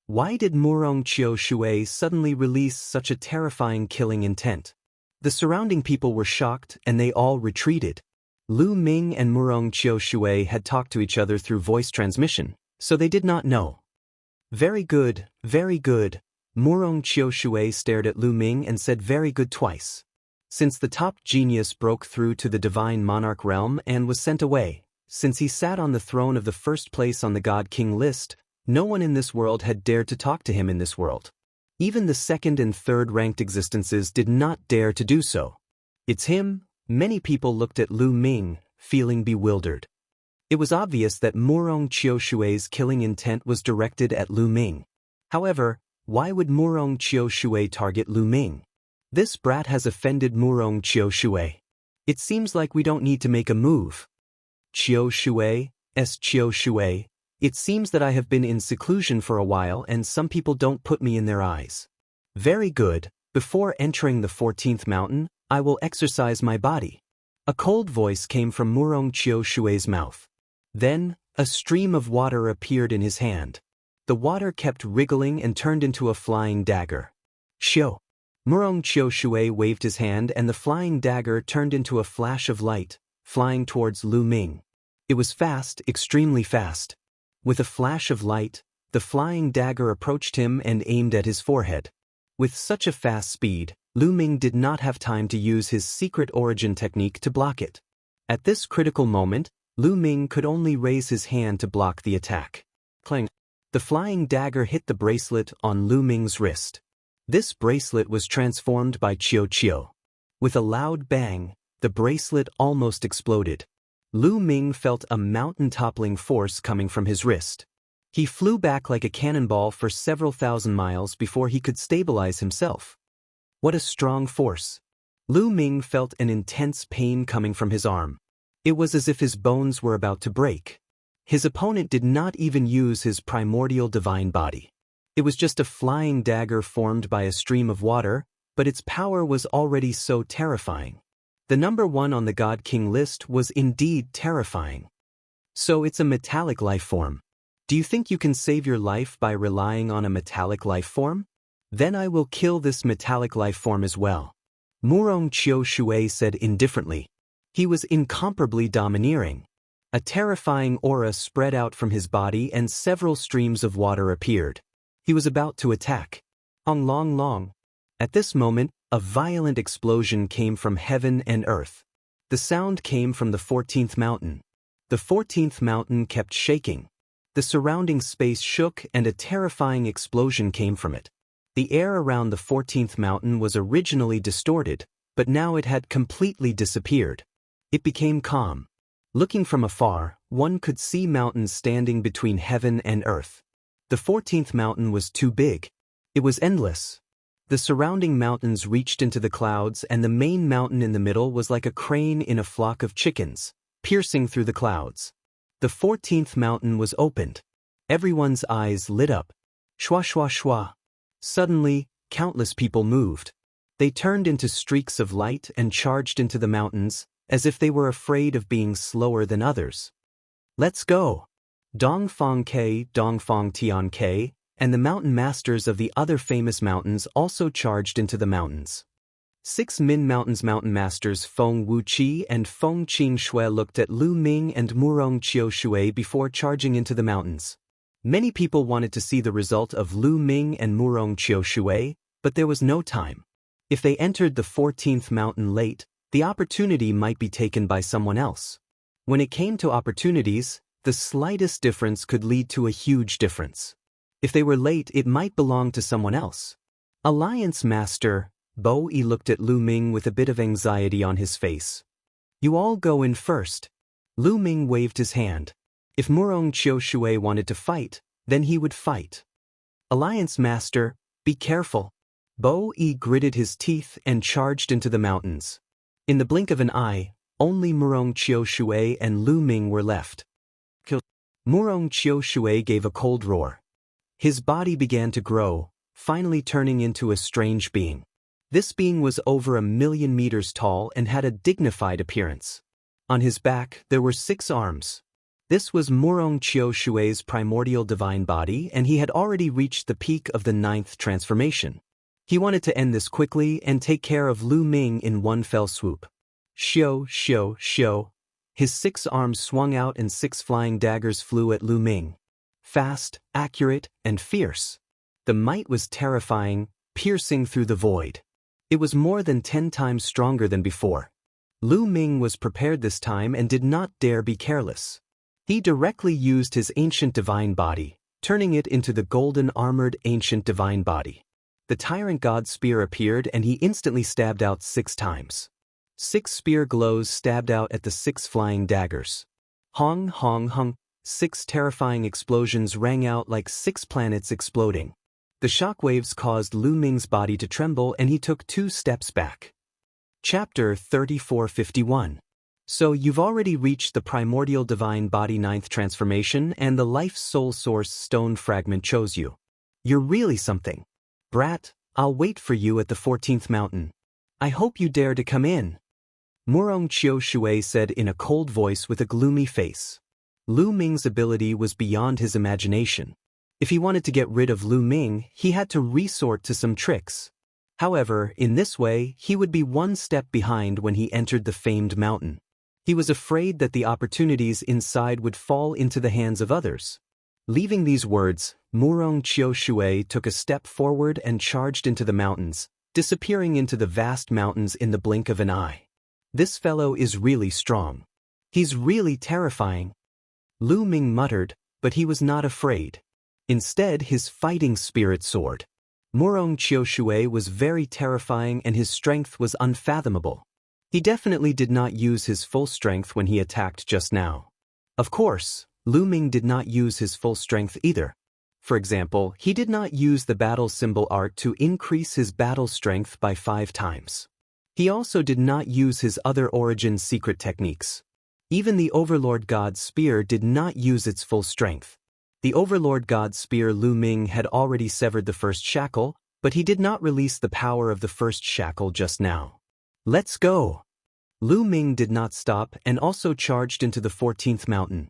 Why did Murong Qiushui suddenly release such a terrifying killing intent? The surrounding people were shocked and they all retreated. Lu Ming and Murong Qiushui had talked to each other through voice transmission, so they did not know. Very good, very good. Murong Qiushui stared at Lu Ming and said very good twice. Since the top genius broke through to the divine monarch realm and was sent away, since he sat on the throne of the first place on the God King list, no one in this world had dared to talk to him in this world. Even the second and third ranked existences did not dare to do so. It's him. Many people looked at Lu Ming, feeling bewildered. It was obvious that Murong Qiushui's killing intent was directed at Lu Ming. However, why would Murong Qiushui target Lu Ming? This brat has offended Murong Qiushui. It seems like we don't need to make a move. Qiushui. It seems that I have been in seclusion for a while and some people don't put me in their eyes. Very good. Before entering the 14th mountain, I will exercise my body. A cold voice came from Murong Qiushui's mouth. Then, a stream of water appeared in his hand. The water kept wriggling and turned into a flying dagger. Xiu. Murong Qiushui waved his hand and the flying dagger turned into a flash of light, flying towards Lu Ming. It was fast, extremely fast. With a flash of light, the flying dagger approached him and aimed at his forehead. With such a fast speed, Lu Ming did not have time to use his secret origin technique to block it. At this critical moment, Lu Ming could only raise his hand to block the attack. Clang! The flying dagger hit the bracelet on Lu Ming's wrist. This bracelet was transformed by Qiu. With a loud bang, the bracelet almost exploded. Lu Ming felt a mountain-toppling force coming from his wrist. He flew back like a cannonball for several thousand miles before he could stabilize himself. What a strong force! Lu Ming felt an intense pain coming from his arm. It was as if his bones were about to break. His opponent did not even use his primordial divine body. It was just a flying dagger formed by a stream of water, but its power was already so terrifying. The number 1 on the God King list was indeed terrifying. So it's a metallic life form. Do you think you can save your life by relying on a metallic life form? Then I will kill this metallic life form as well. Murong Qiu Shui said indifferently. He was incomparably domineering. A terrifying aura spread out from his body and several streams of water appeared. He was about to attack. Long long. At this moment, a violent explosion came from heaven and earth. The sound came from the 14th mountain. The 14th mountain kept shaking. The surrounding space shook and a terrifying explosion came from it. The air around the 14th mountain was originally distorted, but now it had completely disappeared. It became calm. Looking from afar, one could see mountains standing between heaven and earth. The 14th mountain was too big. It was endless. The surrounding mountains reached into the clouds, and the main mountain in the middle was like a crane in a flock of chickens, piercing through the clouds. The 14th mountain was opened. Everyone's eyes lit up. Shwa shwa shwa. Suddenly, countless people moved. They turned into streaks of light and charged into the mountains, as if they were afraid of being slower than others. Let's go! Dongfang Tian Ke, and the mountain masters of the other famous mountains also charged into the mountains. 6 Min Mountains mountain masters Feng Wuqi and Feng Qing Shui looked at Lu Ming and Murong Qiu Shui before charging into the mountains. Many people wanted to see the result of Lu Ming and Murong Qiu Shui, but there was no time. If they entered the 14th mountain late, the opportunity might be taken by someone else. When it came to opportunities, the slightest difference could lead to a huge difference. If they were late, it might belong to someone else. Alliance Master Bo Yi looked at Lu Ming with a bit of anxiety on his face. You all go in first. Lu Ming waved his hand. If Murong Qiu Shui wanted to fight, then he would fight. Alliance Master, be careful. Bo Yi gritted his teeth and charged into the mountains. In the blink of an eye, only Murong Qiu Shui and Lu Ming were left. Murong Qiu Shui gave a cold roar. His body began to grow, finally turning into a strange being. This being was over 1,000,000 meters tall and had a dignified appearance. On his back, there were 6 arms. This was Murong Qiu Shui's primordial divine body, and he had already reached the peak of the 9th transformation. He wanted to end this quickly and take care of Lu Ming in one fell swoop. Xiu, xiu, xiu. His 6 arms swung out and 6 flying daggers flew at Lu Ming. Fast, accurate, and fierce. The might was terrifying, piercing through the void. It was more than 10 times stronger than before. Lu Ming was prepared this time and did not dare be careless. He directly used his ancient divine body, turning it into the golden armored ancient divine body. The tyrant god spear appeared and he instantly stabbed out 6 times. 6 spear glows stabbed out at the 6 flying daggers. Hong hong hong, 6 terrifying explosions rang out like 6 planets exploding. The shockwaves caused Lu Ming's body to tremble and he took 2 steps back. Chapter 3451. So you've already reached the primordial divine body 9th transformation and the life soul source stone fragment chose you. You're really something. Brat, I'll wait for you at the 14th mountain. I hope you dare to come in. Murong Qiu Shui said in a cold voice with a gloomy face. Lu Ming's ability was beyond his imagination. If he wanted to get rid of Lu Ming, he had to resort to some tricks. However, in this way, he would be 1 step behind when he entered the famed mountain. He was afraid that the opportunities inside would fall into the hands of others. Leaving these words, Murong Qiu Shui took a step forward and charged into the mountains, disappearing into the vast mountains in the blink of an eye. This fellow is really strong. He's really terrifying. Lu Ming muttered, but he was not afraid. Instead, his fighting spirit soared. Murong Qiu Shui was very terrifying and his strength was unfathomable. He definitely did not use his full strength when he attacked just now. Of course, Lu Ming did not use his full strength either. For example, he did not use the battle symbol art to increase his battle strength by 5 times. He also did not use his other origin secret techniques. Even the Overlord God's Spear did not use its full strength. The Overlord God's Spear Lu Ming had already severed the first shackle, but he did not release the power of the first shackle just now. Let's go! Lu Ming did not stop and also charged into the 14th mountain.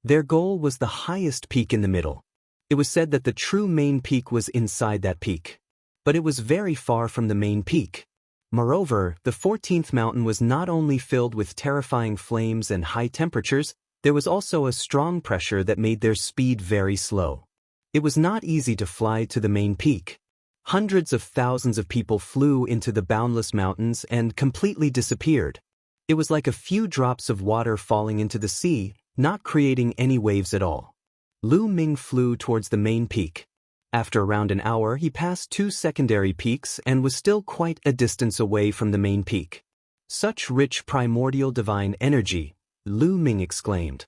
Their goal was the highest peak in the middle. It was said that the true main peak was inside that peak. But it was very far from the main peak. Moreover, the 14th mountain was not only filled with terrifying flames and high temperatures, there was also a strong pressure that made their speed very slow. It was not easy to fly to the main peak. Hundreds of thousands of people flew into the boundless mountains and completely disappeared. It was like a few drops of water falling into the sea, not creating any waves at all. Lu Ming flew towards the main peak. After around an hour, he passed 2 secondary peaks and was still quite a distance away from the main peak. Such rich primordial divine energy, Lu Ming exclaimed.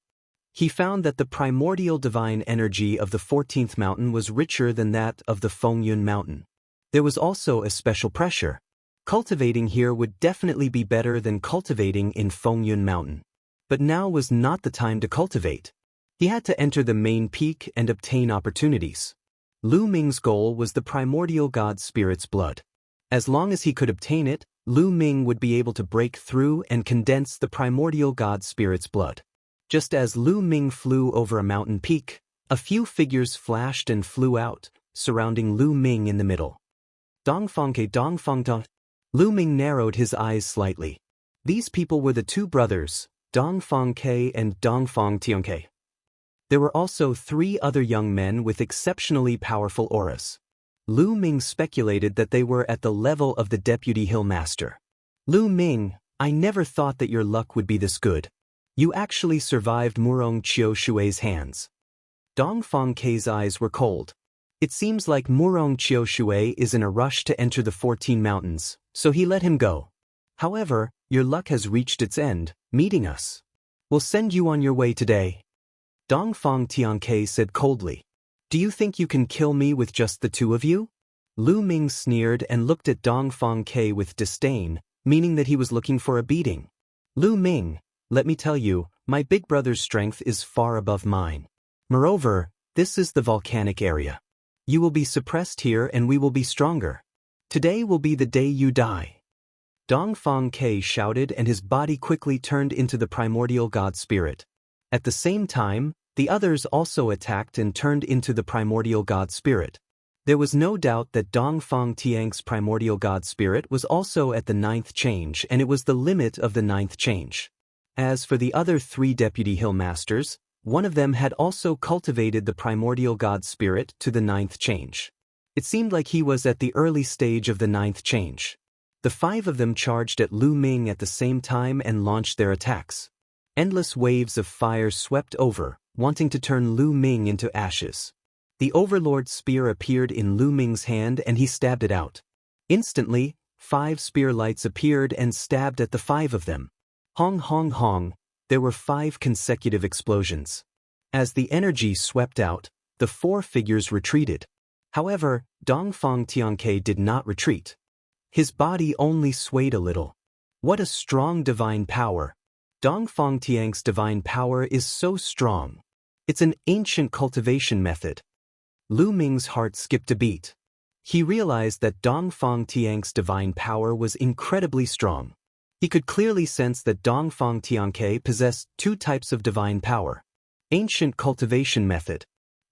He found that the primordial divine energy of the 14th mountain was richer than that of the Fengyun mountain. There was also a special pressure. Cultivating here would definitely be better than cultivating in Fengyun mountain. But now was not the time to cultivate. He had to enter the main peak and obtain opportunities. Lu Ming's goal was the primordial god spirit's blood. As long as he could obtain it, Lu Ming would be able to break through and condense the primordial god spirit's blood. Just as Lu Ming flew over a mountain peak, a few figures flashed and flew out, surrounding Lu Ming in the middle. Dongfangke Dongfangda. Lu Ming narrowed his eyes slightly. These people were the 2 brothers, Dongfangke and Dongfangtianke. There were also 3 other young men with exceptionally powerful auras. Lu Ming speculated that they were at the level of the Deputy Hill Master. Lu Ming, I never thought that your luck would be this good. You actually survived Murong Qiu Shui's hands. Dongfangke's eyes were cold. It seems like Murong Qiu Shui is in a rush to enter the 14 mountains, so he let him go. However, your luck has reached its end, meeting us. We'll send you on your way today. Dongfang Tianke said coldly. Do you think you can kill me with just the 2 of you? Lu Ming sneered and looked at Dongfang Ke with disdain, meaning that he was looking for a beating. Lu Ming, let me tell you, my big brother's strength is far above mine. Moreover, this is the volcanic area. You will be suppressed here and we will be stronger. Today will be the day you die. Dongfang Ke shouted and his body quickly turned into the primordial god spirit. At the same time, the others also attacked and turned into the primordial god spirit. There was no doubt that Dongfang Tiang's primordial god spirit was also at the 9th change and it was the limit of the 9th change. As for the other 3 Deputy Hill Masters, one of them had also cultivated the primordial god spirit to the 9th change. It seemed like he was at the early stage of the 9th change. The 5 of them charged at Lu Ming at the same time and launched their attacks. Endless waves of fire swept over, wanting to turn Lu Ming into ashes. The Overlord's spear appeared in Lu Ming's hand and he stabbed it out. Instantly, 5 spear lights appeared and stabbed at the 5 of them. Hong hong hong, there were 5 consecutive explosions. As the energy swept out, the 4 figures retreated. However, Dongfang Tianke did not retreat. His body only swayed a little. What a strong divine power! Dongfang Tiang's divine power is so strong. It's an ancient cultivation method. Lu Ming's heart skipped a beat. He realized that Dongfang Tiang's divine power was incredibly strong. He could clearly sense that Dongfang Tianke possessed 2 types of divine power. Ancient cultivation method.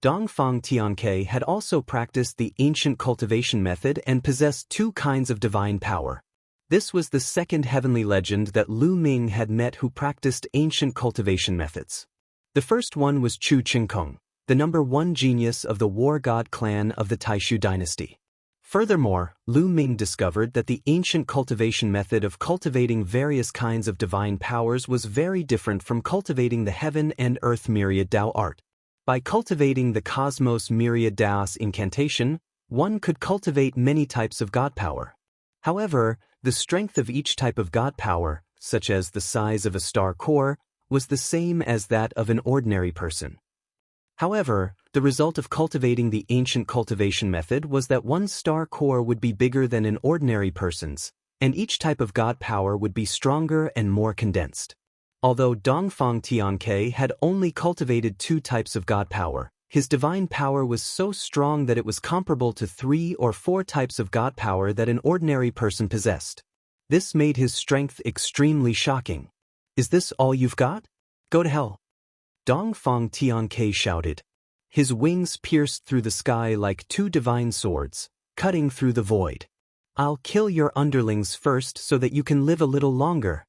Dongfang Tianke had also practiced the ancient cultivation method and possessed 2 kinds of divine power. This was the 2nd heavenly legend that Lu Ming had met who practiced ancient cultivation methods. The first one was Chu Qingkong, the number 1 genius of the war god clan of the Taishu dynasty. Furthermore, Lu Ming discovered that the ancient cultivation method of cultivating various kinds of divine powers was very different from cultivating the heaven and earth myriad Dao art. By cultivating the cosmos myriad Daos incantation, one could cultivate many types of god power. However, the strength of each type of god power, such as the size of a star core, was the same as that of an ordinary person. However, the result of cultivating the ancient cultivation method was that one star core would be bigger than an ordinary person's, and each type of god power would be stronger and more condensed. Although Dongfang Tianke had only cultivated 2 types of god power, his divine power was so strong that it was comparable to 3 or 4 types of god power that an ordinary person possessed. This made his strength extremely shocking. "Is this all you've got? Go to hell!" Dongfang Tianke shouted. His wings pierced through the sky like 2 divine swords, cutting through the void. "I'll kill your underlings first so that you can live a little longer."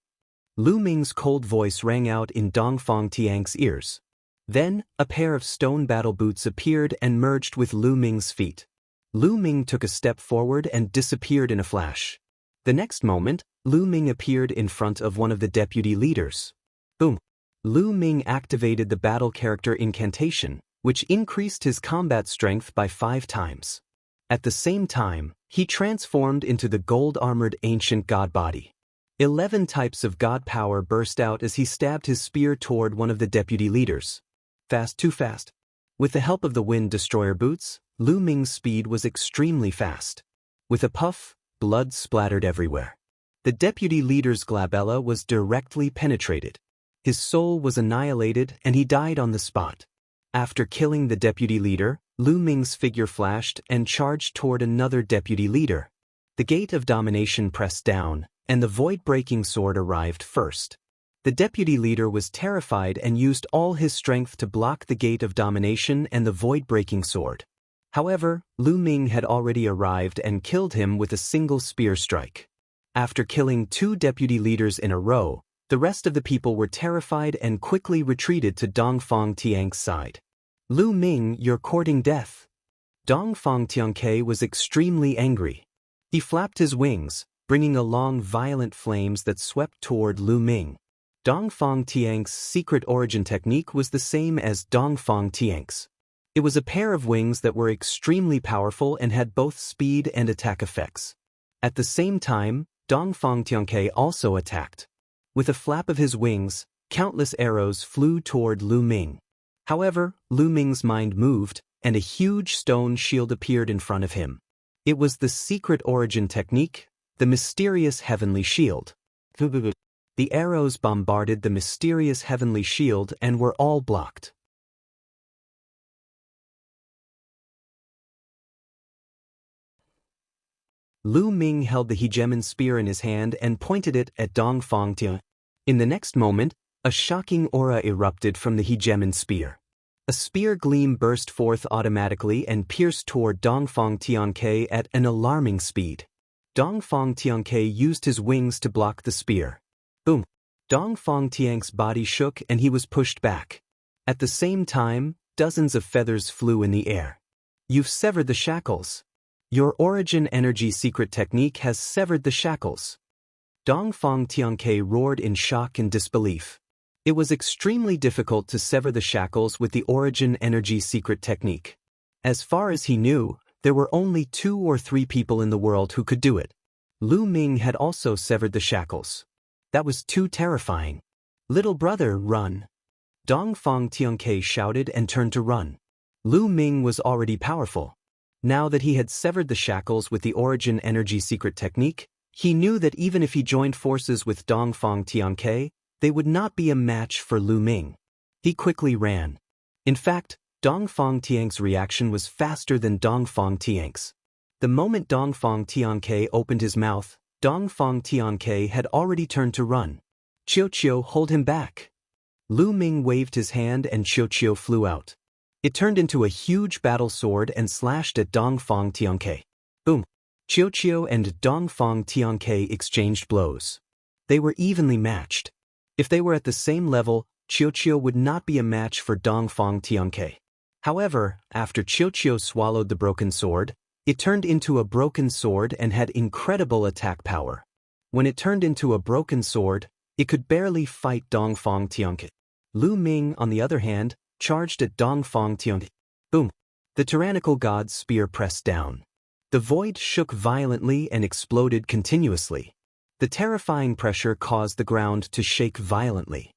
Lu Ming's cold voice rang out in Dongfang Tianke's ears. Then, a pair of stone battle boots appeared and merged with Lu Ming's feet. Lu Ming took a step forward and disappeared in a flash. The next moment, Lu Ming appeared in front of one of the deputy leaders. Boom! Lu Ming activated the battle character incantation, which increased his combat strength by 5 times. At the same time, he transformed into the gold-armored ancient god body. 11 types of god power burst out as he stabbed his spear toward one of the deputy leaders. Fast, too fast. With the help of the wind destroyer boots, Lu Ming's speed was extremely fast. With a puff, blood splattered everywhere. The deputy leader's glabella was directly penetrated. His soul was annihilated and he died on the spot. After killing the deputy leader, Lu Ming's figure flashed and charged toward another deputy leader. The gate of domination pressed down, and the void-breaking sword arrived first. The deputy leader was terrified and used all his strength to block the gate of domination and the void-breaking sword. However, Lu Ming had already arrived and killed him with a single spear strike. After killing 2 deputy leaders in a row, the rest of the people were terrified and quickly retreated to Dongfang Tianke's side. "Lu Ming, you're courting death." Dongfang Tianke was extremely angry. He flapped his wings, bringing along violent flames that swept toward Lu Ming. Dongfang Tianke's secret origin technique was the same as Dongfang Tianke's. It was a pair of wings that were extremely powerful and had both speed and attack effects. At the same time, Dongfang Tianke also attacked. With a flap of his wings, countless arrows flew toward Lu Ming. However, Lu Ming's mind moved, and a huge stone shield appeared in front of him. It was the secret origin technique, the mysterious heavenly shield. The arrows bombarded the mysterious heavenly shield and were all blocked. Lu Ming held the hegemon spear in his hand and pointed it at Dongfang Tianke. In the next moment, a shocking aura erupted from the hegemon spear. A spear gleam burst forth automatically and pierced toward Dongfang Tianke at an alarming speed. Dongfang Tianke used his wings to block the spear. Boom! Dongfang Tianke's body shook and he was pushed back. At the same time, dozens of feathers flew in the air. "You've severed the shackles. Your origin energy secret technique has severed the shackles." Dongfang Tianke roared in shock and disbelief. It was extremely difficult to sever the shackles with the origin energy secret technique. As far as he knew, there were only 2 or 3 people in the world who could do it. Lu Ming had also severed the shackles. That was too terrifying. "Little brother, run!" Dongfang Tianke shouted and turned to run. Lu Ming was already powerful. Now that he had severed the shackles with the origin energy secret technique, he knew that even if he joined forces with Dongfang Tianke, they would not be a match for Lu Ming. He quickly ran. In fact, Dongfang Tianke's reaction was faster than Dongfang Tianke's. The moment Dongfang Tianke opened his mouth, Dongfang Tianke had already turned to run. "Qiu, hold him back." Lu Ming waved his hand and Qiu flew out. It turned into a huge battle sword and slashed at Dongfang Tianke. Boom! Qiu and Dongfang Tianke exchanged blows. They were evenly matched. If they were at the same level, Qiu would not be a match for Dongfang Tianke. However, after Qiu swallowed the broken sword, it turned into a broken sword and had incredible attack power. When it turned into a broken sword, it could barely fight Dongfang Tianke. Lu Ming, on the other hand, charged at Dongfang Tianke. Boom! The tyrannical god's spear pressed down. The void shook violently and exploded continuously. The terrifying pressure caused the ground to shake violently.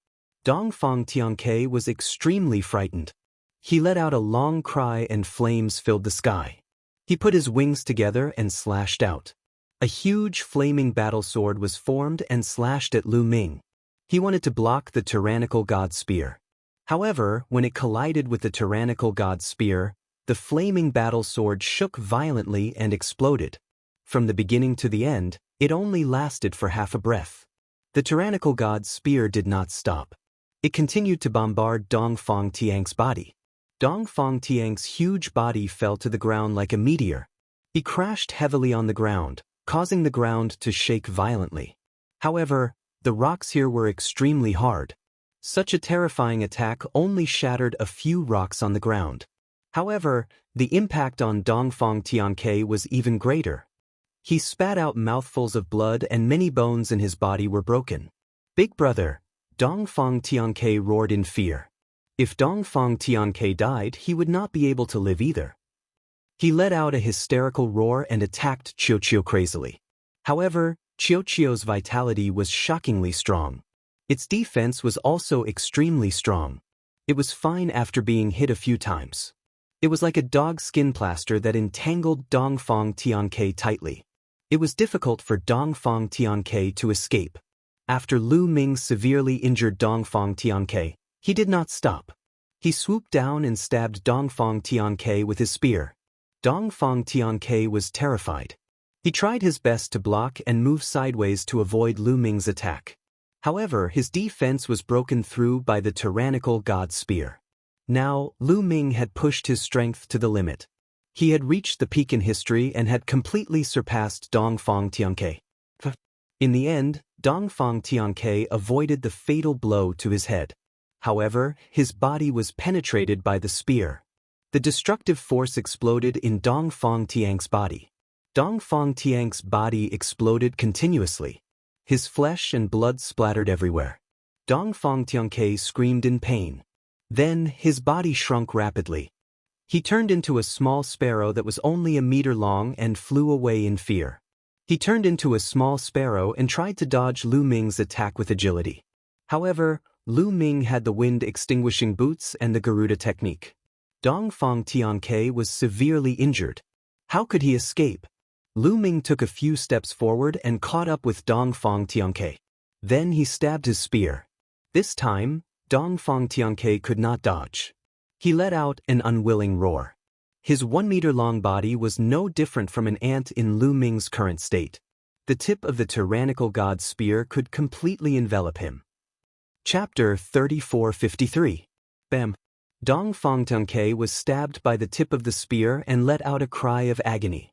Dongfang Tianke was extremely frightened. He let out a long cry and flames filled the sky. He put his wings together and slashed out. A huge flaming battle sword was formed and slashed at Lu Ming. He wanted to block the tyrannical god spear. However, when it collided with the tyrannical god spear, the flaming battle sword shook violently and exploded. From the beginning to the end, it only lasted for half a breath. The tyrannical god's spear did not stop. It continued to bombard Dongfang Tian's body. Dongfang Tian's huge body fell to the ground like a meteor. He crashed heavily on the ground, causing the ground to shake violently. However, the rocks here were extremely hard. Such a terrifying attack only shattered a few rocks on the ground. However, the impact on Dongfang Tianke was even greater. He spat out mouthfuls of blood and many bones in his body were broken. "Big brother," Dongfang Tianke roared in fear. If Dongfang Tianke died, he would not be able to live either. He let out a hysterical roar and attacked Qiuqiu crazily. However, Qiuqiu's vitality was shockingly strong. Its defense was also extremely strong. It was fine after being hit a few times. It was like a dog skin plaster that entangled Dongfang Tianke tightly. It was difficult for Dongfang Tianke to escape. After Lu Ming severely injured Dongfang Tianke, he did not stop. He swooped down and stabbed Dongfang Tianke with his spear. Dongfang Tianke was terrified. He tried his best to block and move sideways to avoid Lu Ming's attack. However, his defense was broken through by the tyrannical god spear. Now, Lu Ming had pushed his strength to the limit. He had reached the peak in history and had completely surpassed Dongfang Tianke. In the end, Dongfang Tianke avoided the fatal blow to his head. However, his body was penetrated by the spear. The destructive force exploded in Dongfang Tian's body. Dongfang Tian's body exploded continuously. His flesh and blood splattered everywhere. Dongfang Tianke screamed in pain. Then, his body shrunk rapidly. He turned into a small sparrow that was only a meter long and flew away in fear. He turned into a small sparrow and tried to dodge Lu Ming's attack with agility. However, Lu Ming had the wind-extinguishing boots and the Garuda technique. Dongfang Tianke was severely injured. How could he escape? Lu Ming took a few steps forward and caught up with Dongfang Tianke. Then he stabbed his spear. This time, Dongfang Tianke could not dodge. He let out an unwilling roar. His 1-meter-long body was no different from an ant in Lu Ming's current state. The tip of the tyrannical god's spear could completely envelop him. Chapter 3453. Bam! Dongfang Tianke was stabbed by the tip of the spear and let out a cry of agony.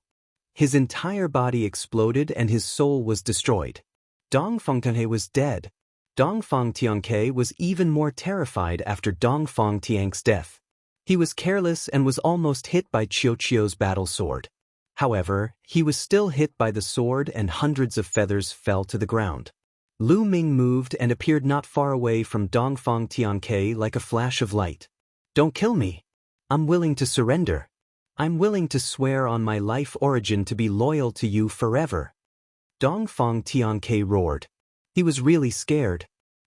His entire body exploded and his soul was destroyed. Dongfang Tianke was dead. Dongfang Tianke was even more terrified after Dongfang Tian's death. He was careless and was almost hit by Qiuqiu's battle sword. However, he was still hit by the sword and hundreds of feathers fell to the ground. Lu Ming moved and appeared not far away from Dongfang Tianke like a flash of light. "Don't kill me. I'm willing to surrender. I'm willing to swear on my life origin to be loyal to you forever." Dongfang Tianke roared. He was really scared.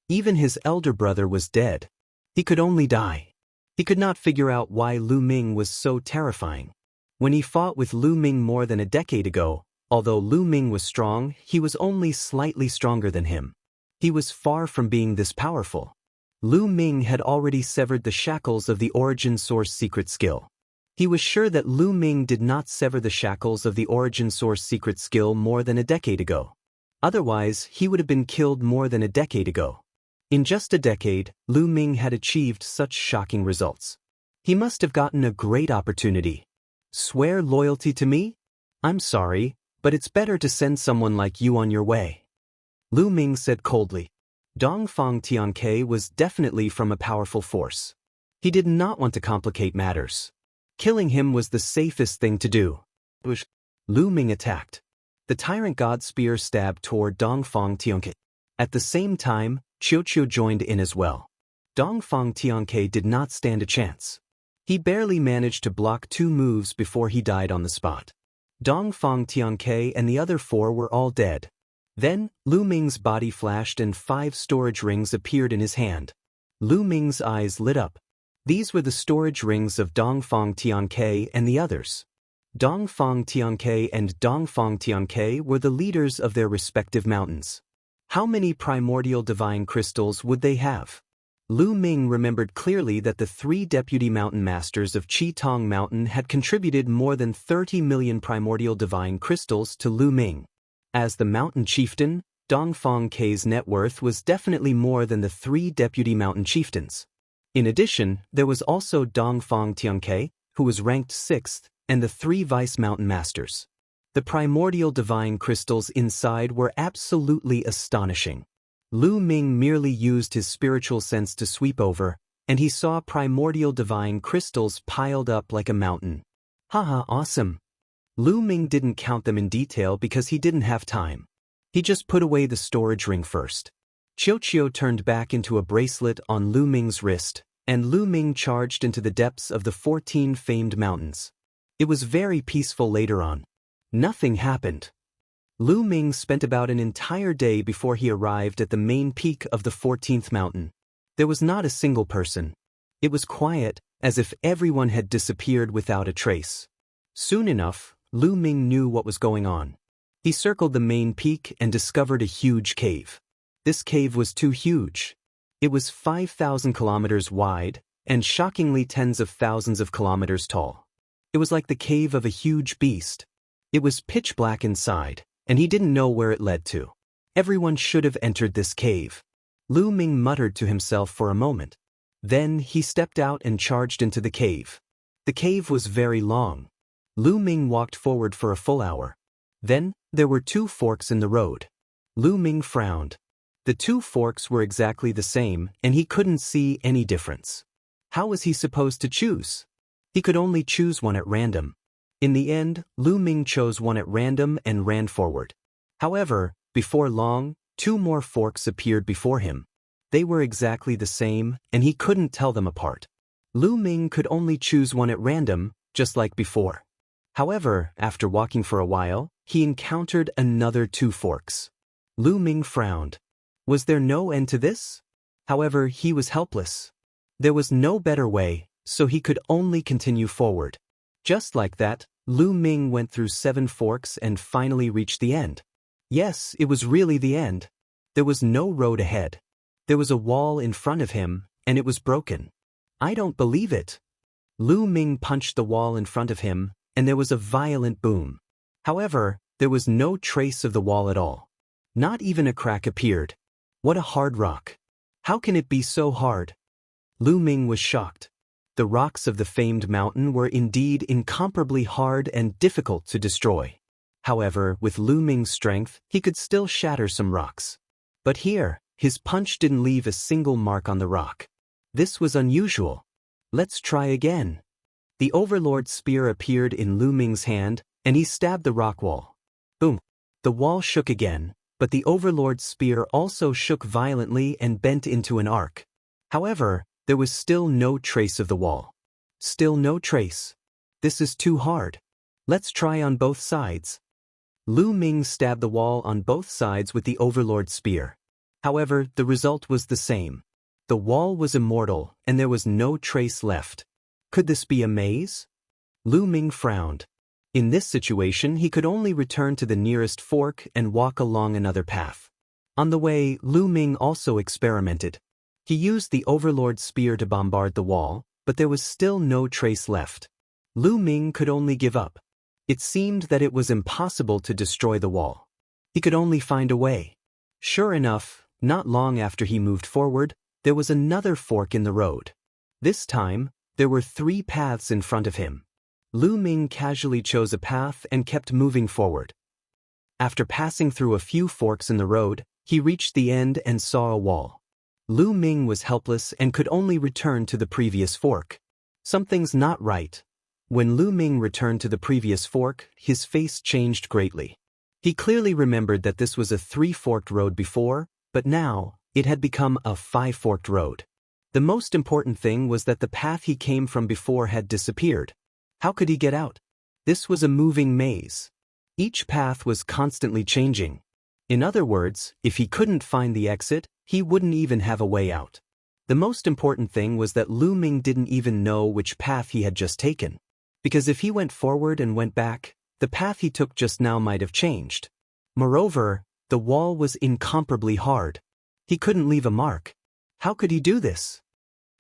Even his elder brother was dead. He could only die. He could not figure out why Lu Ming was so terrifying. When he fought with Lu Ming more than a decade ago, although Lu Ming was strong, he was only slightly stronger than him. He was far from being this powerful. Lu Ming had already severed the shackles of the origin source secret skill. He was sure that Lu Ming did not sever the shackles of the origin source secret skill more than a decade ago. Otherwise, he would have been killed more than a decade ago. In just a decade, Lu Ming had achieved such shocking results. He must have gotten a great opportunity. Swear loyalty to me? I'm sorry, but it's better to send someone like you on your way. Lu Ming said coldly. Dongfang Tianke was definitely from a powerful force. He did not want to complicate matters. Killing him was the safest thing to do. Lu Ming attacked. The tyrant god spear stabbed toward Dongfang Tianke. At the same time, Qiuqiu joined in as well. Dongfang Tianke did not stand a chance. He barely managed to block 2 moves before he died on the spot. Dongfang Tianke and the other 4 were all dead. Then, Lu Ming's body flashed and 5 storage rings appeared in his hand. Lu Ming's eyes lit up. These were the storage rings of Dongfang Tianke and the others. Dongfang Tianke and Dongfang Tianke were the leaders of their respective mountains. How many primordial divine crystals would they have? Lu Ming remembered clearly that the 3 deputy mountain masters of Qitong Mountain had contributed more than 30 million primordial divine crystals to Lu Ming. As the mountain chieftain, Dongfang Ke's net worth was definitely more than the 3 deputy mountain chieftains. In addition, there was also Dongfang Tianke, who was ranked 6th, and the 3 vice mountain masters. The primordial divine crystals inside were absolutely astonishing. Lu Ming merely used his spiritual sense to sweep over, and he saw primordial divine crystals piled up like a mountain. Haha, awesome. Lu Ming didn't count them in detail because he didn't have time. He just put away the storage ring first. Qiuqiu turned back into a bracelet on Lu Ming's wrist, and Lu Ming charged into the depths of the 14 famed mountains. It was very peaceful later on. Nothing happened. Lu Ming spent about an entire day before he arrived at the main peak of the 14th mountain. There was not a single person. It was quiet, as if everyone had disappeared without a trace. Soon enough, Lu Ming knew what was going on. He circled the main peak and discovered a huge cave. This cave was too huge. It was 5,000 kilometers wide, and shockingly tens of thousands of kilometers tall. It was like the cave of a huge beast. It was pitch black inside, and he didn't know where it led to. Everyone should have entered this cave. Lu Ming muttered to himself for a moment. Then he stepped out and charged into the cave. The cave was very long. Lu Ming walked forward for a full hour. Then, there were 2 forks in the road. Lu Ming frowned. The 2 forks were exactly the same, and he couldn't see any difference. How was he supposed to choose? He could only choose one at random. In the end, Lu Ming chose one at random and ran forward. However, before long, 2 more forks appeared before him. They were exactly the same, and he couldn't tell them apart. Lu Ming could only choose one at random, just like before. However, after walking for a while, he encountered another 2 forks. Lu Ming frowned. Was there no end to this? However, he was helpless. There was no better way, so he could only continue forward. Just like that, Lu Ming went through 7 forks and finally reached the end. Yes, it was really the end. There was no road ahead. There was a wall in front of him, and it was broken. I don't believe it. Lu Ming punched the wall in front of him, and there was a violent boom. However, there was no trace of the wall at all. Not even a crack appeared. What a hard rock. How can it be so hard? Lu Ming was shocked. The rocks of the famed mountain were indeed incomparably hard and difficult to destroy. However, with Lu Ming's strength, he could still shatter some rocks. But here, his punch didn't leave a single mark on the rock. This was unusual. Let's try again. The Overlord's spear appeared in Lu Ming's hand, and he stabbed the rock wall. Boom! The wall shook again, but the Overlord's spear also shook violently and bent into an arc. However, there was still no trace of the wall. Still no trace. This is too hard. Let's try on both sides. Lu Ming stabbed the wall on both sides with the Overlord's spear. However, the result was the same. The wall was immortal, and there was no trace left. Could this be a maze? Lu Ming frowned. In this situation, he could only return to the nearest fork and walk along another path. On the way, Lu Ming also experimented. He used the Overlord's spear to bombard the wall, but there was still no trace left. Lu Ming could only give up. It seemed that it was impossible to destroy the wall. He could only find a way. Sure enough, not long after he moved forward, there was another fork in the road. This time, there were 3 paths in front of him. Lu Ming casually chose a path and kept moving forward. After passing through a few forks in the road, he reached the end and saw a wall. Lu Ming was helpless and could only return to the previous fork. Something's not right. When Lu Ming returned to the previous fork, his face changed greatly. He clearly remembered that this was a 3-forked road before, but now, it had become a 5-forked road. The most important thing was that the path he came from before had disappeared. How could he get out? This was a moving maze. Each path was constantly changing. In other words, if he couldn't find the exit, he wouldn't even have a way out. The most important thing was that Lu Ming didn't even know which path he had just taken. Because if he went forward and went back, the path he took just now might have changed. Moreover, the wall was incomparably hard. He couldn't leave a mark. How could he do this?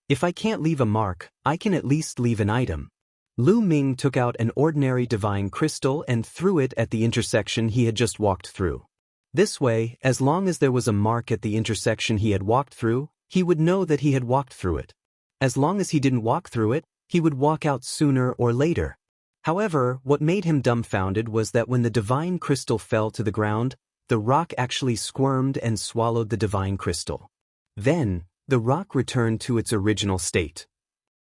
If I can't leave a mark, I can at least leave an item. Lu Ming took out an ordinary divine crystal and threw it at the intersection he had just walked through. This way, as long as there was a mark at the intersection he had walked through, he would know that he had walked through it. As long as he didn't walk through it, he would walk out sooner or later. However, what made him dumbfounded was that when the divine crystal fell to the ground, the rock actually squirmed and swallowed the divine crystal. Then, the rock returned to its original state.